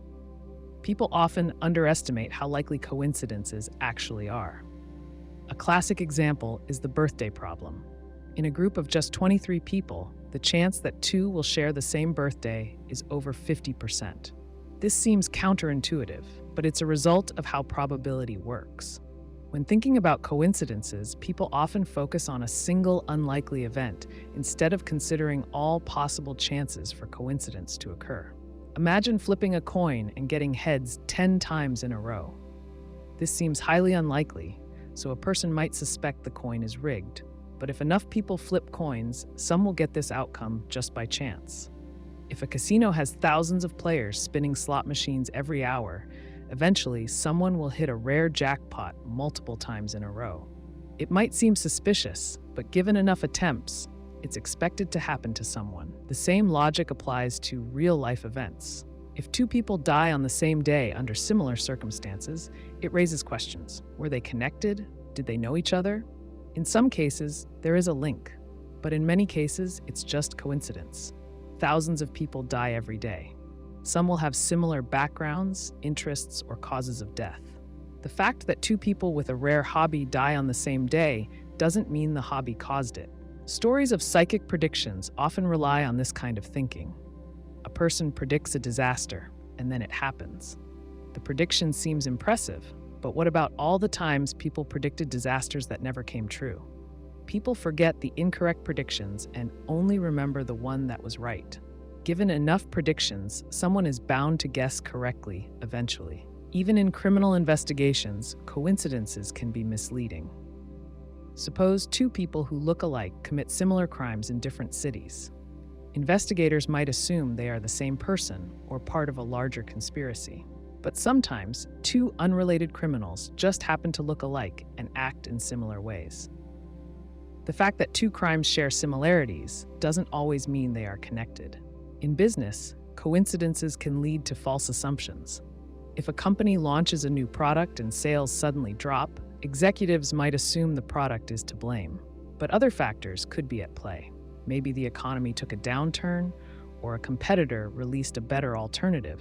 People often underestimate how likely coincidences actually are. A classic example is the birthday problem. In a group of just 23 people, the chance that two will share the same birthday is over 50%. This seems counterintuitive, but it's a result of how probability works. When thinking about coincidences, people often focus on a single unlikely event instead of considering all possible chances for coincidence to occur. Imagine flipping a coin and getting heads 10 times in a row. This seems highly unlikely, so a person might suspect the coin is rigged. But if enough people flip coins, some will get this outcome just by chance. If a casino has thousands of players spinning slot machines every hour, eventually someone will hit a rare jackpot multiple times in a row. It might seem suspicious, but given enough attempts, it's expected to happen to someone. The same logic applies to real-life events. If two people die on the same day under similar circumstances, it raises questions. Were they connected? Did they know each other? In some cases, there is a link, but in many cases, it's just coincidence. Thousands of people die every day. Some will have similar backgrounds, interests, or causes of death. The fact that two people with a rare hobby die on the same day doesn't mean the hobby caused it. Stories of psychic predictions often rely on this kind of thinking. A person predicts a disaster, and then it happens. The prediction seems impressive, but what about all the times people predicted disasters that never came true? People forget the incorrect predictions and only remember the one that was right. Given enough predictions, someone is bound to guess correctly eventually. Even in criminal investigations, coincidences can be misleading. Suppose two people who look alike commit similar crimes in different cities. Investigators might assume they are the same person or part of a larger conspiracy. But sometimes, two unrelated criminals just happen to look alike and act in similar ways. The fact that two crimes share similarities doesn't always mean they are connected. In business, coincidences can lead to false assumptions. If a company launches a new product and sales suddenly drop, executives might assume the product is to blame. But other factors could be at play. Maybe the economy took a downturn, or a competitor released a better alternative.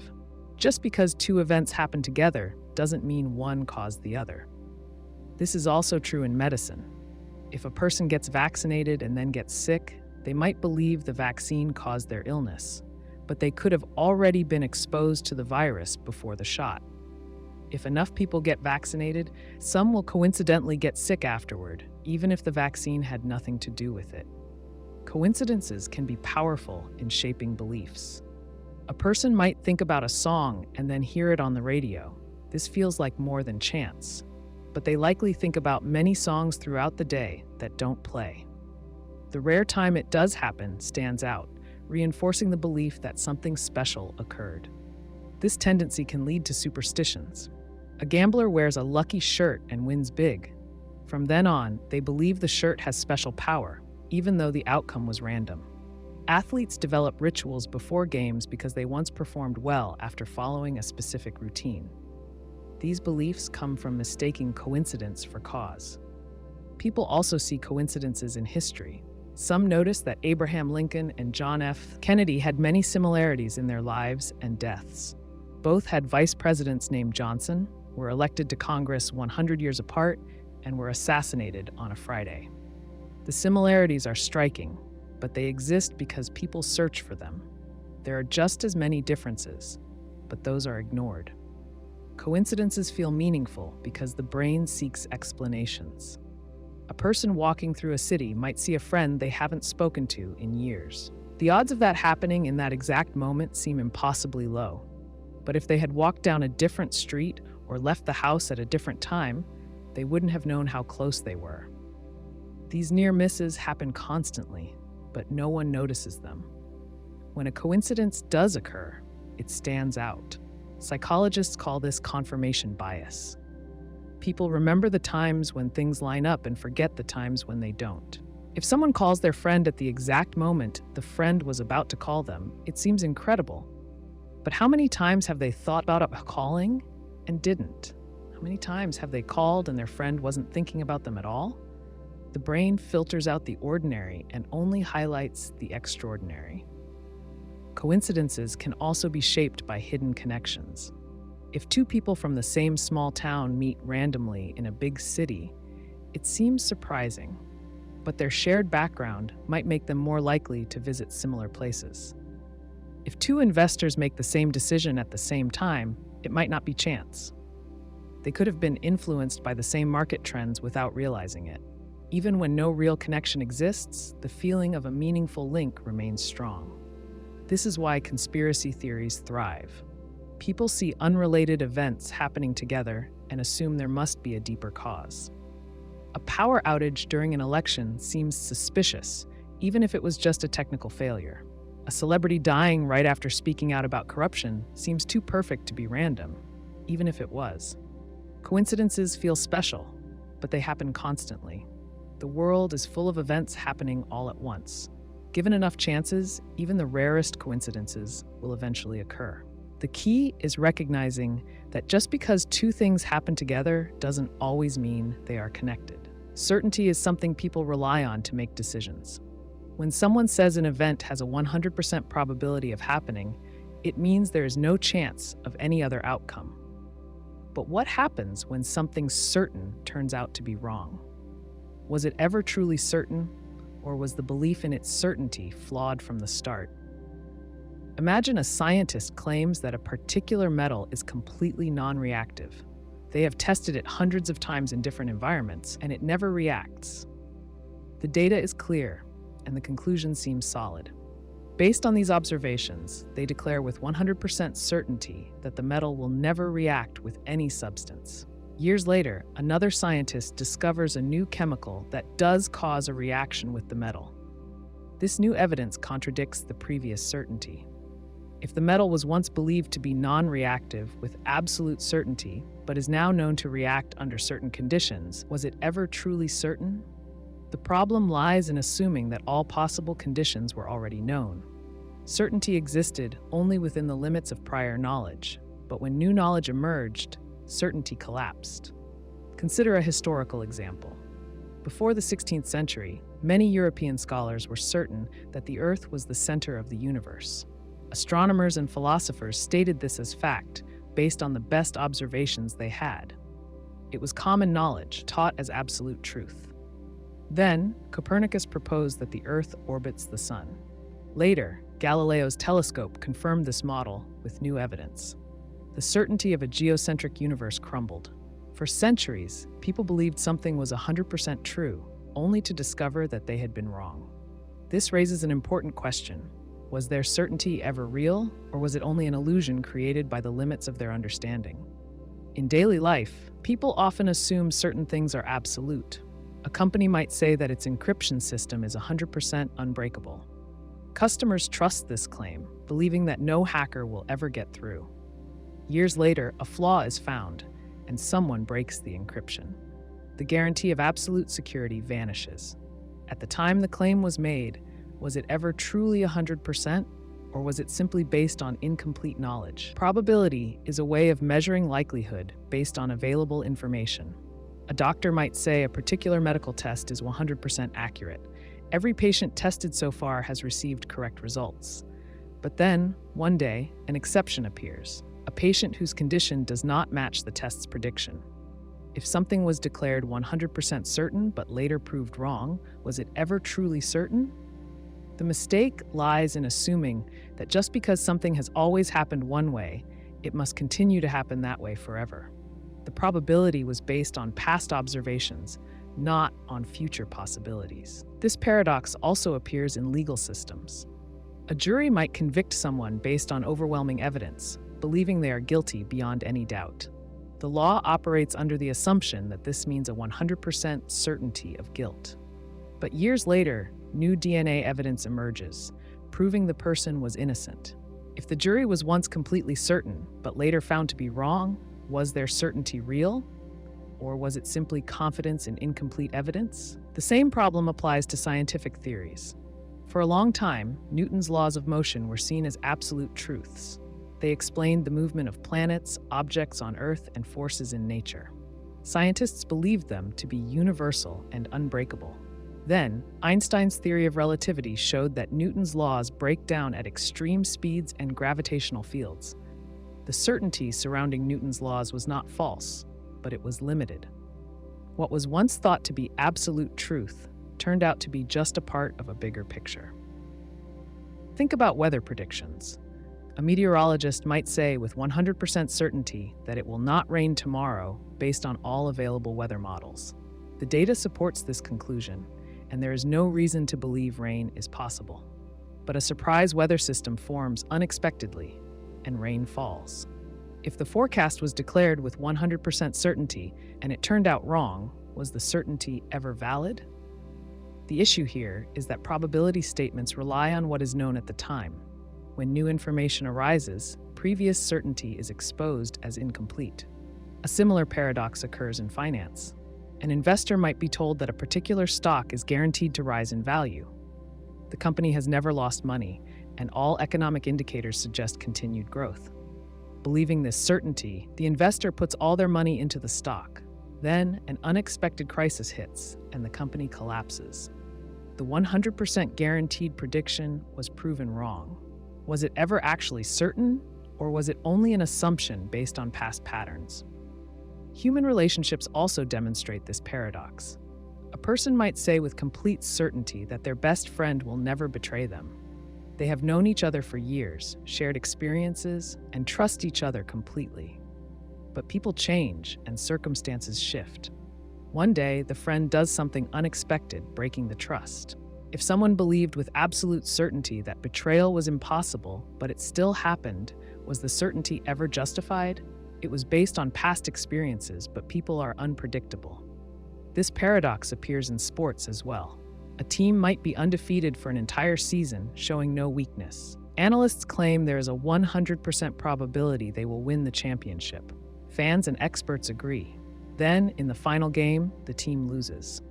Just because two events happen together doesn't mean one caused the other. This is also true in medicine. If a person gets vaccinated and then gets sick, they might believe the vaccine caused their illness, but they could have already been exposed to the virus before the shot. If enough people get vaccinated, some will coincidentally get sick afterward, even if the vaccine had nothing to do with it. Coincidences can be powerful in shaping beliefs. A person might think about a song and then hear it on the radio. This feels like more than chance, but they likely think about many songs throughout the day that don't play. The rare time it does happen stands out, reinforcing the belief that something special occurred. This tendency can lead to superstitions. A gambler wears a lucky shirt and wins big. From then on, they believe the shirt has special power, even though the outcome was random. Athletes develop rituals before games because they once performed well after following a specific routine. These beliefs come from mistaking coincidence for cause. People also see coincidences in history. Some notice that Abraham Lincoln and John F. Kennedy had many similarities in their lives and deaths. Both had vice presidents named Johnson, were elected to Congress 100 years apart, and were assassinated on a Friday. The similarities are striking, but they exist because people search for them. There are just as many differences, but those are ignored. Coincidences feel meaningful because the brain seeks explanations. A person walking through a city might see a friend they haven't spoken to in years. The odds of that happening in that exact moment seem impossibly low. But if they had walked down a different street or left the house at a different time, they wouldn't have known how close they were. These near misses happen constantly, but no one notices them. When a coincidence does occur, it stands out. Psychologists call this confirmation bias. People remember the times when things line up and forget the times when they don't. If someone calls their friend at the exact moment the friend was about to call them, it seems incredible. But how many times have they thought about calling and didn't? How many times have they called and their friend wasn't thinking about them at all? The brain filters out the ordinary and only highlights the extraordinary. Coincidences can also be shaped by hidden connections. If two people from the same small town meet randomly in a big city, it seems surprising, but their shared background might make them more likely to visit similar places. If two investors make the same decision at the same time, it might not be chance. They could have been influenced by the same market trends without realizing it. Even when no real connection exists, the feeling of a meaningful link remains strong. This is why conspiracy theories thrive. People see unrelated events happening together and assume there must be a deeper cause. A power outage during an election seems suspicious, even if it was just a technical failure. A celebrity dying right after speaking out about corruption seems too perfect to be random, even if it was. Coincidences feel special, but they happen constantly. The world is full of events happening all at once. Given enough chances, even the rarest coincidences will eventually occur. The key is recognizing that just because two things happen together doesn't always mean they are connected. Certainty is something people rely on to make decisions. When someone says an event has a 100% probability of happening, it means there is no chance of any other outcome. But what happens when something certain turns out to be wrong? Was it ever truly certain, or was the belief in its certainty flawed from the start? Imagine a scientist claims that a particular metal is completely non-reactive. They have tested it hundreds of times in different environments, and it never reacts. The data is clear, and the conclusion seems solid. Based on these observations, they declare with 100% certainty that the metal will never react with any substance. Years later, another scientist discovers a new chemical that does cause a reaction with the metal. This new evidence contradicts the previous certainty. If the metal was once believed to be non-reactive with absolute certainty, but is now known to react under certain conditions, was it ever truly certain? The problem lies in assuming that all possible conditions were already known. Certainty existed only within the limits of prior knowledge, but when new knowledge emerged, certainty collapsed. Consider a historical example. Before the 16th century, many European scholars were certain that the Earth was the center of the universe. Astronomers and philosophers stated this as fact, based on the best observations they had. It was common knowledge, taught as absolute truth. Then, Copernicus proposed that the Earth orbits the Sun. Later, Galileo's telescope confirmed this model with new evidence. The certainty of a geocentric universe crumbled. For centuries, people believed something was 100% true, only to discover that they had been wrong. This raises an important question. Was their certainty ever real, or was it only an illusion created by the limits of their understanding? In daily life, people often assume certain things are absolute. A company might say that its encryption system is 100% unbreakable. Customers trust this claim, believing that no hacker will ever get through. Years later, a flaw is found, and someone breaks the encryption. The guarantee of absolute security vanishes. At the time the claim was made, was it ever truly 100%, or was it simply based on incomplete knowledge? Probability is a way of measuring likelihood based on available information. A doctor might say a particular medical test is 100% accurate. Every patient tested so far has received correct results. But then, one day, an exception appears. A patient whose condition does not match the test's prediction. If something was declared 100% certain but later proved wrong, was it ever truly certain? The mistake lies in assuming that just because something has always happened one way, it must continue to happen that way forever. The probability was based on past observations, not on future possibilities. This paradox also appears in legal systems. A jury might convict someone based on overwhelming evidence, believing they are guilty beyond any doubt. The law operates under the assumption that this means a 100% certainty of guilt. But years later, new DNA evidence emerges, proving the person was innocent. If the jury was once completely certain, but later found to be wrong, was their certainty real? Or was it simply confidence in incomplete evidence? The same problem applies to scientific theories. For a long time, Newton's laws of motion were seen as absolute truths. They explained the movement of planets, objects on Earth, and forces in nature. Scientists believed them to be universal and unbreakable. Then, Einstein's theory of relativity showed that Newton's laws break down at extreme speeds and gravitational fields. The certainty surrounding Newton's laws was not false, but it was limited. What was once thought to be absolute truth turned out to be just a part of a bigger picture. Think about weather predictions. A meteorologist might say with 100% certainty that it will not rain tomorrow based on all available weather models. The data supports this conclusion, and there is no reason to believe rain is possible. But a surprise weather system forms unexpectedly, and rain falls. If the forecast was declared with 100% certainty and it turned out wrong, was the certainty ever valid? The issue here is that probability statements rely on what is known at the time. When new information arises, previous certainty is exposed as incomplete. A similar paradox occurs in finance. An investor might be told that a particular stock is guaranteed to rise in value. The company has never lost money, and all economic indicators suggest continued growth. Believing this certainty, the investor puts all their money into the stock. Then, an unexpected crisis hits, and the company collapses. The 100% guaranteed prediction was proven wrong. Was it ever actually certain, or was it only an assumption based on past patterns? Human relationships also demonstrate this paradox. A person might say with complete certainty that their best friend will never betray them. They have known each other for years, shared experiences, and trust each other completely. But people change and circumstances shift. One day, the friend does something unexpected, breaking the trust. If someone believed with absolute certainty that betrayal was impossible, but it still happened, was the certainty ever justified? It was based on past experiences, but people are unpredictable. This paradox appears in sports as well. A team might be undefeated for an entire season, showing no weakness. Analysts claim there is a 100% probability they will win the championship. Fans and experts agree. Then, in the final game, the team loses.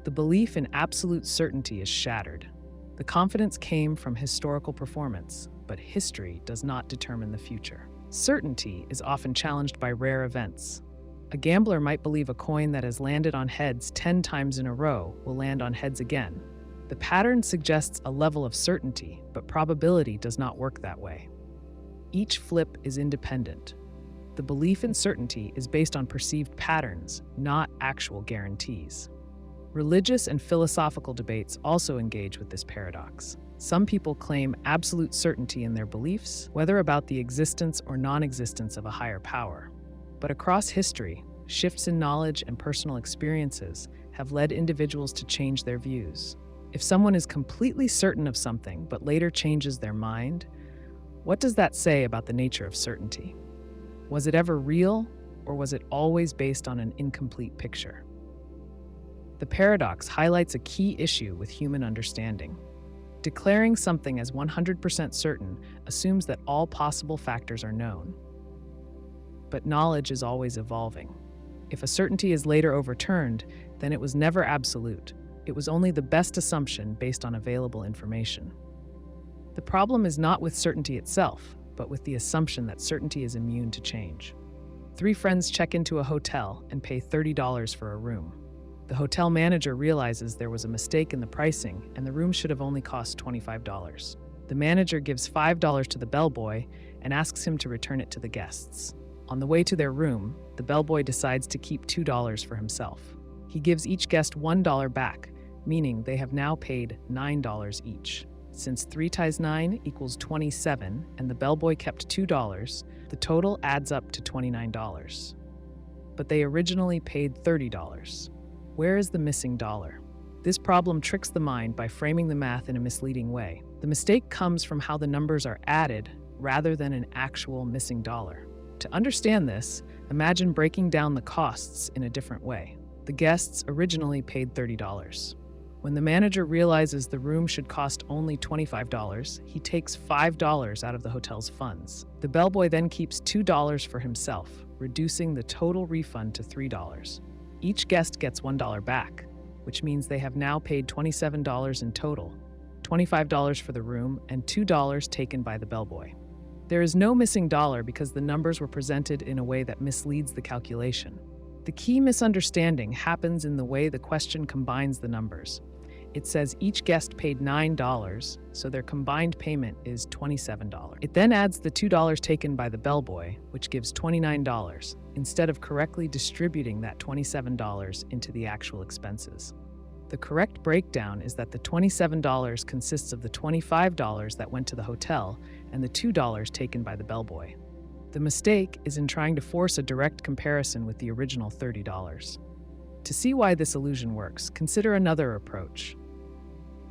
The belief in absolute certainty is shattered. The confidence came from historical performance, but history does not determine the future. Certainty is often challenged by rare events. A gambler might believe a coin that has landed on heads 10 times in a row will land on heads again. The pattern suggests a level of certainty, but probability does not work that way. Each flip is independent. The belief in certainty is based on perceived patterns, not actual guarantees. Religious and philosophical debates also engage with this paradox. Some people claim absolute certainty in their beliefs, whether about the existence or non-existence of a higher power. But across history, shifts in knowledge and personal experiences have led individuals to change their views. If someone is completely certain of something but later changes their mind, what does that say about the nature of certainty? Was it ever real, or was it always based on an incomplete picture? The paradox highlights a key issue with human understanding. Declaring something as 100% certain assumes that all possible factors are known. But knowledge is always evolving. If a certainty is later overturned, then it was never absolute. It was only the best assumption based on available information. The problem is not with certainty itself, but with the assumption that certainty is immune to change. 3 friends check into a hotel and pay $30 for a room. The hotel manager realizes there was a mistake in the pricing and the room should have only cost $25. The manager gives $5 to the bellboy and asks him to return it to the guests. On the way to their room, the bellboy decides to keep $2 for himself. He gives each guest $1 back, meaning they have now paid $9 each. Since 3 times 9 equals 27 and the bellboy kept $2, the total adds up to $29. But they originally paid $30. Where is the missing dollar? This problem tricks the mind by framing the math in a misleading way. The mistake comes from how the numbers are added rather than an actual missing dollar. To understand this, imagine breaking down the costs in a different way. The guests originally paid $30. When the manager realizes the room should cost only $25, he takes $5 out of the hotel's funds. The bellboy then keeps $2 for himself, reducing the total refund to $3. Each guest gets $1 back, which means they have now paid $27 in total, $25 for the room and $2 taken by the bellboy. There is no missing dollar because the numbers were presented in a way that misleads the calculation. The key misunderstanding happens in the way the question combines the numbers. It says each guest paid $9, so their combined payment is $27. It then adds the $2 taken by the bellboy, which gives $29, instead of correctly distributing that $27 into the actual expenses. The correct breakdown is that the $27 consists of the $25 that went to the hotel and the $2 taken by the bellboy. The mistake is in trying to force a direct comparison with the original $30. To see why this illusion works, consider another approach.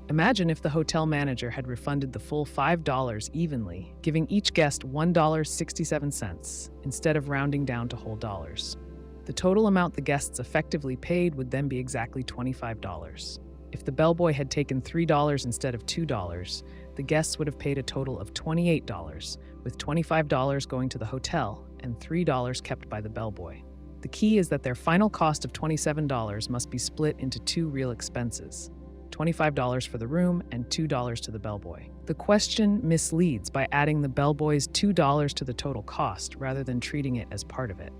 Imagine if the hotel manager had refunded the full $5 evenly, giving each guest $1.67 instead of rounding down to whole dollars. The total amount the guests effectively paid would then be exactly $25. If the bellboy had taken $3 instead of $2, the guests would have paid a total of $28, with $25 going to the hotel and $3 kept by the bellboy. The key is that their final cost of $27 must be split into two real expenses: $25 for the room and $2 to the bellboy. The question misleads by adding the bellboy's $2 to the total cost rather than treating it as part of it.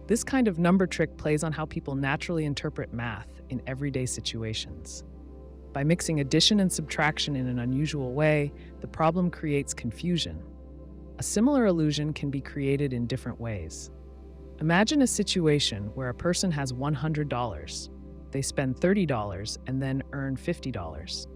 This kind of number trick plays on how people naturally interpret math in everyday situations. By mixing addition and subtraction in an unusual way, the problem creates confusion. A similar illusion can be created in different ways. Imagine a situation where a person has $100. They spend $30 and then earn $50.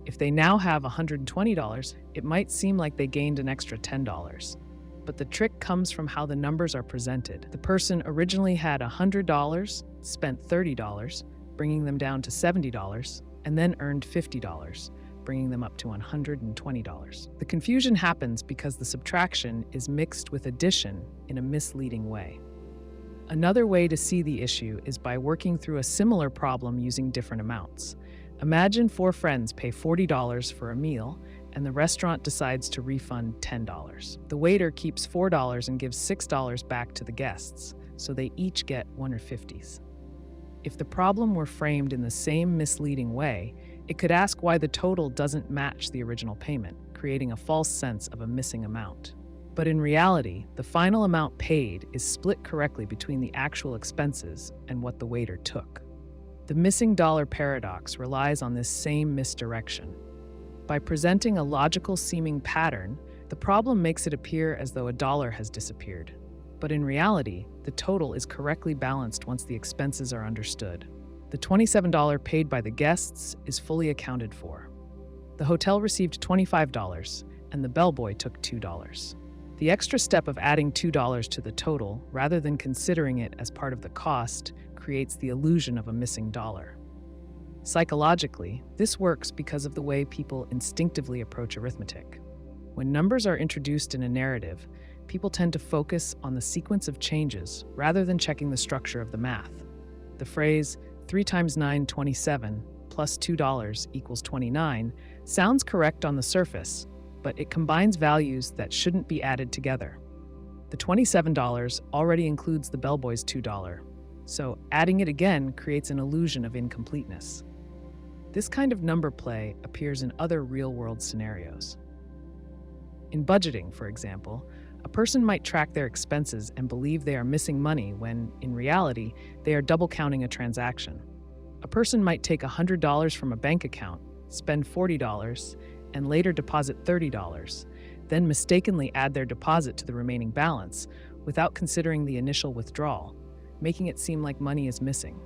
If they now have $120, it might seem like they gained an extra $10. But the trick comes from how the numbers are presented. The person originally had $100, spent $30, bringing them down to $70, and then earned $50, bringing them up to $120. The confusion happens because the subtraction is mixed with addition in a misleading way. Another way to see the issue is by working through a similar problem using different amounts. Imagine 4 friends pay $40 for a meal, and the restaurant decides to refund $10. The waiter keeps $4 and gives $6 back to the guests, so they each get $1.50. If the problem were framed in the same misleading way, it could ask why the total doesn't match the original payment, creating a false sense of a missing amount. But in reality, the final amount paid is split correctly between the actual expenses and what the waiter took. The missing dollar paradox relies on this same misdirection. By presenting a logical-seeming pattern, the problem makes it appear as though a dollar has disappeared. But in reality, the total is correctly balanced once the expenses are understood. The $27 paid by the guests is fully accounted for. The hotel received $25, and the bellboy took $2. The extra step of adding $2 to the total, rather than considering it as part of the cost, creates the illusion of a missing dollar. Psychologically, this works because of the way people instinctively approach arithmetic. When numbers are introduced in a narrative, people tend to focus on the sequence of changes rather than checking the structure of the math. The phrase 3 times 9, 27, plus $2 equals 29 sounds correct on the surface, but it combines values that shouldn't be added together. The $27 already includes the bellboy's $2, so adding it again creates an illusion of incompleteness. This kind of number play appears in other real-world scenarios. In budgeting, for example, a person might track their expenses and believe they are missing money when, in reality, they are double-counting a transaction. A person might take $100 from a bank account, spend $40, and later deposit $30, then mistakenly add their deposit to the remaining balance without considering the initial withdrawal, making it seem like money is missing.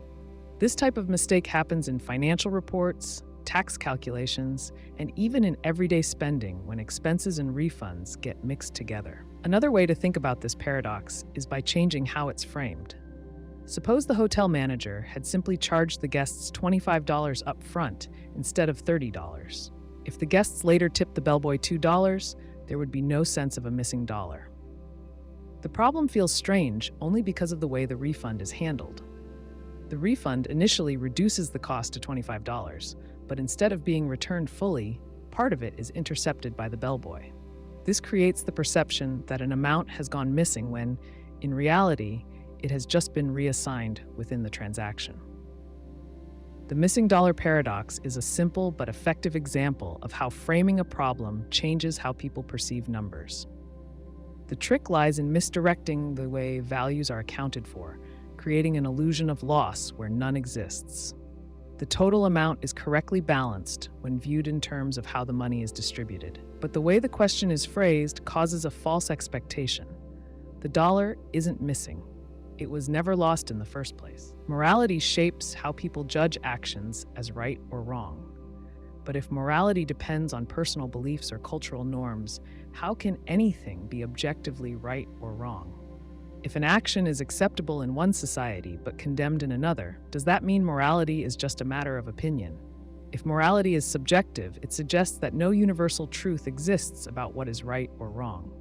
This type of mistake happens in financial reports, tax calculations, and even in everyday spending when expenses and refunds get mixed together. Another way to think about this paradox is by changing how it's framed. Suppose the hotel manager had simply charged the guests $25 up front instead of $30. If the guests later tipped the bellboy $2, there would be no sense of a missing dollar. The problem feels strange only because of the way the refund is handled. The refund initially reduces the cost to $25, but instead of being returned fully, part of it is intercepted by the bellboy. This creates the perception that an amount has gone missing when, in reality, it has just been reassigned within the transaction. The missing dollar paradox is a simple but effective example of how framing a problem changes how people perceive numbers. The trick lies in misdirecting the way values are accounted for, creating an illusion of loss where none exists. The total amount is correctly balanced when viewed in terms of how the money is distributed, but the way the question is phrased causes a false expectation. The dollar isn't missing. It was never lost in the first place. Morality shapes how people judge actions as right or wrong. But if morality depends on personal beliefs or cultural norms, how can anything be objectively right or wrong? If an action is acceptable in one society but condemned in another, does that mean morality is just a matter of opinion? If morality is subjective, it suggests that no universal truth exists about what is right or wrong.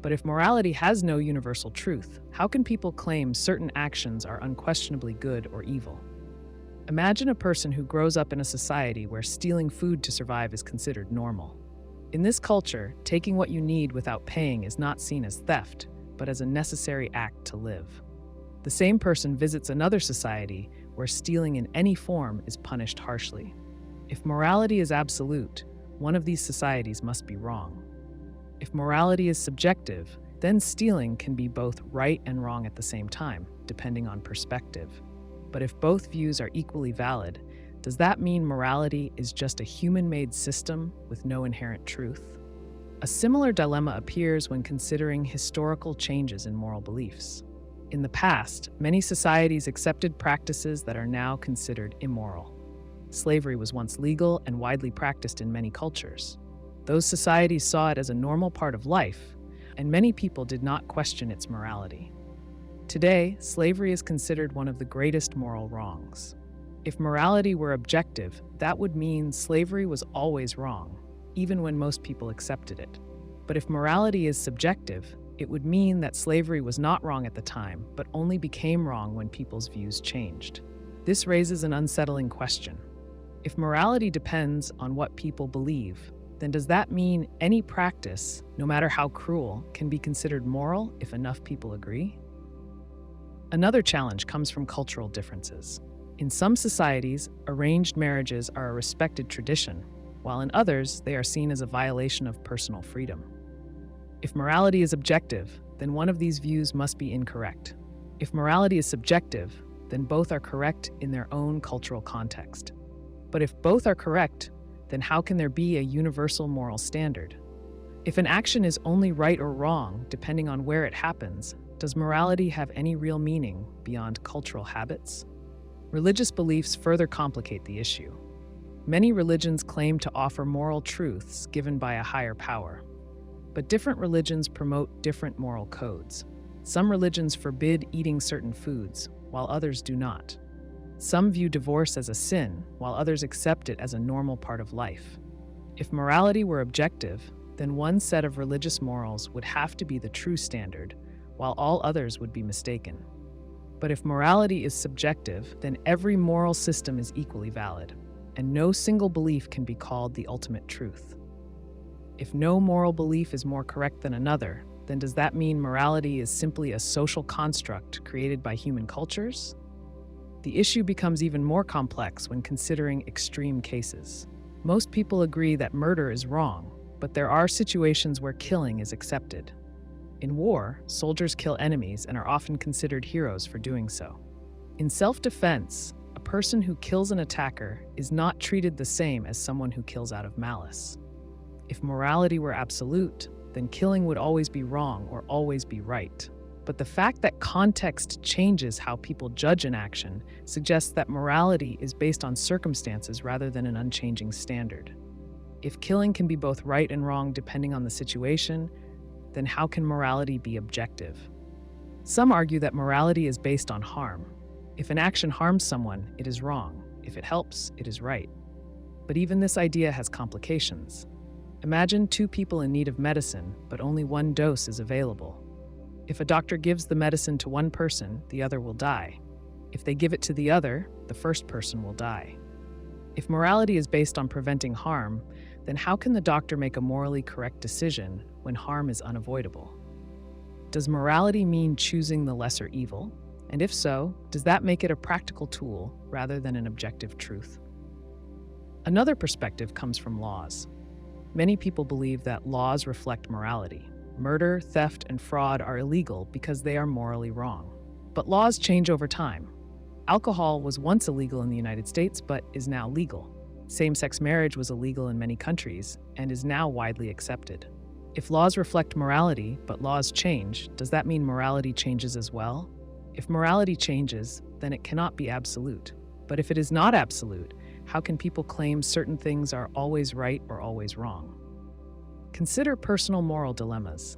But if morality has no universal truth, how can people claim certain actions are unquestionably good or evil? Imagine a person who grows up in a society where stealing food to survive is considered normal. In this culture, taking what you need without paying is not seen as theft, but as a necessary act to live. The same person visits another society where stealing in any form is punished harshly. If morality is absolute, one of these societies must be wrong. If morality is subjective, then stealing can be both right and wrong at the same time, depending on perspective. But if both views are equally valid, does that mean morality is just a human-made system with no inherent truth? A similar dilemma appears when considering historical changes in moral beliefs. In the past, many societies accepted practices that are now considered immoral. Slavery was once legal and widely practiced in many cultures. Those societies saw it as a normal part of life, and many people did not question its morality. Today, slavery is considered one of the greatest moral wrongs. If morality were objective, that would mean slavery was always wrong, even when most people accepted it. But if morality is subjective, it would mean that slavery was not wrong at the time, but only became wrong when people's views changed. This raises an unsettling question. If morality depends on what people believe, then does that mean any practice, no matter how cruel, can be considered moral if enough people agree? Another challenge comes from cultural differences. In some societies, arranged marriages are a respected tradition, while in others, they are seen as a violation of personal freedom. If morality is objective, then one of these views must be incorrect. If morality is subjective, then both are correct in their own cultural context. But if both are correct, then how can there be a universal moral standard? If an action is only right or wrong, depending on where it happens, does morality have any real meaning beyond cultural habits? Religious beliefs further complicate the issue. Many religions claim to offer moral truths given by a higher power. But different religions promote different moral codes. Some religions forbid eating certain foods, while others do not. Some view divorce as a sin, while others accept it as a normal part of life. If morality were objective, then one set of religious morals would have to be the true standard, while all others would be mistaken. But if morality is subjective, then every moral system is equally valid, and no single belief can be called the ultimate truth. If no moral belief is more correct than another, then does that mean morality is simply a social construct created by human cultures? The issue becomes even more complex when considering extreme cases. Most people agree that murder is wrong, but there are situations where killing is accepted. In war, soldiers kill enemies and are often considered heroes for doing so. In self-defense, a person who kills an attacker is not treated the same as someone who kills out of malice. If morality were absolute, then killing would always be wrong or always be right. But the fact that context changes how people judge an action suggests that morality is based on circumstances rather than an unchanging standard. If killing can be both right and wrong depending on the situation, then how can morality be objective? Some argue that morality is based on harm, If an action harms someone, it is wrong. If it helps, it is right. But even this idea has complications. Imagine two people in need of medicine, but only one dose is available. If a doctor gives the medicine to one person, the other will die. If they give it to the other, the first person will die. If morality is based on preventing harm, then how can the doctor make a morally correct decision when harm is unavoidable? Does morality mean choosing the lesser evil? And if so, does that make it a practical tool rather than an objective truth? Another perspective comes from laws. Many people believe that laws reflect morality. Murder, theft, and fraud are illegal because they are morally wrong. But laws change over time. Alcohol was once illegal in the United States, but is now legal. Same-sex marriage was illegal in many countries and is now widely accepted. If laws reflect morality, but laws change, does that mean morality changes as well? If morality changes, then it cannot be absolute. But if it is not absolute, how can people claim certain things are always right or always wrong? Consider personal moral dilemmas.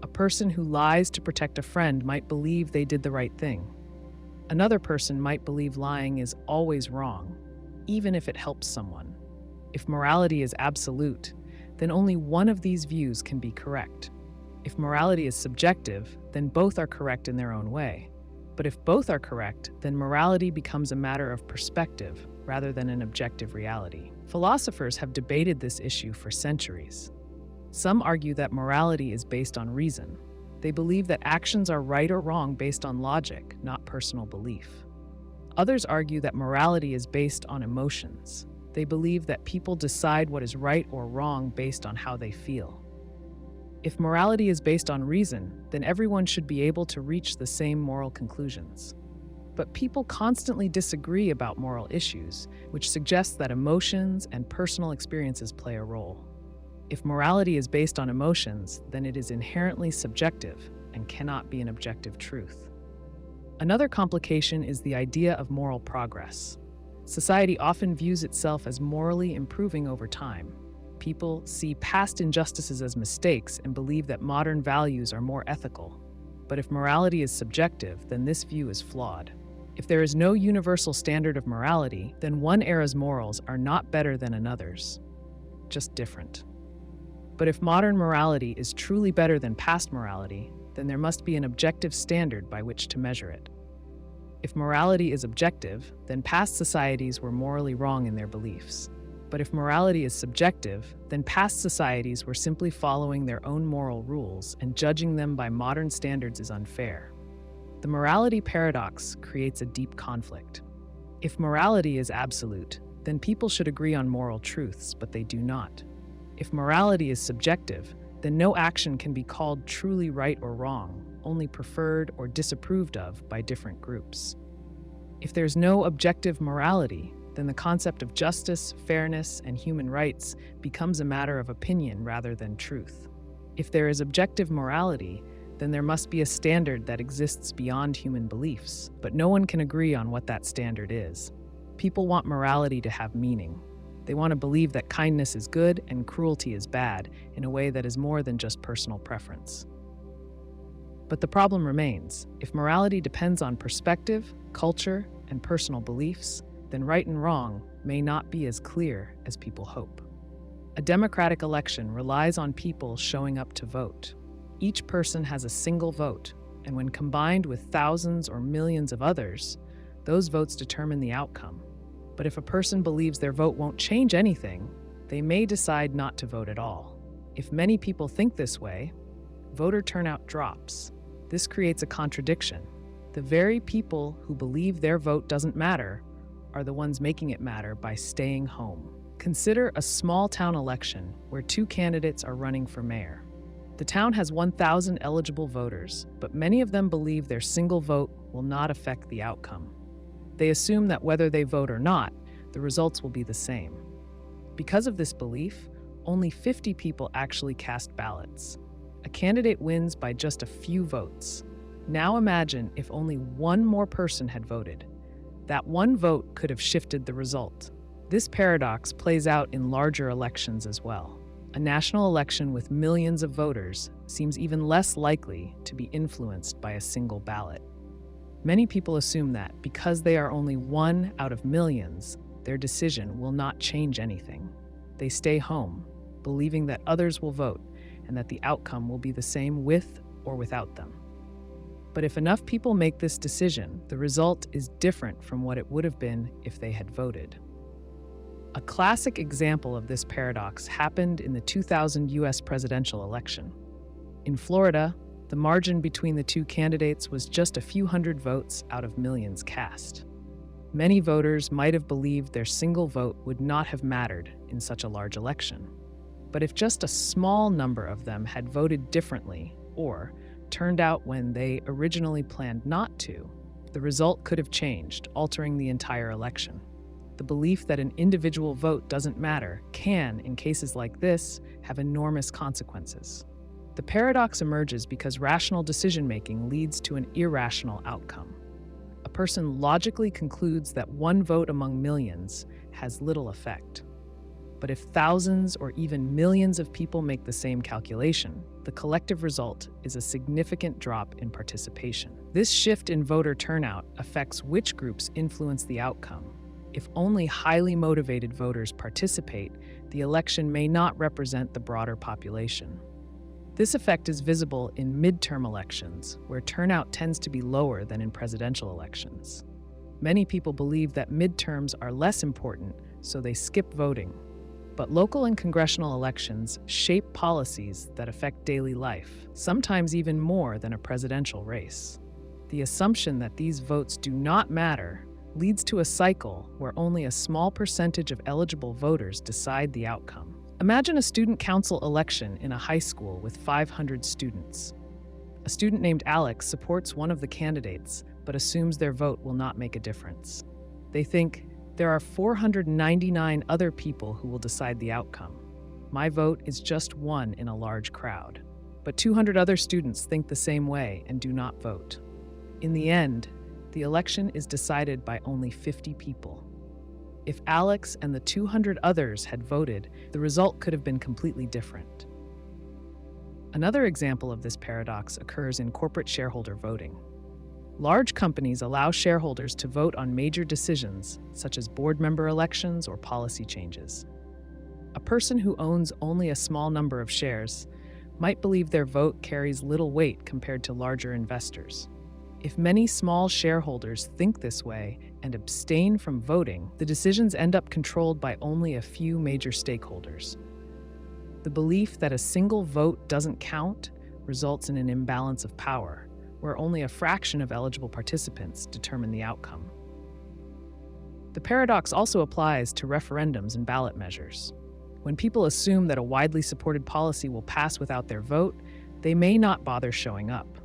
A person who lies to protect a friend might believe they did the right thing. Another person might believe lying is always wrong, even if it helps someone. If morality is absolute, then only one of these views can be correct. If morality is subjective, then both are correct in their own way. But if both are correct, then morality becomes a matter of perspective rather than an objective reality. Philosophers have debated this issue for centuries. Some argue that morality is based on reason. They believe that actions are right or wrong based on logic, not personal belief. Others argue that morality is based on emotions. They believe that people decide what is right or wrong based on how they feel. If morality is based on reason, then everyone should be able to reach the same moral conclusions. But people constantly disagree about moral issues, which suggests that emotions and personal experiences play a role. If morality is based on emotions, then it is inherently subjective and cannot be an objective truth. Another complication is the idea of moral progress. Society often views itself as morally improving over time. People see past injustices as mistakes and believe that modern values are more ethical. But if morality is subjective, then this view is flawed. If there is no universal standard of morality, then one era's morals are not better than another's, just different. But if modern morality is truly better than past morality, then there must be an objective standard by which to measure it. If morality is objective, then past societies were morally wrong in their beliefs. But if morality is subjective, then past societies were simply following their own moral rules, and judging them by modern standards is unfair. The morality paradox creates a deep conflict. If morality is absolute, then people should agree on moral truths, but they do not. If morality is subjective, then no action can be called truly right or wrong, only preferred or disapproved of by different groups. If there's no objective morality, then the concept of justice, fairness, and human rights becomes a matter of opinion rather than truth. If there is objective morality, then there must be a standard that exists beyond human beliefs, but no one can agree on what that standard is. People want morality to have meaning. They want to believe that kindness is good and cruelty is bad in a way that is more than just personal preference. But the problem remains. If morality depends on perspective, culture, and personal beliefs, then right and wrong may not be as clear as people hope. A democratic election relies on people showing up to vote. Each person has a single vote, and when combined with thousands or millions of others, those votes determine the outcome. But if a person believes their vote won't change anything, they may decide not to vote at all. If many people think this way, voter turnout drops. This creates a contradiction. The very people who believe their vote doesn't matter are the ones making it matter by staying home. Consider a small-town election where two candidates are running for mayor. The town has 1,000 eligible voters, but many of them believe their single vote will not affect the outcome. They assume that whether they vote or not, the results will be the same. Because of this belief, only 50 people actually cast ballots. A candidate wins by just a few votes. Now imagine if only one more person had voted. That one vote could have shifted the result. This paradox plays out in larger elections as well. A national election with millions of voters seems even less likely to be influenced by a single ballot. Many people assume that because they are only one out of millions, their decision will not change anything. They stay home, believing that others will vote and that the outcome will be the same with or without them. But if enough people make this decision, the result is different from what it would have been if they had voted. A classic example of this paradox happened in the 2000 US presidential election. In Florida, the margin between the two candidates was just a few hundred votes out of millions cast. Many voters might have believed their single vote would not have mattered in such a large election. But if just a small number of them had voted differently or turned out when they originally planned not to, the result could have changed, altering the entire election. The belief that an individual vote doesn't matter can, in cases like this, have enormous consequences. The paradox emerges because rational decision-making leads to an irrational outcome. A person logically concludes that one vote among millions has little effect. But if thousands or even millions of people make the same calculation, the collective result is a significant drop in participation. This shift in voter turnout affects which groups influence the outcome. If only highly motivated voters participate, the election may not represent the broader population. This effect is visible in midterm elections, where turnout tends to be lower than in presidential elections. Many people believe that midterms are less important, so they skip voting. But local and congressional elections shape policies that affect daily life, sometimes even more than a presidential race. The assumption that these votes do not matter leads to a cycle where only a small percentage of eligible voters decide the outcome. Imagine a student council election in a high school with 500 students. A student named Alex supports one of the candidates, but assumes their vote will not make a difference. They think, there are 499 other people who will decide the outcome. My vote is just one in a large crowd. But 200 other students think the same way and do not vote. In the end, the election is decided by only 50 people. If Alex and the 200 others had voted, the result could have been completely different. Another example of this paradox occurs in corporate shareholder voting. Large companies allow shareholders to vote on major decisions, such as board member elections or policy changes. A person who owns only a small number of shares might believe their vote carries little weight compared to larger investors. If many small shareholders think this way and abstain from voting, the decisions end up controlled by only a few major stakeholders. The belief that a single vote doesn't count results in an imbalance of power, where only a fraction of eligible participants determine the outcome. The paradox also applies to referendums and ballot measures. When people assume that a widely supported policy will pass without their vote, they may not bother showing up.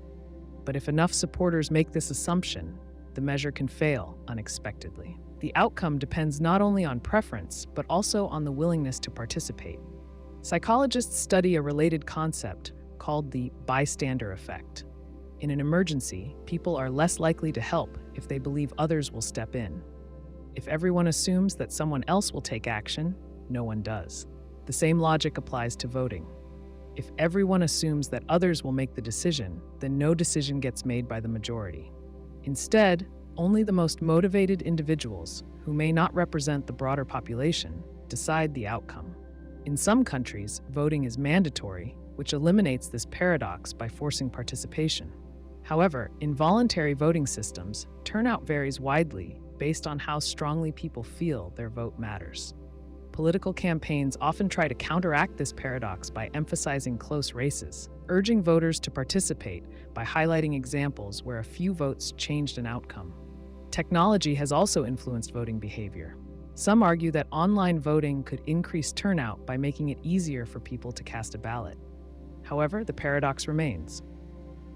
But if enough supporters make this assumption, the measure can fail unexpectedly. The outcome depends not only on preference, but also on the willingness to participate. Psychologists study a related concept called the bystander effect. In an emergency, people are less likely to help if they believe others will step in. If everyone assumes that someone else will take action, no one does. The same logic applies to voting. If everyone assumes that others will make the decision, then no decision gets made by the majority. Instead, only the most motivated individuals, who may not represent the broader population, decide the outcome. In some countries, voting is mandatory, which eliminates this paradox by forcing participation. However, in voluntary voting systems, turnout varies widely based on how strongly people feel their vote matters. Political campaigns often try to counteract this paradox by emphasizing close races, urging voters to participate by highlighting examples where a few votes changed an outcome. Technology has also influenced voting behavior. Some argue that online voting could increase turnout by making it easier for people to cast a ballot. However, the paradox remains.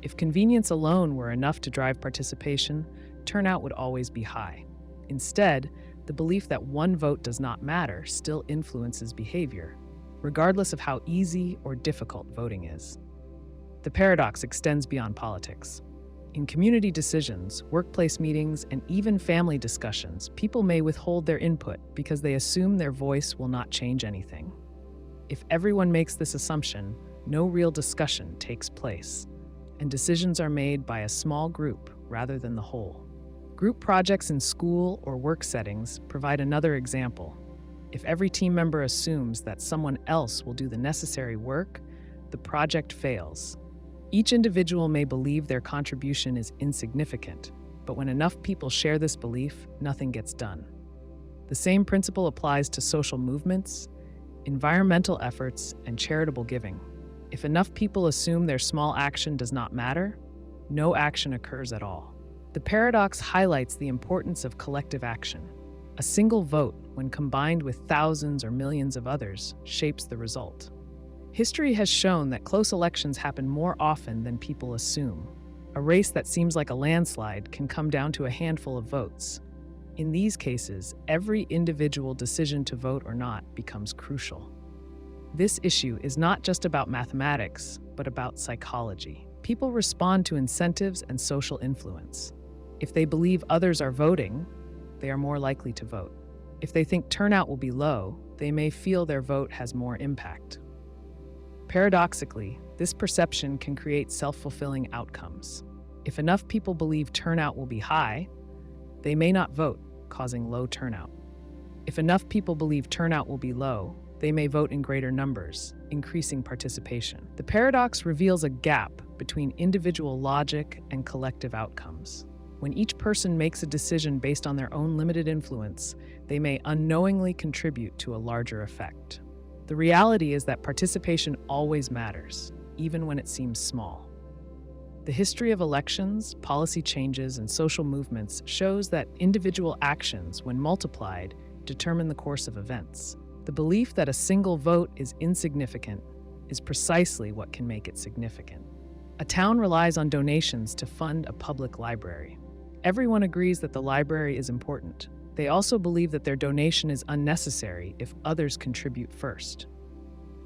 If convenience alone were enough to drive participation, turnout would always be high. Instead, the belief that one vote does not matter still influences behavior, regardless of how easy or difficult voting is. The paradox extends beyond politics. In community decisions, workplace meetings, and even family discussions, people may withhold their input because they assume their voice will not change anything. If everyone makes this assumption, no real discussion takes place, and decisions are made by a small group rather than the whole. Group projects in school or work settings provide another example. If every team member assumes that someone else will do the necessary work, the project fails. Each individual may believe their contribution is insignificant, but when enough people share this belief, nothing gets done. The same principle applies to social movements, environmental efforts, and charitable giving. If enough people assume their small action does not matter, no action occurs at all. The paradox highlights the importance of collective action. A single vote, when combined with thousands or millions of others, shapes the result. History has shown that close elections happen more often than people assume. A race that seems like a landslide can come down to a handful of votes. In these cases, every individual decision to vote or not becomes crucial. This issue is not just about mathematics, but about psychology. People respond to incentives and social influence. If they believe others are voting, they are more likely to vote. If they think turnout will be low, they may feel their vote has more impact. Paradoxically, this perception can create self-fulfilling outcomes. If enough people believe turnout will be high, they may not vote, causing low turnout. If enough people believe turnout will be low, they may vote in greater numbers, increasing participation. The paradox reveals a gap between individual logic and collective outcomes. When each person makes a decision based on their own limited influence, they may unknowingly contribute to a larger effect. The reality is that participation always matters, even when it seems small. The history of elections, policy changes, and social movements shows that individual actions, when multiplied, determine the course of events. The belief that a single vote is insignificant is precisely what can make it significant. A town relies on donations to fund a public library. Everyone agrees that the library is important. They also believe that their donation is unnecessary if others contribute first.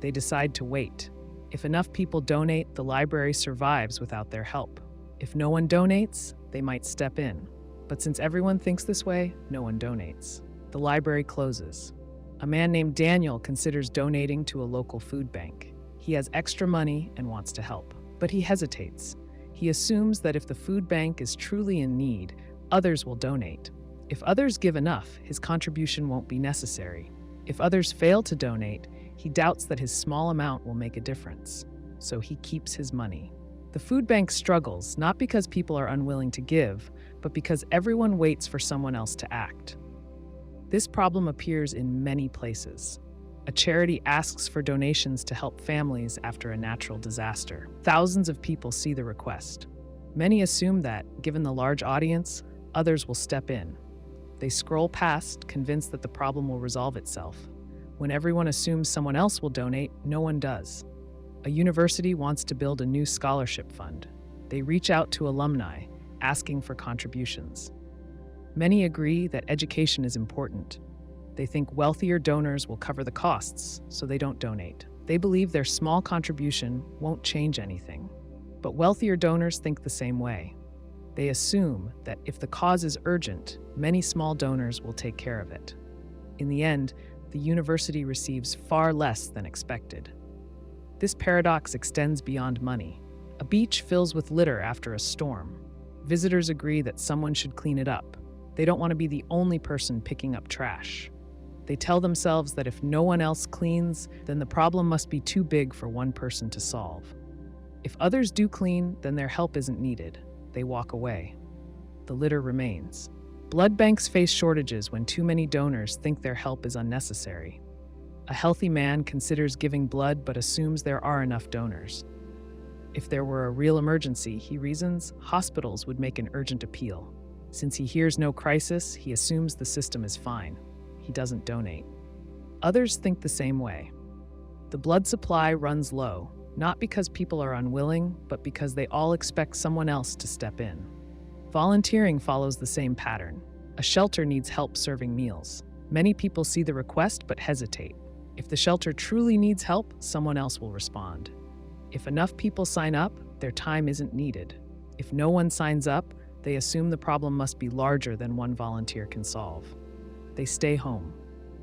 They decide to wait. If enough people donate, the library survives without their help. If no one donates, they might step in. But since everyone thinks this way, no one donates. The library closes. A man named Daniel considers donating to a local food bank. He has extra money and wants to help, but he hesitates. He assumes that if the food bank is truly in need, others will donate. If others give enough, his contribution won't be necessary. If others fail to donate, he doubts that his small amount will make a difference, so he keeps his money. The food bank struggles, not because people are unwilling to give, but because everyone waits for someone else to act. This problem appears in many places. A charity asks for donations to help families after a natural disaster. Thousands of people see the request. Many assume that, given the large audience, others will step in. They scroll past, convinced that the problem will resolve itself. When everyone assumes someone else will donate, no one does. A university wants to build a new scholarship fund. They reach out to alumni, asking for contributions. Many agree that education is important. They think wealthier donors will cover the costs, so they don't donate. They believe their small contribution won't change anything. But wealthier donors think the same way. They assume that if the cause is urgent, many small donors will take care of it. In the end, the university receives far less than expected. This paradox extends beyond money. A beach fills with litter after a storm. Visitors agree that someone should clean it up. They don't want to be the only person picking up trash. They tell themselves that if no one else cleans, then the problem must be too big for one person to solve. If others do clean, then their help isn't needed. They walk away. The litter remains. Blood banks face shortages when too many donors think their help is unnecessary. A healthy man considers giving blood but assumes there are enough donors. If there were a real emergency, he reasons, hospitals would make an urgent appeal. Since he hears no crisis, he assumes the system is fine. He doesn't donate. Others think the same way. The blood supply runs low, not because people are unwilling, but because they all expect someone else to step in. Volunteering follows the same pattern. A shelter needs help serving meals. Many people see the request but hesitate. If the shelter truly needs help, someone else will respond. If enough people sign up, their time isn't needed. If no one signs up, they assume the problem must be larger than one volunteer can solve. They stay home.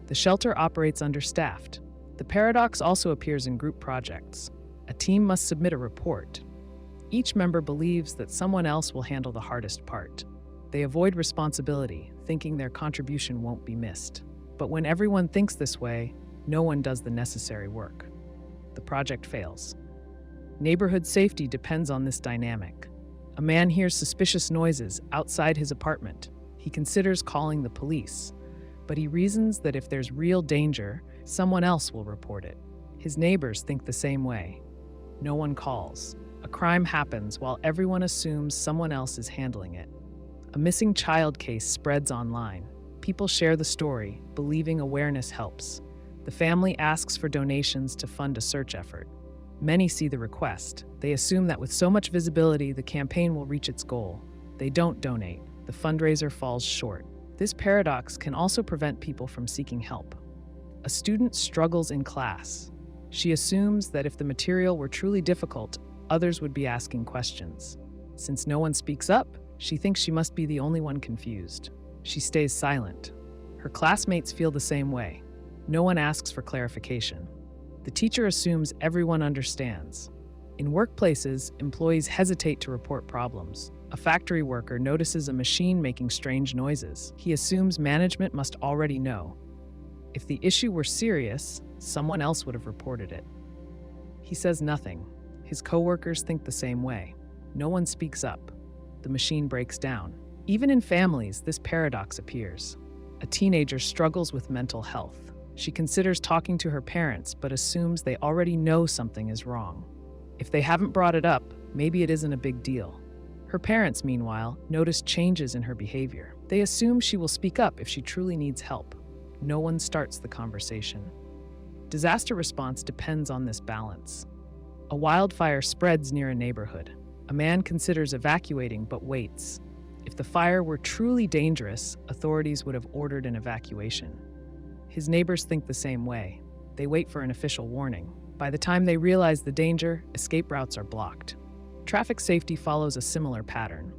The shelter operates understaffed. The paradox also appears in group projects. A team must submit a report. Each member believes that someone else will handle the hardest part. They avoid responsibility, thinking their contribution won't be missed. But when everyone thinks this way, no one does the necessary work. The project fails. Neighborhood safety depends on this dynamic. A man hears suspicious noises outside his apartment. He considers calling the police, but he reasons that if there's real danger, someone else will report it. His neighbors think the same way. No one calls. A crime happens while everyone assumes someone else is handling it. A missing child case spreads online. People share the story, believing awareness helps. The family asks for donations to fund a search effort. Many see the request. They assume that with so much visibility, the campaign will reach its goal. They don't donate. The fundraiser falls short. This paradox can also prevent people from seeking help. A student struggles in class. She assumes that if the material were truly difficult, others would be asking questions. Since no one speaks up, she thinks she must be the only one confused. She stays silent. Her classmates feel the same way. No one asks for clarification. The teacher assumes everyone understands. In workplaces, employees hesitate to report problems. A factory worker notices a machine making strange noises. He assumes management must already know. If the issue were serious, someone else would have reported it. He says nothing. His coworkers think the same way. No one speaks up. The machine breaks down. Even in families, this paradox appears. A teenager struggles with mental health. She considers talking to her parents, but assumes they already know something is wrong. If they haven't brought it up, maybe it isn't a big deal. Her parents, meanwhile, notice changes in her behavior. They assume she will speak up if she truly needs help. No one starts the conversation. Disaster response depends on this balance. A wildfire spreads near a neighborhood. A man considers evacuating but waits. If the fire were truly dangerous, authorities would have ordered an evacuation. His neighbors think the same way. They wait for an official warning. By the time they realize the danger, escape routes are blocked. Traffic safety follows a similar pattern.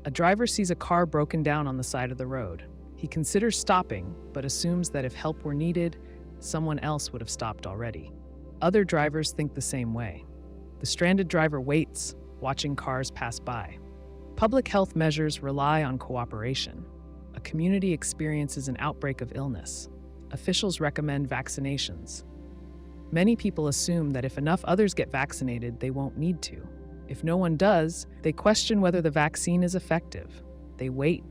A driver sees a car broken down on the side of the road. He considers stopping, but assumes that if help were needed, someone else would have stopped already. Other drivers think the same way. The stranded driver waits, watching cars pass by. Public health measures rely on cooperation. A community experiences an outbreak of illness. Officials recommend vaccinations. Many people assume that if enough others get vaccinated, they won't need to. If no one does, they question whether the vaccine is effective. They wait.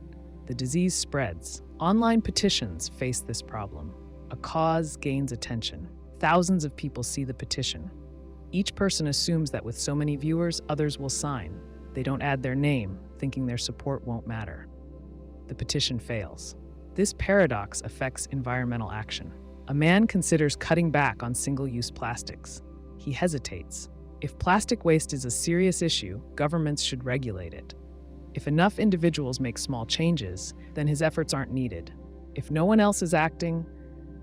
The disease spreads. Online petitions face this problem. A cause gains attention. Thousands of people see the petition. Each person assumes that with so many viewers, others will sign. They don't add their name, thinking their support won't matter. The petition fails. This paradox affects environmental action. A man considers cutting back on single-use plastics. He hesitates. If plastic waste is a serious issue, governments should regulate it. If enough individuals make small changes, then his efforts aren't needed. If no one else is acting,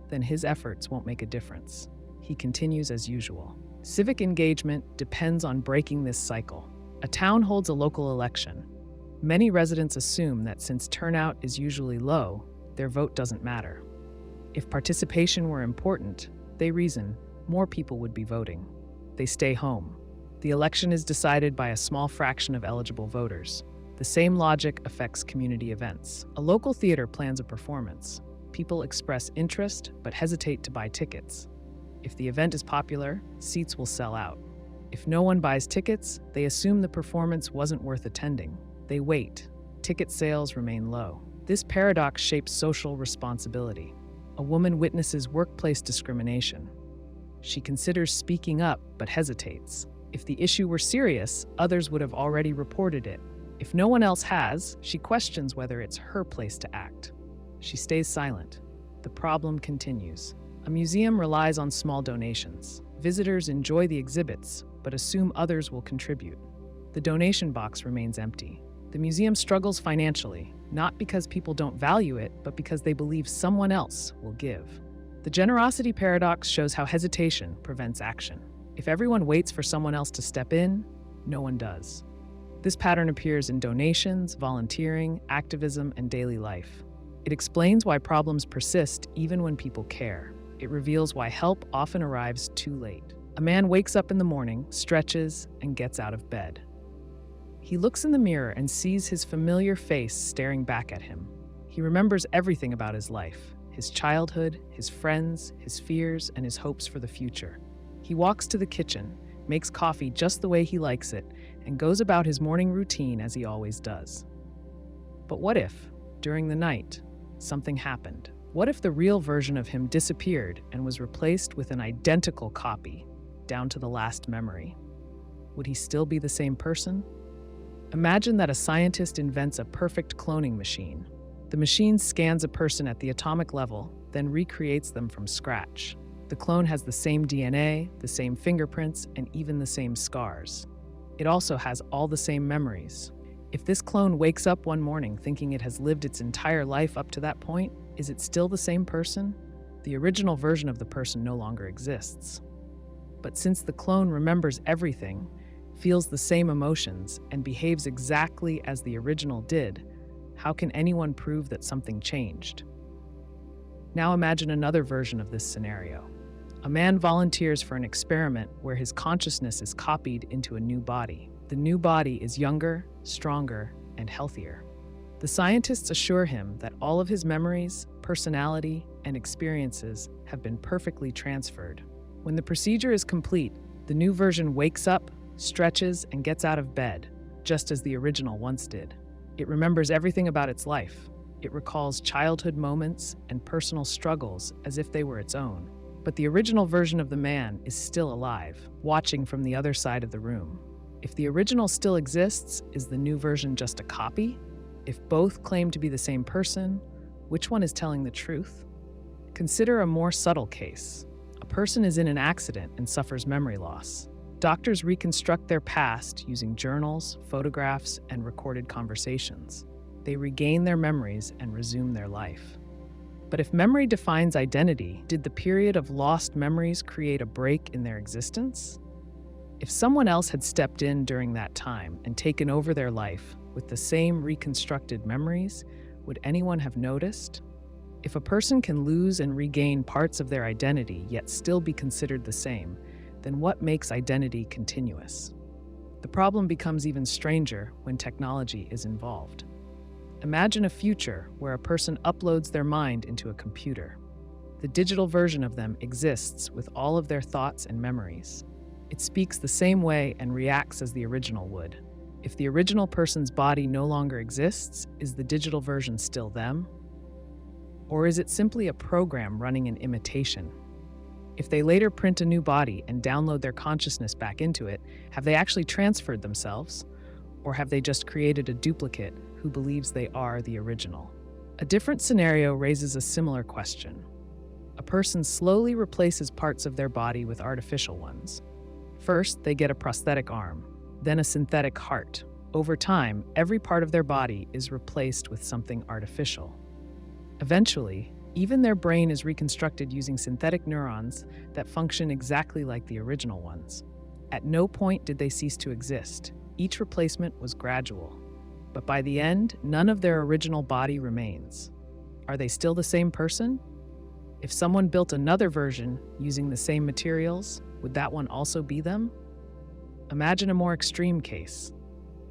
then his efforts won't make a difference. He continues as usual. Civic engagement depends on breaking this cycle. A town holds a local election. Many residents assume that since turnout is usually low, their vote doesn't matter. If participation were important, they reason, more people would be voting. They stay home. The election is decided by a small fraction of eligible voters. The same logic affects community events. A local theater plans a performance. People express interest but hesitate to buy tickets. If the event is popular, seats will sell out. If no one buys tickets, they assume the performance wasn't worth attending. They wait. Ticket sales remain low. This paradox shapes social responsibility. A woman witnesses workplace discrimination. She considers speaking up but hesitates. If the issue were serious, others would have already reported it. If no one else has, she questions whether it's her place to act. She stays silent. The problem continues. A museum relies on small donations. Visitors enjoy the exhibits, but assume others will contribute. The donation box remains empty. The museum struggles financially, not because people don't value it, but because they believe someone else will give. The generosity paradox shows how hesitation prevents action. If everyone waits for someone else to step in, no one does. This pattern appears in donations, volunteering, activism, and daily life. It explains why problems persist even when people care. It reveals why help often arrives too late. A man wakes up in the morning, stretches, and gets out of bed. He looks in the mirror and sees his familiar face staring back at him. He remembers everything about his life, his childhood, his friends, his fears, and his hopes for the future. He walks to the kitchen, makes coffee just the way he likes it, and goes about his morning routine as he always does. But what if, during the night, something happened? What if the real version of him disappeared and was replaced with an identical copy, down to the last memory? Would he still be the same person? Imagine that a scientist invents a perfect cloning machine. The machine scans a person at the atomic level, then recreates them from scratch. The clone has the same DNA, the same fingerprints, and even the same scars. It also has all the same memories. If this clone wakes up one morning thinking it has lived its entire life up to that point, is it still the same person? The original version of the person no longer exists. But since the clone remembers everything, feels the same emotions, and behaves exactly as the original did, how can anyone prove that something changed? Now imagine another version of this scenario. A man volunteers for an experiment where his consciousness is copied into a new body. The new body is younger, stronger, and healthier. The scientists assure him that all of his memories, personality, and experiences have been perfectly transferred. When the procedure is complete, the new version wakes up, stretches, and gets out of bed, just as the original once did. It remembers everything about its life. It recalls childhood moments and personal struggles as if they were its own. But the original version of the man is still alive, watching from the other side of the room. If the original still exists, is the new version just a copy? If both claim to be the same person, which one is telling the truth? Consider a more subtle case. A person is in an accident and suffers memory loss. Doctors reconstruct their past using journals, photographs, and recorded conversations. They regain their memories and resume their life. But if memory defines identity, did the period of lost memories create a break in their existence? If someone else had stepped in during that time and taken over their life with the same reconstructed memories, would anyone have noticed? If a person can lose and regain parts of their identity yet still be considered the same, then what makes identity continuous? The problem becomes even stranger when technology is involved. Imagine a future where a person uploads their mind into a computer. The digital version of them exists with all of their thoughts and memories. It speaks the same way and reacts as the original would. If the original person's body no longer exists, is the digital version still them? Or is it simply a program running an imitation? If they later print a new body and download their consciousness back into it, have they actually transferred themselves? Or have they just created a duplicate who believes they are the original? A different scenario raises a similar question. A person slowly replaces parts of their body with artificial ones. First, they get a prosthetic arm, then a synthetic heart. Over time, every part of their body is replaced with something artificial. Eventually, even their brain is reconstructed using synthetic neurons that function exactly like the original ones. At no point did they cease to exist. Each replacement was gradual. But by the end, none of their original body remains. Are they still the same person? If someone built another version using the same materials, would that one also be them? Imagine a more extreme case.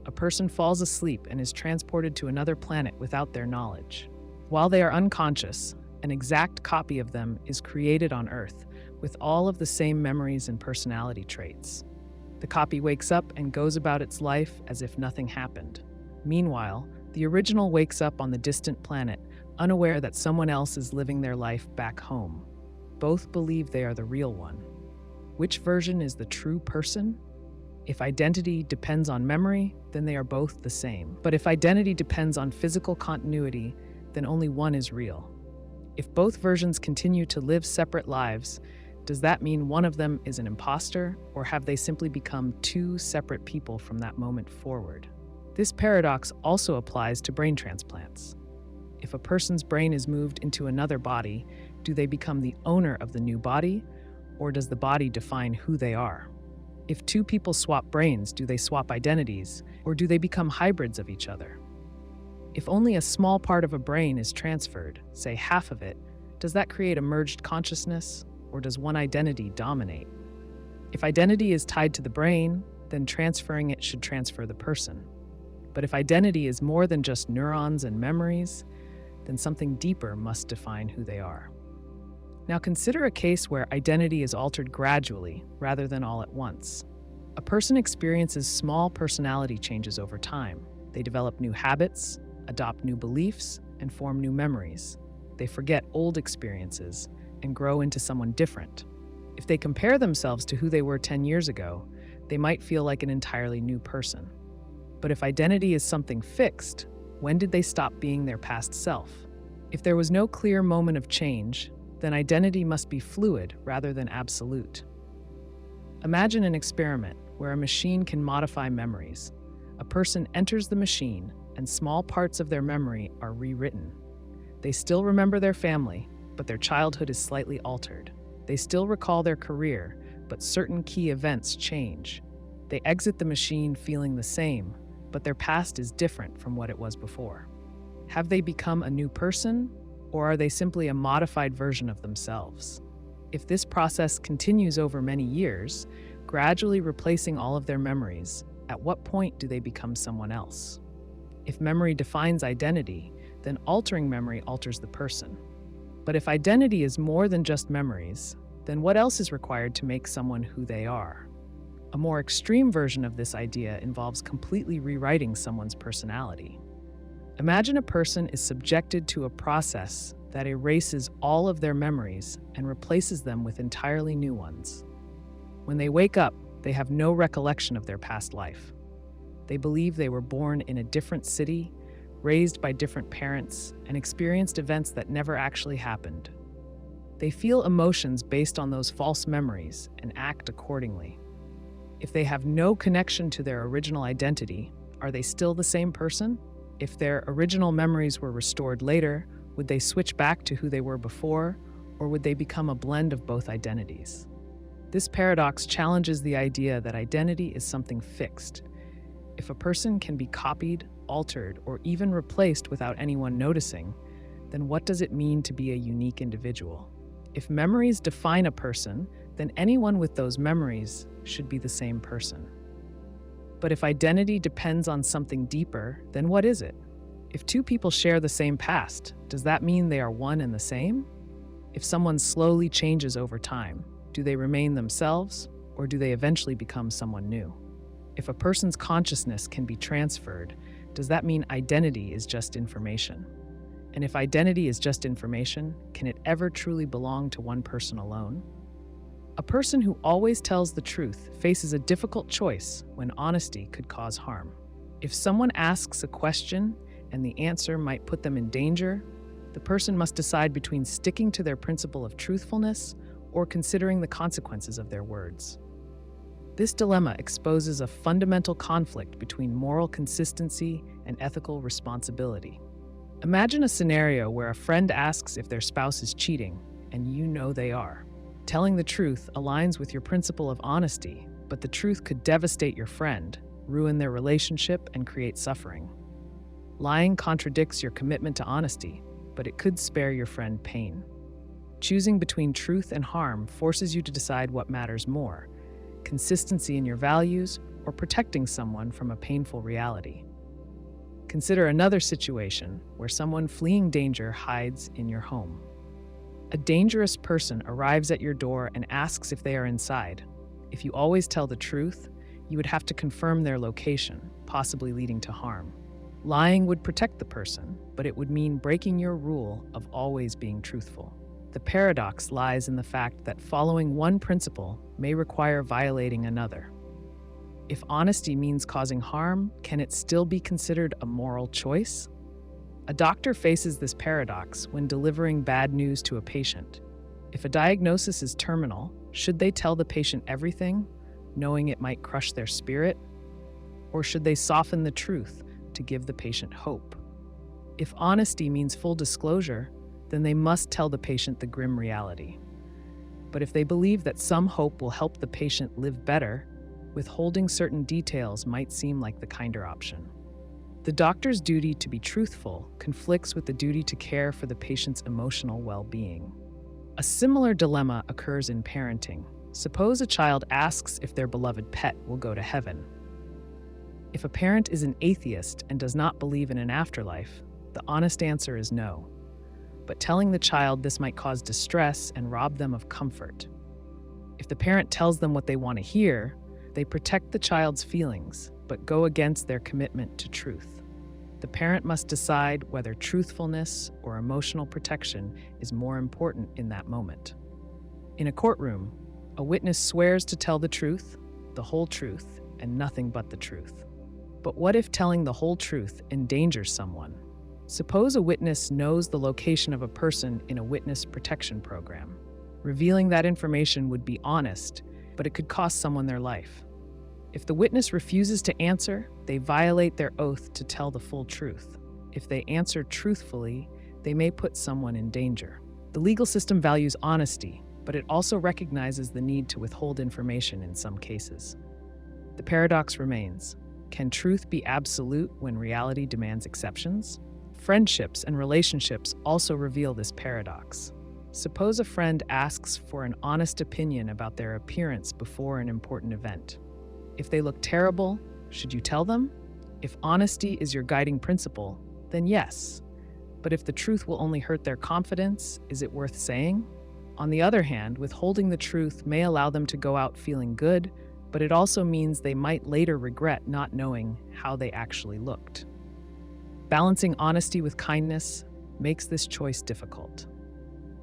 A person falls asleep and is transported to another planet without their knowledge. While they are unconscious, an exact copy of them is created on Earth with all of the same memories and personality traits. The copy wakes up and goes about its life as if nothing happened. Meanwhile, the original wakes up on the distant planet, unaware that someone else is living their life back home. Both believe they are the real one. Which version is the true person? If identity depends on memory, then they are both the same. But if identity depends on physical continuity, then only one is real. If both versions continue to live separate lives, does that mean one of them is an imposter, or have they simply become two separate people from that moment forward? This paradox also applies to brain transplants. If a person's brain is moved into another body, do they become the owner of the new body, or does the body define who they are? If two people swap brains, do they swap identities, or do they become hybrids of each other? If only a small part of a brain is transferred, say half of it, does that create a merged consciousness, or does one identity dominate? If identity is tied to the brain, then transferring it should transfer the person. But if identity is more than just neurons and memories, then something deeper must define who they are. Now consider a case where identity is altered gradually rather than all at once. A person experiences small personality changes over time. They develop new habits, adopt new beliefs, and form new memories. They forget old experiences and grow into someone different. If they compare themselves to who they were 10 years ago, they might feel like an entirely new person. But if identity is something fixed, when did they stop being their past self? If there was no clear moment of change, then identity must be fluid rather than absolute. Imagine an experiment where a machine can modify memories. A person enters the machine, and small parts of their memory are rewritten. They still remember their family, but their childhood is slightly altered. They still recall their career, but certain key events change. They exit the machine feeling the same, but their past is different from what it was before. Have they become a new person, or are they simply a modified version of themselves? If this process continues over many years, gradually replacing all of their memories, at what point do they become someone else? If memory defines identity, then altering memory alters the person. But if identity is more than just memories, then what else is required to make someone who they are? A more extreme version of this idea involves completely rewriting someone's personality. Imagine a person is subjected to a process that erases all of their memories and replaces them with entirely new ones. When they wake up, they have no recollection of their past life. They believe they were born in a different city, raised by different parents, and experienced events that never actually happened. They feel emotions based on those false memories and act accordingly. If they have no connection to their original identity, are they still the same person? If their original memories were restored later, would they switch back to who they were before, or would they become a blend of both identities? This paradox challenges the idea that identity is something fixed. If a person can be copied, altered, or even replaced without anyone noticing, then what does it mean to be a unique individual? If memories define a person, then anyone with those memories should be the same person. But if identity depends on something deeper, then what is it? If two people share the same past, does that mean they are one and the same? If someone slowly changes over time, do they remain themselves, or do they eventually become someone new? If a person's consciousness can be transferred, does that mean identity is just information? And if identity is just information, can it ever truly belong to one person alone? A person who always tells the truth faces a difficult choice when honesty could cause harm. If someone asks a question and the answer might put them in danger, the person must decide between sticking to their principle of truthfulness or considering the consequences of their words. This dilemma exposes a fundamental conflict between moral consistency and ethical responsibility. Imagine a scenario where a friend asks if their spouse is cheating, and you know they are. Telling the truth aligns with your principle of honesty, but the truth could devastate your friend, ruin their relationship, and create suffering. Lying contradicts your commitment to honesty, but it could spare your friend pain. Choosing between truth and harm forces you to decide what matters more: consistency in your values or protecting someone from a painful reality. Consider another situation where someone fleeing danger hides in your home. A dangerous person arrives at your door and asks if they are inside. If you always tell the truth, you would have to confirm their location, possibly leading to harm. Lying would protect the person, but it would mean breaking your rule of always being truthful. The paradox lies in the fact that following one principle may require violating another. If honesty means causing harm, can it still be considered a moral choice? A doctor faces this paradox when delivering bad news to a patient. If a diagnosis is terminal, should they tell the patient everything, knowing it might crush their spirit? Or should they soften the truth to give the patient hope? If honesty means full disclosure, then they must tell the patient the grim reality. But if they believe that some hope will help the patient live better, withholding certain details might seem like the kinder option. The doctor's duty to be truthful conflicts with the duty to care for the patient's emotional well-being. A similar dilemma occurs in parenting. Suppose a child asks if their beloved pet will go to heaven. If a parent is an atheist and does not believe in an afterlife, the honest answer is no. But telling the child this might cause distress and rob them of comfort. If the parent tells them what they want to hear, they protect the child's feelings, but go against their commitment to truth. The parent must decide whether truthfulness or emotional protection is more important in that moment. In a courtroom, a witness swears to tell the truth, the whole truth, and nothing but the truth. But what if telling the whole truth endangers someone? Suppose a witness knows the location of a person in a witness protection program. Revealing that information would be honest, but it could cost someone their life. If the witness refuses to answer, they violate their oath to tell the full truth. If they answer truthfully, they may put someone in danger. The legal system values honesty, but it also recognizes the need to withhold information in some cases. The paradox remains: can truth be absolute when reality demands exceptions? Friendships and relationships also reveal this paradox. Suppose a friend asks for an honest opinion about their appearance before an important event. If they look terrible, should you tell them? If honesty is your guiding principle, then yes. But if the truth will only hurt their confidence, is it worth saying? On the other hand, withholding the truth may allow them to go out feeling good, but it also means they might later regret not knowing how they actually looked. Balancing honesty with kindness makes this choice difficult.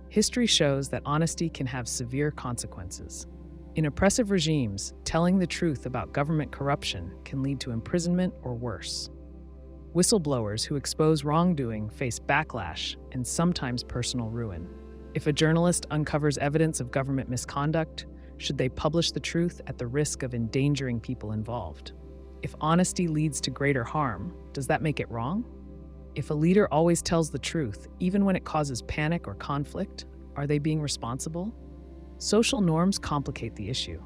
History shows that honesty can have severe consequences. In oppressive regimes, telling the truth about government corruption can lead to imprisonment or worse. Whistleblowers who expose wrongdoing face backlash and sometimes personal ruin. If a journalist uncovers evidence of government misconduct, should they publish the truth at the risk of endangering people involved? If honesty leads to greater harm, does that make it wrong? If a leader always tells the truth, even when it causes panic or conflict, are they being responsible? Social norms complicate the issue.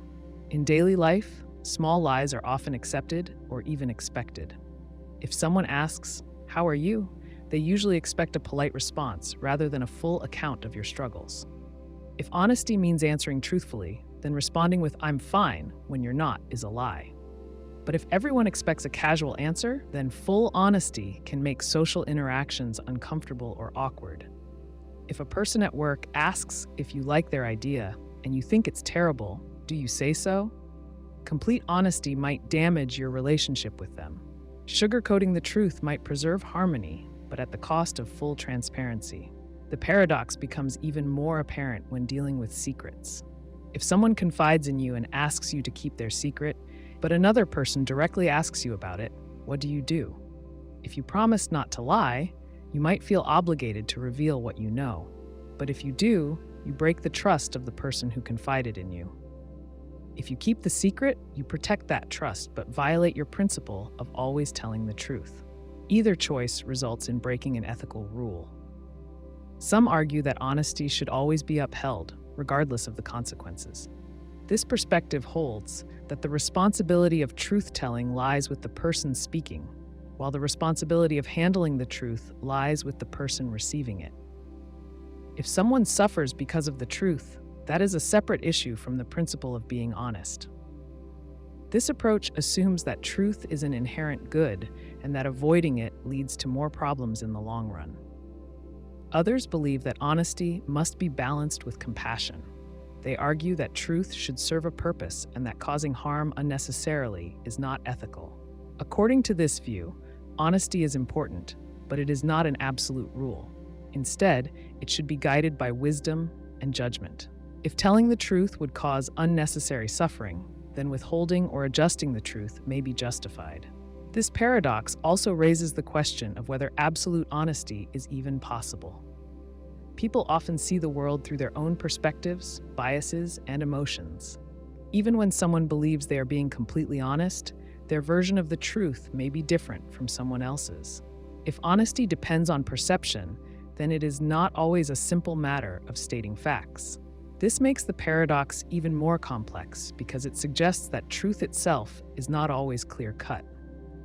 In daily life, small lies are often accepted or even expected. If someone asks, "How are you?" they usually expect a polite response rather than a full account of your struggles. If honesty means answering truthfully, then responding with "I'm fine" when you're not is a lie. But if everyone expects a casual answer, then full honesty can make social interactions uncomfortable or awkward. If a person at work asks if you like their idea and you think it's terrible, do you say so? Complete honesty might damage your relationship with them. Sugarcoating the truth might preserve harmony, but at the cost of full transparency. The paradox becomes even more apparent when dealing with secrets. If someone confides in you and asks you to keep their secret, but another person directly asks you about it, what do? If you promise not to lie, you might feel obligated to reveal what you know. But if you do, you break the trust of the person who confided in you. If you keep the secret, you protect that trust but violate your principle of always telling the truth. Either choice results in breaking an ethical rule. Some argue that honesty should always be upheld, regardless of the consequences. This perspective holds that the responsibility of truth-telling lies with the person speaking, while the responsibility of handling the truth lies with the person receiving it. If someone suffers because of the truth, that is a separate issue from the principle of being honest. This approach assumes that truth is an inherent good and that avoiding it leads to more problems in the long run. Others believe that honesty must be balanced with compassion. They argue that truth should serve a purpose and that causing harm unnecessarily is not ethical. According to this view, honesty is important, but it is not an absolute rule. Instead, it should be guided by wisdom and judgment. If telling the truth would cause unnecessary suffering, then withholding or adjusting the truth may be justified. This paradox also raises the question of whether absolute honesty is even possible. People often see the world through their own perspectives, biases, and emotions. Even when someone believes they are being completely honest, their version of the truth may be different from someone else's. If honesty depends on perception, then it is not always a simple matter of stating facts. This makes the paradox even more complex because it suggests that truth itself is not always clear-cut.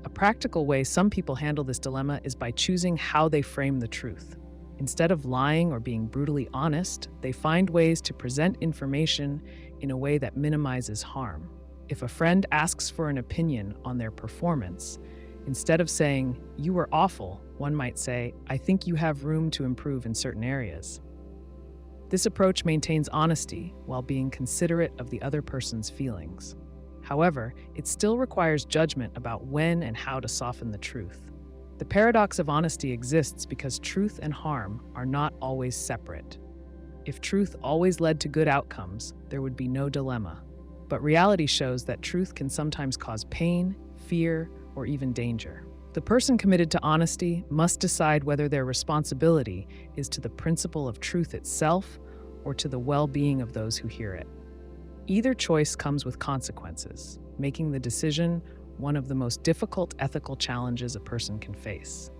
A practical way some people handle this dilemma is by choosing how they frame the truth. Instead of lying or being brutally honest, they find ways to present information in a way that minimizes harm. If a friend asks for an opinion on their performance, instead of saying, "You were awful," one might say, "I think you have room to improve in certain areas." This approach maintains honesty while being considerate of the other person's feelings. However, it still requires judgment about when and how to soften the truth. The paradox of honesty exists because truth and harm are not always separate. If truth always led to good outcomes, there would be no dilemma. But reality shows that truth can sometimes cause pain, fear, or even danger. The person committed to honesty must decide whether their responsibility is to the principle of truth itself or to the well-being of those who hear it. Either choice comes with consequences, making the decision one of the most difficult ethical challenges a person can face.